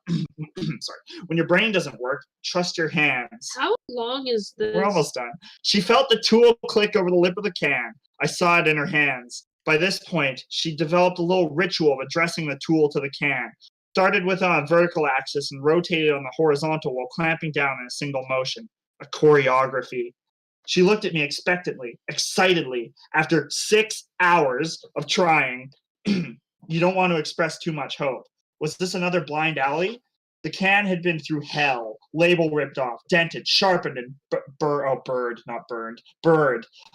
[SPEAKER 2] sorry, when your brain doesn't work, trust your hands.
[SPEAKER 4] How long is this?
[SPEAKER 2] We're almost done. She felt the tool click over the lip of the can. I saw it in her hands. By this point, she developed a little ritual of addressing the tool to the can. Started with on a vertical axis and rotated on the horizontal while clamping down in a single motion. A choreography. She looked at me expectantly, excitedly. After 6 hours of trying, you don't want to express too much hope. Was this another blind alley? The can had been through hell. Label ripped off, dented, sharpened, and burned.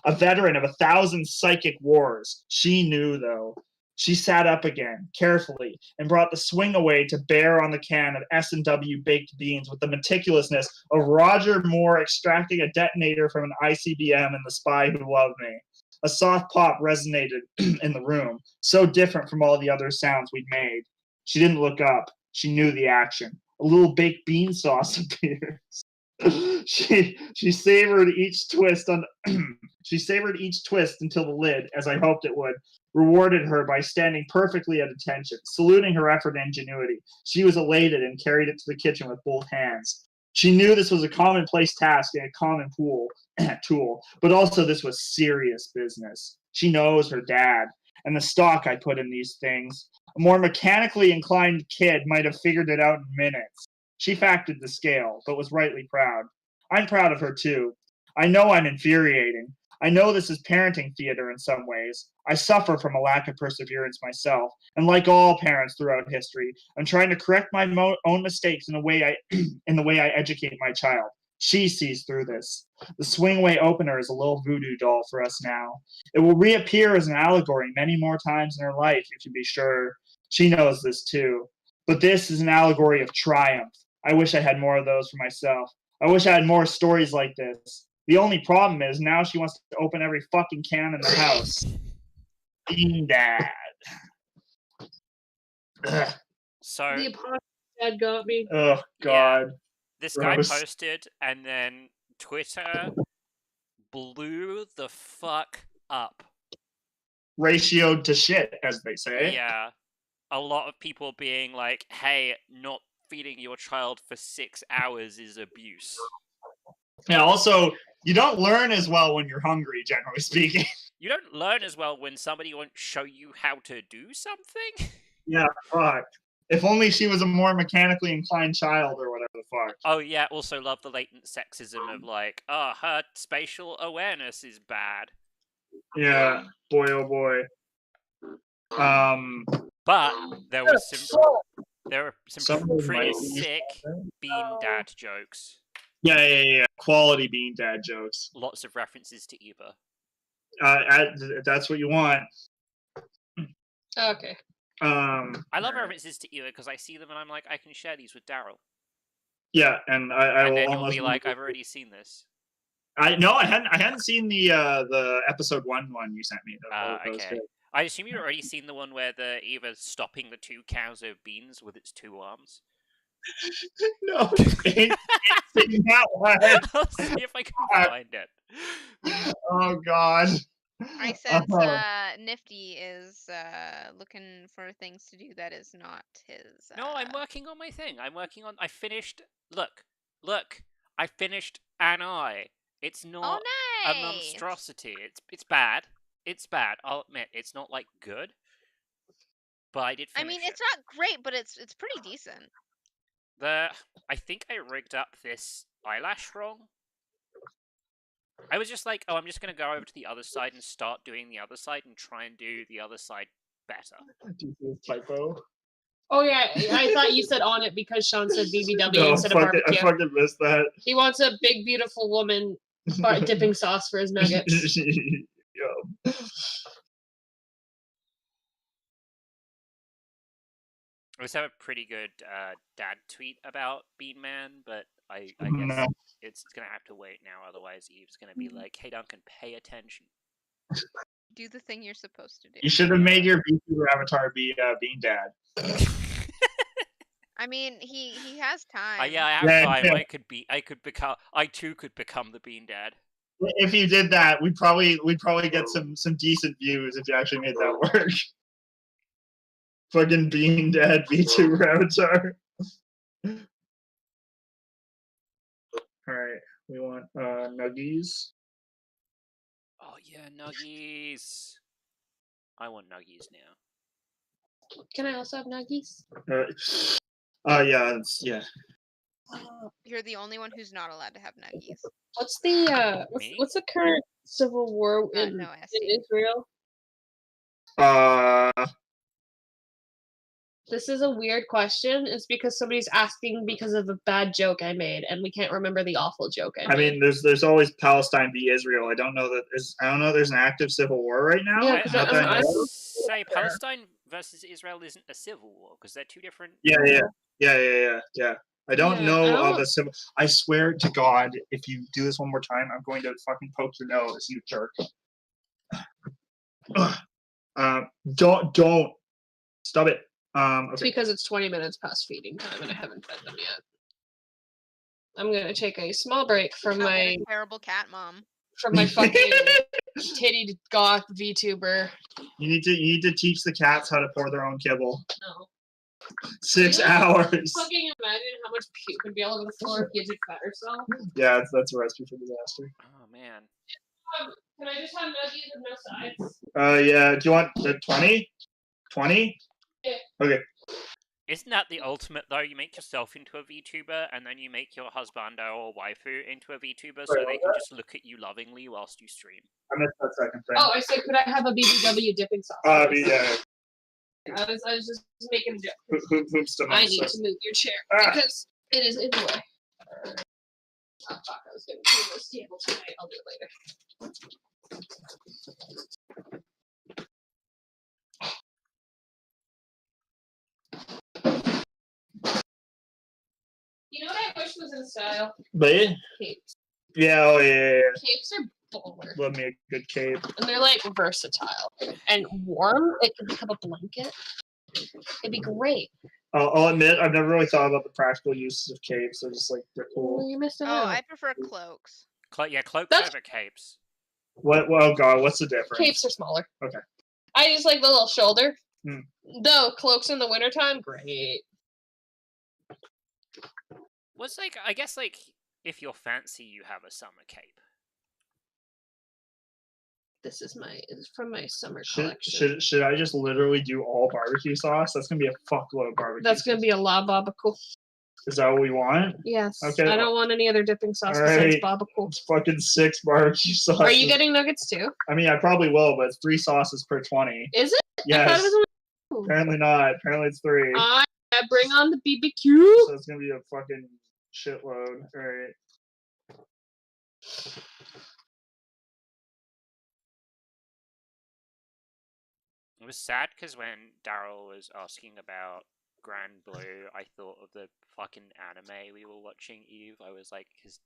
[SPEAKER 2] A veteran of 1,000 psychic wars. She knew, though. She sat up again, carefully, and brought the swing away to bear on the can of S&W baked beans with the meticulousness of Roger Moore extracting a detonator from an ICBM in The Spy Who Loved Me. A soft pop resonated in the room, so different from all the other sounds we'd made. She didn't look up. She knew the action. A little baked bean sauce appears. She savored each twist until the lid, as I hoped it would, rewarded her by standing perfectly at attention, saluting her effort and ingenuity. She was elated and carried it to the kitchen with both hands. She knew this was a commonplace task and a common tool, but also this was serious business. She knows her dad and the stock I put in these things. A more mechanically inclined kid might have figured it out in minutes. She factored the scale, but was rightly proud. I'm proud of her, too. I know I'm infuriating. I know this is parenting theater in some ways. I suffer from a lack of perseverance myself, and like all parents throughout history, I'm trying to correct my own mistakes in the way I educate my child. She sees through this. The swingway opener is a little voodoo doll for us now. It will reappear as an allegory many more times in her life, you can be sure. She knows this too. But this is an allegory of triumph. I wish I had more of those for myself. I wish I had more stories like this. The only problem is now she wants to open every fucking can in the house. Bean Dad.
[SPEAKER 1] So
[SPEAKER 4] The apocalypse dad got me.
[SPEAKER 2] Oh, God.
[SPEAKER 1] this
[SPEAKER 2] Gross.
[SPEAKER 1] guy posted, and then Twitter blew the fuck up.
[SPEAKER 2] Ratioed to shit, as they say.
[SPEAKER 1] Yeah. A lot of people being like, hey, not feeding your child for 6 hours is abuse.
[SPEAKER 2] Yeah, also, you don't learn as well when you're hungry, generally speaking.
[SPEAKER 1] You don't learn as well when somebody won't show you how to do something.
[SPEAKER 2] Yeah, fuck. If only she was a more mechanically inclined child or whatever the fuck.
[SPEAKER 1] Oh yeah, also love the latent sexism of like, oh, her spatial awareness is bad.
[SPEAKER 2] Yeah, boy oh boy.
[SPEAKER 1] But there were some
[SPEAKER 2] Some of
[SPEAKER 1] pretty
[SPEAKER 2] my-
[SPEAKER 1] sick Bean Dad jokes.
[SPEAKER 2] Yeah. Quality Bean Dad jokes.
[SPEAKER 1] Lots of references to Eva.
[SPEAKER 2] That's what you want.
[SPEAKER 4] Okay.
[SPEAKER 1] I love references to Eva because I see them and I'm like, I can share these with Daryl.
[SPEAKER 2] Yeah, and I
[SPEAKER 1] And
[SPEAKER 2] will
[SPEAKER 1] then you'll
[SPEAKER 2] almost
[SPEAKER 1] be like, I've already seen this.
[SPEAKER 2] I hadn't seen the episode 1 you sent me. That was
[SPEAKER 1] Okay.
[SPEAKER 2] good.
[SPEAKER 1] I assume you've already seen the one where the Eva's stopping the 2 cows of beans with its 2 arms.
[SPEAKER 2] No, ain't seen that one.
[SPEAKER 1] I'll see if I can find it.
[SPEAKER 2] Oh God.
[SPEAKER 3] I sense
[SPEAKER 2] Oh.
[SPEAKER 3] Nifty is looking for things to do that is not his.
[SPEAKER 1] No, I'm working on my thing. I finished. Look. I finished An Eye. It's not
[SPEAKER 3] Oh,
[SPEAKER 1] a
[SPEAKER 3] nice.
[SPEAKER 1] monstrosity. It's bad. It's bad. I'll admit it's not like good. But I did
[SPEAKER 3] I
[SPEAKER 1] finish
[SPEAKER 3] mean,
[SPEAKER 1] it.
[SPEAKER 3] it's not great, but it's pretty decent.
[SPEAKER 1] I think I rigged up this eyelash wrong. I was just like, oh, I'm just gonna go over to the other side and start doing the other side and try and do the other side better.
[SPEAKER 2] Typo.
[SPEAKER 4] Oh yeah, I thought you said on it because Sean said BBW
[SPEAKER 2] No,
[SPEAKER 4] instead of
[SPEAKER 2] I
[SPEAKER 4] barbecue.
[SPEAKER 2] fucking missed that.
[SPEAKER 4] He wants a big, beautiful woman dipping sauce for his nuggets.
[SPEAKER 2] Yeah.
[SPEAKER 1] I always have a pretty good dad tweet about Bean Man, but I guess
[SPEAKER 2] No.
[SPEAKER 1] it's gonna have to wait now. Otherwise, Eve's gonna be like, "Hey, Duncan, pay attention."
[SPEAKER 3] Do the thing you're supposed to do.
[SPEAKER 2] You should have made your VTuber avatar be Bean Dad.
[SPEAKER 3] I mean, he has time.
[SPEAKER 1] Yeah, I have
[SPEAKER 2] Yeah,
[SPEAKER 1] time.
[SPEAKER 2] yeah.
[SPEAKER 1] I too could become the Bean Dad.
[SPEAKER 2] If you did that, we'd probably get some decent views if you actually made that work. Fucking Bean Dad VTuber avatar. Alright, we want nuggies.
[SPEAKER 1] Oh yeah, nuggies. I want nuggies now.
[SPEAKER 4] Can I also have nuggies?
[SPEAKER 2] Yeah, yeah.
[SPEAKER 3] You're the only one who's not allowed to have nuggies.
[SPEAKER 4] What's the
[SPEAKER 1] Me?
[SPEAKER 4] what's the current civil war in
[SPEAKER 3] No,
[SPEAKER 4] in Israel?
[SPEAKER 2] Uh,
[SPEAKER 4] This is a weird question. It's because somebody's asking because of a bad joke I made, and we can't remember the awful joke I made.
[SPEAKER 2] mean, there's always Palestine v Israel. I don't know there's an active civil war right now.
[SPEAKER 4] Yeah, 'cause
[SPEAKER 2] Not that I
[SPEAKER 4] I
[SPEAKER 2] know.
[SPEAKER 4] don't-
[SPEAKER 1] say Palestine versus Israel isn't a civil war because they're two different.
[SPEAKER 2] Yeah. I don't
[SPEAKER 4] Yeah,
[SPEAKER 2] know
[SPEAKER 4] I
[SPEAKER 2] of
[SPEAKER 4] don't-
[SPEAKER 2] a civil. I swear to God, if you do this one more time, I'm going to fucking poke your nose, you jerk. Don't stop it.
[SPEAKER 4] It's
[SPEAKER 2] Okay.
[SPEAKER 4] because it's 20 minutes past feeding time, and I haven't fed them yet. I'm gonna take a small break from
[SPEAKER 3] Oh, what
[SPEAKER 4] my
[SPEAKER 3] a terrible cat mom.
[SPEAKER 4] fucking titty goth VTuber.
[SPEAKER 2] You need to teach the cats how to pour their own kibble.
[SPEAKER 4] No.
[SPEAKER 2] 6
[SPEAKER 4] You know,
[SPEAKER 2] hours.
[SPEAKER 4] Fucking imagine how much puke would be all over the floor if you did fat yourself.
[SPEAKER 2] Yeah, that's a recipe for disaster.
[SPEAKER 1] Oh man.
[SPEAKER 4] Can I just have nuggies with no sides?
[SPEAKER 2] Yeah. Do you want the 20? 20?
[SPEAKER 4] Yeah.
[SPEAKER 2] Okay.
[SPEAKER 1] Isn't that the ultimate though? You make yourself into a VTuber, and then you make your husband or waifu into a VTuber, so
[SPEAKER 2] Wait,
[SPEAKER 1] they
[SPEAKER 2] what?
[SPEAKER 1] can just look at you lovingly whilst you stream.
[SPEAKER 2] I missed that second thing.
[SPEAKER 4] Oh, I said, could I have a BBW dipping sauce?
[SPEAKER 2] Yeah.
[SPEAKER 4] I was just making a joke.
[SPEAKER 2] Hoops to
[SPEAKER 4] I need
[SPEAKER 2] monster.
[SPEAKER 4] to move your chair
[SPEAKER 2] Ah.
[SPEAKER 4] because it is in the way. Oh, fuck, I was going to clean this table tonight. I'll do it later. You know what I wish was in style?
[SPEAKER 2] But yeah.
[SPEAKER 4] Capes.
[SPEAKER 2] Yeah, oh yeah.
[SPEAKER 4] Capes are baller.
[SPEAKER 2] Love me a good cape.
[SPEAKER 4] And they're like versatile. And warm, it can become a blanket. It'd be great.
[SPEAKER 2] I'll admit, I've never really thought about the practical uses of capes. They're just like, they're
[SPEAKER 4] Well,
[SPEAKER 2] cool.
[SPEAKER 4] you missed
[SPEAKER 3] Oh,
[SPEAKER 4] out.
[SPEAKER 3] I prefer cloaks.
[SPEAKER 1] Yeah, cloaks
[SPEAKER 4] That's-
[SPEAKER 1] over capes.
[SPEAKER 2] What? Well, oh god, what's the difference?
[SPEAKER 4] Capes are smaller.
[SPEAKER 2] Okay.
[SPEAKER 4] I just like the little shoulder.
[SPEAKER 2] Hmm.
[SPEAKER 4] Though, cloaks in the wintertime, great.
[SPEAKER 1] What's like? I guess like if you're fancy, you have a summer cape.
[SPEAKER 4] This is from my summer
[SPEAKER 2] Should,
[SPEAKER 4] collection.
[SPEAKER 2] should I just literally do all barbecue sauce? That's gonna be a fuckload of barbecue.
[SPEAKER 4] That's gonna be a la babacool.
[SPEAKER 2] Is that what we want?
[SPEAKER 4] Yes.
[SPEAKER 2] Okay.
[SPEAKER 4] I don't want any other dipping sauce
[SPEAKER 2] Alright.
[SPEAKER 4] besides babacool.
[SPEAKER 2] It's fucking 6 barbecue sauces.
[SPEAKER 4] Are you getting nuggets too?
[SPEAKER 2] I mean, I probably will, but it's 3 sauces per 20.
[SPEAKER 4] Is it? I
[SPEAKER 2] Yes.
[SPEAKER 4] thought it was only two.
[SPEAKER 2] Apparently not. Apparently it's 3.
[SPEAKER 4] I bring on the BBQ.
[SPEAKER 2] So it's gonna be a fucking shitload. Alright.
[SPEAKER 1] It was sad because when Daryl was asking about Grand Blue, I thought of the fucking anime we were watching, Eve. I was like, has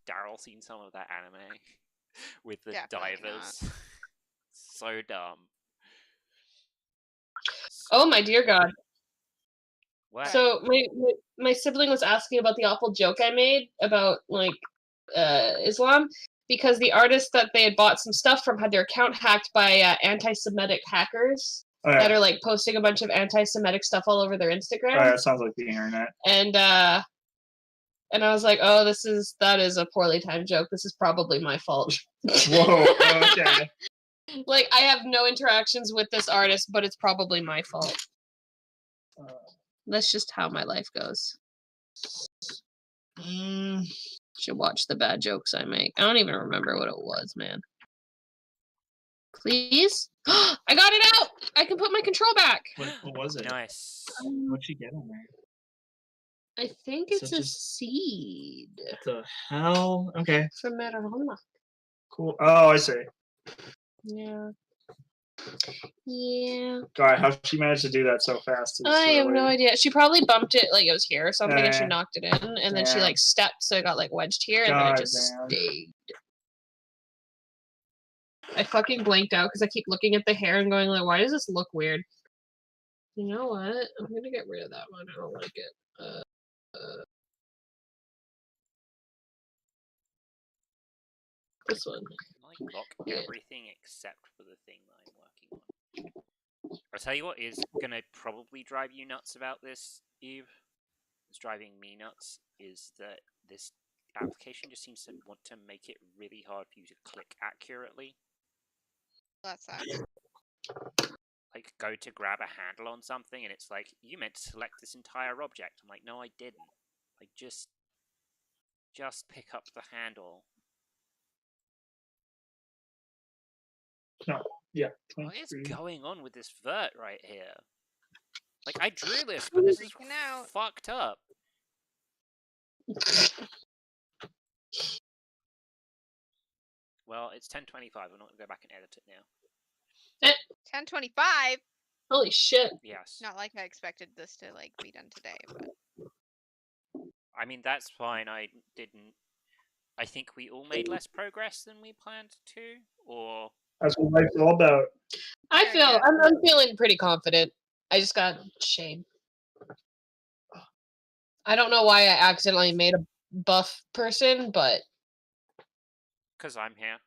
[SPEAKER 1] Daryl seen some of that anime with the
[SPEAKER 3] Definitely
[SPEAKER 1] divers? So dumb.
[SPEAKER 4] Oh my dear God.
[SPEAKER 1] What?
[SPEAKER 4] So my sibling was asking about the awful joke I made about like Islam because the artist that they had bought some stuff from had their account hacked by anti-Semitic hackers that are like posting a bunch of anti-Semitic stuff all over their Instagram.
[SPEAKER 2] That sounds like the internet.
[SPEAKER 4] And I was like, oh, that is a poorly timed joke. This is probably my fault.
[SPEAKER 2] Whoa. Okay.
[SPEAKER 4] Like I have no interactions with this artist, but it's probably my fault. That's just how my life goes. Should watch the bad jokes I make. I don't even remember what it was, man. Please? I got it out! I can put my control back!
[SPEAKER 2] What was it?
[SPEAKER 1] Nice.
[SPEAKER 2] What'd you get in there?
[SPEAKER 4] I think it's
[SPEAKER 2] Such
[SPEAKER 4] a
[SPEAKER 2] a-
[SPEAKER 4] seed
[SPEAKER 2] What the hell? Okay.
[SPEAKER 4] from marijuana.
[SPEAKER 2] Cool. Oh, I see.
[SPEAKER 4] Yeah. Yeah.
[SPEAKER 2] God, how she managed to do that so fast? is
[SPEAKER 4] I have
[SPEAKER 2] really-
[SPEAKER 4] no idea. She probably bumped it like it was here or something, and she
[SPEAKER 2] Eh,
[SPEAKER 4] knocked it in, and then she
[SPEAKER 2] damn.
[SPEAKER 4] like stepped, so it got like wedged here, and then
[SPEAKER 2] God
[SPEAKER 4] it just
[SPEAKER 2] damn.
[SPEAKER 4] stayed. I fucking blanked out because I keep looking at the hair and going like, why does this look weird? You know what? I'm gonna get rid of that one. I don't like it. This one.
[SPEAKER 1] I lock
[SPEAKER 4] Yeah.
[SPEAKER 1] everything except for the thing that I'm working on. I'll tell you what is gonna probably drive you nuts about this, Eve. What's driving me nuts is that this application just seems to want to make it really hard for you to click accurately.
[SPEAKER 3] That sucks.
[SPEAKER 1] Like, go to grab a handle on something, and it's like, you meant to select this entire object. I'm like, no, I didn't. Like, just pick up the handle.
[SPEAKER 2] No, yeah.
[SPEAKER 1] What is
[SPEAKER 2] 23.
[SPEAKER 1] going on with this vert right here? Like, I drew this, but this is
[SPEAKER 3] Freaking out.
[SPEAKER 1] fucked up. Well, it's 10:25. I'm not gonna go back and edit it now.
[SPEAKER 3] 10:25.
[SPEAKER 4] Holy shit.
[SPEAKER 1] Yes.
[SPEAKER 3] Not like I expected this to like be done today, but
[SPEAKER 1] I mean, that's fine. I didn't. I think we all made less progress than we planned to, or
[SPEAKER 2] That's what life's all about.
[SPEAKER 4] I
[SPEAKER 3] Yeah,
[SPEAKER 4] feel
[SPEAKER 3] yeah.
[SPEAKER 4] I'm feeling pretty confident. I just got shame. I don't know why I accidentally made a buff person, but
[SPEAKER 1] because I'm here.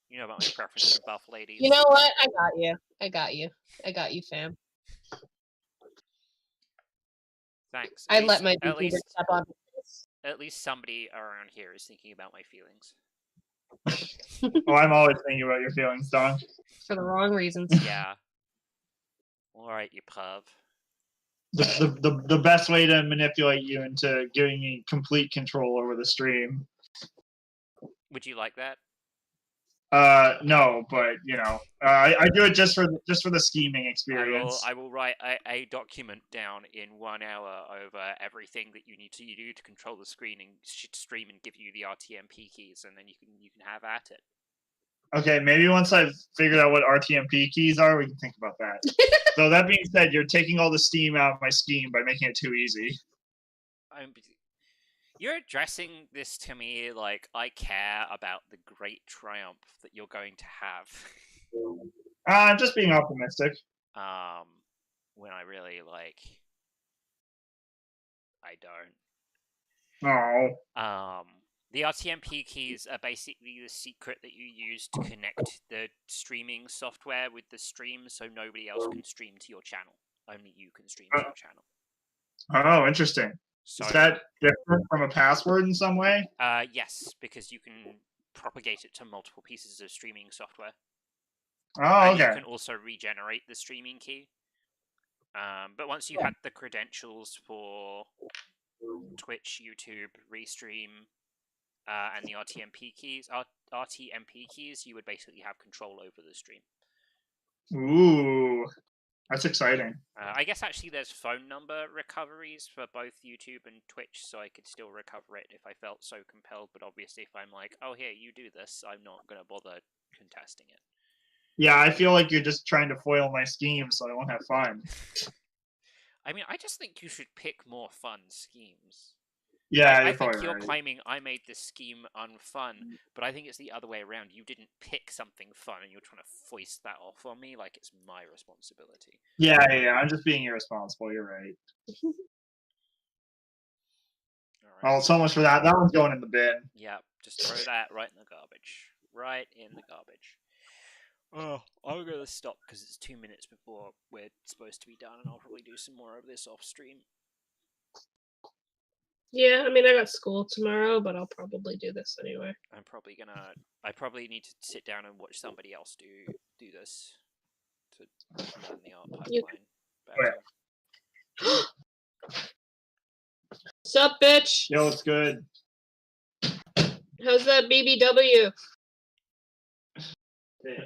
[SPEAKER 1] You know about my preference for buff ladies.
[SPEAKER 4] you know what? I got you. I got you. I got you, fam.
[SPEAKER 1] Thanks.
[SPEAKER 4] I let my
[SPEAKER 1] at
[SPEAKER 4] VTuber
[SPEAKER 1] least
[SPEAKER 4] step on my face.
[SPEAKER 1] at least somebody around here is thinking about my feelings.
[SPEAKER 2] Oh, I'm always thinking about your feelings, Don.
[SPEAKER 4] For the wrong reasons.
[SPEAKER 1] Yeah. All right, you perv.
[SPEAKER 2] The best way to manipulate you into giving me complete control over the stream.
[SPEAKER 1] Would you like that?
[SPEAKER 2] No, but you know, I do it just for the scheming experience.
[SPEAKER 1] I will write a document down in 1 hour over everything that you need to do to control the screen and stream and give you the RTMP keys, and then you can have at it.
[SPEAKER 2] Okay, maybe once I've figured out what RTMP keys are, we can think about that. So that being said, you're taking all the steam out of my scheme by making it too easy.
[SPEAKER 1] You're addressing this to me like I care about the great triumph that you're going to have.
[SPEAKER 2] I'm just being optimistic.
[SPEAKER 1] When I really I
[SPEAKER 2] Oh,
[SPEAKER 1] don't. The RTMP keys are basically the secret that you use to connect the streaming software with the stream, so nobody else can stream to your channel. Only you can stream to your channel.
[SPEAKER 2] oh, interesting.
[SPEAKER 1] So,
[SPEAKER 2] Is that different from a password in some way?
[SPEAKER 1] yes, because you can propagate it to multiple pieces of streaming software.
[SPEAKER 2] Oh,
[SPEAKER 1] And
[SPEAKER 2] okay.
[SPEAKER 1] you can also regenerate the streaming key. But once you had the credentials for Twitch, YouTube, Restream, and the RTMP keys, you would basically have control over the stream.
[SPEAKER 2] Ooh, that's exciting.
[SPEAKER 1] I guess actually there's phone number recoveries for both YouTube and Twitch, so I could still recover it if I felt so compelled. But obviously, if I'm like, oh, here, you do this, I'm not going to bother contesting it.
[SPEAKER 2] Yeah, I feel like you're just trying to foil my scheme so I won't have fun.
[SPEAKER 1] I mean, I just think you should pick more fun schemes.
[SPEAKER 2] Yeah,
[SPEAKER 1] I
[SPEAKER 2] you're
[SPEAKER 1] think
[SPEAKER 2] probably
[SPEAKER 1] you're
[SPEAKER 2] right.
[SPEAKER 1] claiming I made this scheme unfun, but I think it's the other way around. You didn't pick something fun, and you're trying to foist that off on me like it's my responsibility.
[SPEAKER 2] Yeah, I'm just being irresponsible. You're right.
[SPEAKER 1] All right.
[SPEAKER 2] Oh, so much for that. That one's going in the bin.
[SPEAKER 1] Yeah, just throw that right in the garbage. Right in the garbage. Oh, I'm going to stop because it's 2 minutes before we're supposed to be done, and I'll probably do some more of this off stream.
[SPEAKER 4] Yeah, I mean, I got school tomorrow, but I'll probably do this anyway.
[SPEAKER 1] I'm probably gonna. I probably need to sit down and watch somebody else do this to learn the art pipeline better.
[SPEAKER 4] Sup, bitch?
[SPEAKER 2] Yo, it's good.
[SPEAKER 4] How's that BBW?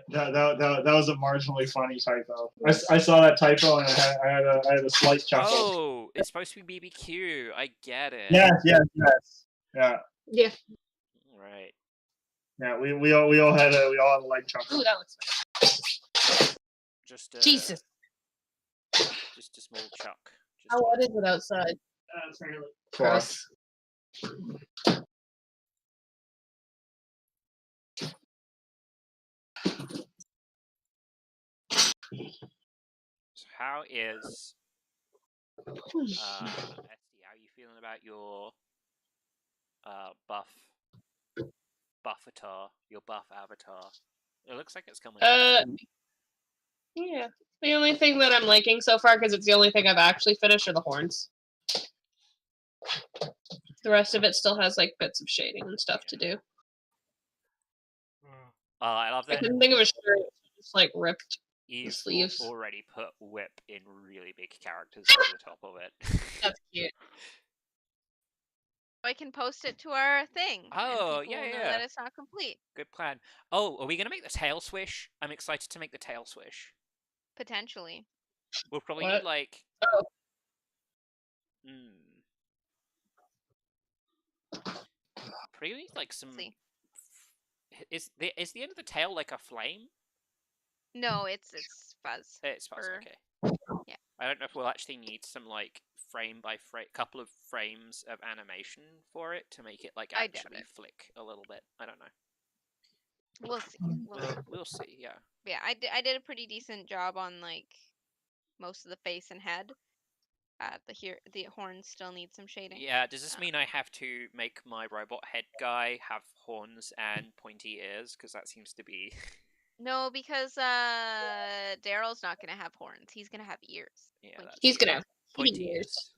[SPEAKER 2] That was a marginally funny typo. I saw that typo and I had a slight chuckle.
[SPEAKER 1] Oh, it's supposed to be BBQ. I get it.
[SPEAKER 2] Yes. Yeah.
[SPEAKER 4] Yeah.
[SPEAKER 1] Right.
[SPEAKER 2] Yeah, we all had a light chuckle.
[SPEAKER 4] Ooh, that looks nice.
[SPEAKER 1] Just
[SPEAKER 4] Jesus.
[SPEAKER 1] just a small chuck.
[SPEAKER 4] How hot is it outside?
[SPEAKER 5] Fairly.
[SPEAKER 4] Gross.
[SPEAKER 1] So how is Esty, how are you feeling about your buffatar, your buff avatar? It looks like it's coming.
[SPEAKER 4] Yeah. The only thing that I'm liking so far, because it's the only thing I've actually finished, are the horns. The rest of it still has like bits of shading and stuff to do.
[SPEAKER 1] I love
[SPEAKER 4] I
[SPEAKER 1] that.
[SPEAKER 4] couldn't think of a shirt, just like ripped the
[SPEAKER 1] You've
[SPEAKER 4] sleeves.
[SPEAKER 1] already put whip in really big characters over the top of it.
[SPEAKER 4] That's cute.
[SPEAKER 3] I can post it to our thing.
[SPEAKER 1] Oh,
[SPEAKER 3] and people
[SPEAKER 1] yeah,
[SPEAKER 3] will know
[SPEAKER 1] yeah.
[SPEAKER 3] that it's not complete.
[SPEAKER 1] Good plan. Oh, are we gonna make the tail swish? I'm excited to make the tail swish.
[SPEAKER 3] Potentially.
[SPEAKER 1] We'll probably
[SPEAKER 4] What?
[SPEAKER 1] need like.
[SPEAKER 4] Oh.
[SPEAKER 1] Probably need like some.
[SPEAKER 3] See.
[SPEAKER 1] Is the end of the tail like a flame?
[SPEAKER 3] No, it's fuzz.
[SPEAKER 1] It's fuzz.
[SPEAKER 3] Or-
[SPEAKER 1] Okay.
[SPEAKER 3] yeah.
[SPEAKER 1] I don't know if we'll actually need some like frame by frame, couple of frames of animation for it to make it like
[SPEAKER 3] I doubt
[SPEAKER 1] actually
[SPEAKER 3] it.
[SPEAKER 1] flick a little bit. I don't know.
[SPEAKER 3] We'll see. We'll see.
[SPEAKER 1] We'll see. Yeah.
[SPEAKER 3] Yeah, I did a pretty decent job on like most of the face and head. The horns still need some shading.
[SPEAKER 1] Yeah, does this mean I have to make my robot head guy have horns and pointy ears? Because that seems to be...
[SPEAKER 3] No, because Daryl's not gonna have horns. He's gonna have ears.
[SPEAKER 1] Yeah,
[SPEAKER 3] Pointy
[SPEAKER 1] that's
[SPEAKER 4] He's
[SPEAKER 1] true.
[SPEAKER 4] gonna have
[SPEAKER 1] Pointy
[SPEAKER 4] ears.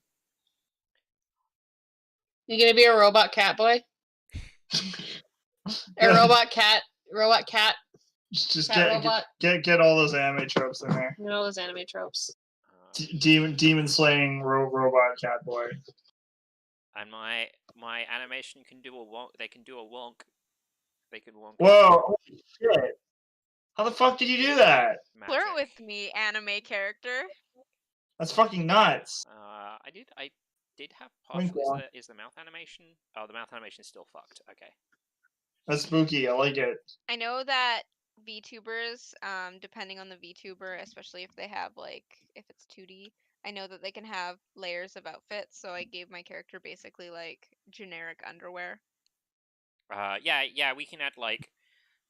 [SPEAKER 4] You gonna be a robot cat boy? A robot cat?
[SPEAKER 2] Just
[SPEAKER 4] Cat robot?
[SPEAKER 2] get all those anime tropes in there.
[SPEAKER 4] You know those anime tropes.
[SPEAKER 2] Demon slaying robot cat boy.
[SPEAKER 1] And my animation can do a wonk. They can do a wonk. They can wonk.
[SPEAKER 2] Whoa! Holy shit! How the fuck did you do that?
[SPEAKER 3] Flirt
[SPEAKER 1] Magic.
[SPEAKER 3] with me, anime character.
[SPEAKER 2] That's fucking nuts.
[SPEAKER 1] I did have
[SPEAKER 2] Wink
[SPEAKER 1] partial.
[SPEAKER 2] wonk.
[SPEAKER 1] Is the mouth animation? Oh, the mouth animation is still fucked. Okay.
[SPEAKER 2] That's spooky. I like it.
[SPEAKER 3] I know that VTubers, depending on the VTuber, especially if they have like if it's 2D, I know that they can have layers of outfits. So I gave my character basically like generic underwear.
[SPEAKER 1] Yeah, we can add like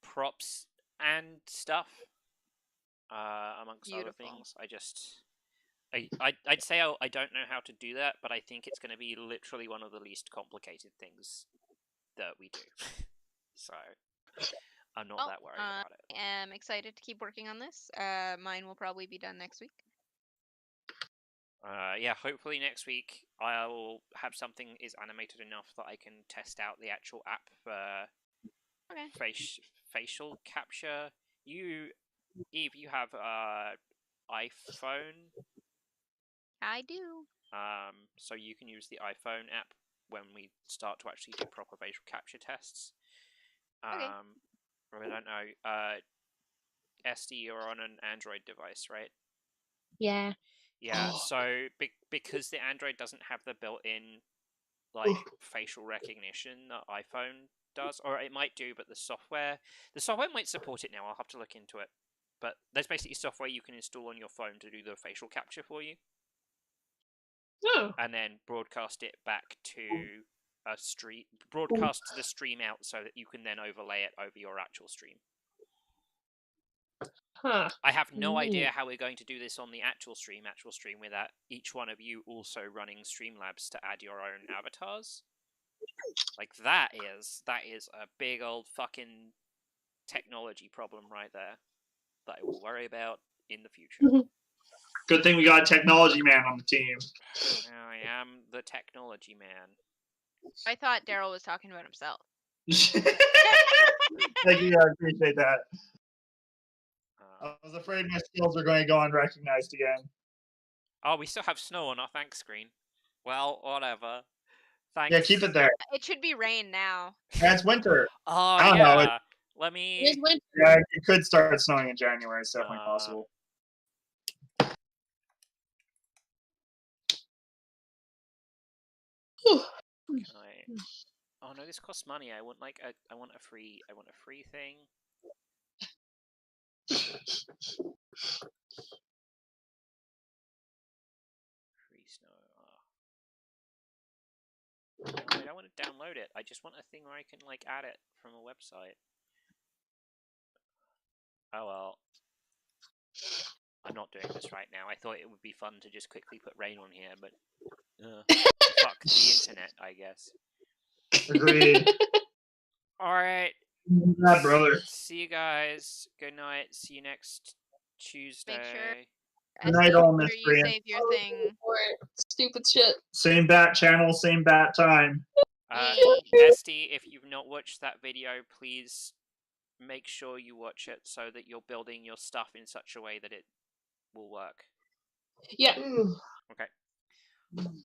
[SPEAKER 1] props and stuff. Amongst other
[SPEAKER 3] Beautiful.
[SPEAKER 1] things, I'd say I don't know how to do that, but I think it's going to be literally one of the least complicated things that we do. So I'm not that worried about it.
[SPEAKER 3] I'm excited to keep working on this. Mine will probably be done next week.
[SPEAKER 1] Yeah, hopefully next week I'll have something is animated enough that I can test out the actual app for facial capture. Eve, you have iPhone.
[SPEAKER 3] I do.
[SPEAKER 1] So you can use the iPhone app when we start to actually do proper facial capture tests.
[SPEAKER 3] Okay.
[SPEAKER 1] I don't know. SD, you're on an Android device, right?
[SPEAKER 4] Yeah.
[SPEAKER 1] Yeah. So because the Android doesn't have the built-in like facial recognition that iPhone does, or it might do, but the software might support it now. I'll have to look into it. But there's basically software you can install on your phone to do the facial capture for you.
[SPEAKER 4] Oh.
[SPEAKER 1] And then broadcast it back to a stream. Broadcast the stream out so that you can then overlay it over your actual stream.
[SPEAKER 4] Huh.
[SPEAKER 1] I have no idea how we're going to do this on the actual stream without each one of you also running Streamlabs to add your own avatars. Like that is a big old fucking technology problem right there that I will worry about in the future.
[SPEAKER 2] Good thing we got a technology man on the team.
[SPEAKER 1] I am the technology man.
[SPEAKER 3] I thought Daryl was talking about himself.
[SPEAKER 2] Thank you, I appreciate that. I was afraid my skills were going to go unrecognized again.
[SPEAKER 1] Oh, we still have snow on our thanks screen. Well, whatever. Thanks.
[SPEAKER 2] Yeah, keep it there.
[SPEAKER 3] It should be rain now.
[SPEAKER 2] That's winter.
[SPEAKER 1] Oh,
[SPEAKER 2] I don't know.
[SPEAKER 1] Let me...
[SPEAKER 4] It is winter.
[SPEAKER 2] Yeah, it could start snowing in January. It's definitely possible.
[SPEAKER 1] Oh no, this costs money. I want like I want a free thing. download it. I just want a thing where I can like add it from a website. Oh well. I'm not doing this right now. I thought it would be fun to just quickly put rain on here, but fuck the internet, I guess.
[SPEAKER 2] Agreed.
[SPEAKER 1] Alright.
[SPEAKER 2] That brother.
[SPEAKER 1] See you guys. Good night. See you next Tuesday.
[SPEAKER 2] Good night,
[SPEAKER 3] Esty,
[SPEAKER 2] all
[SPEAKER 3] make sure you
[SPEAKER 2] miscreants.
[SPEAKER 3] save your thing.
[SPEAKER 4] Stupid shit.
[SPEAKER 2] Same bat channel, same bat time.
[SPEAKER 3] Hey.
[SPEAKER 1] Esty, if you've not watched that video, please make sure you watch it so that you're building your stuff in such a way that it will work.
[SPEAKER 4] Yeah.
[SPEAKER 1] Okay.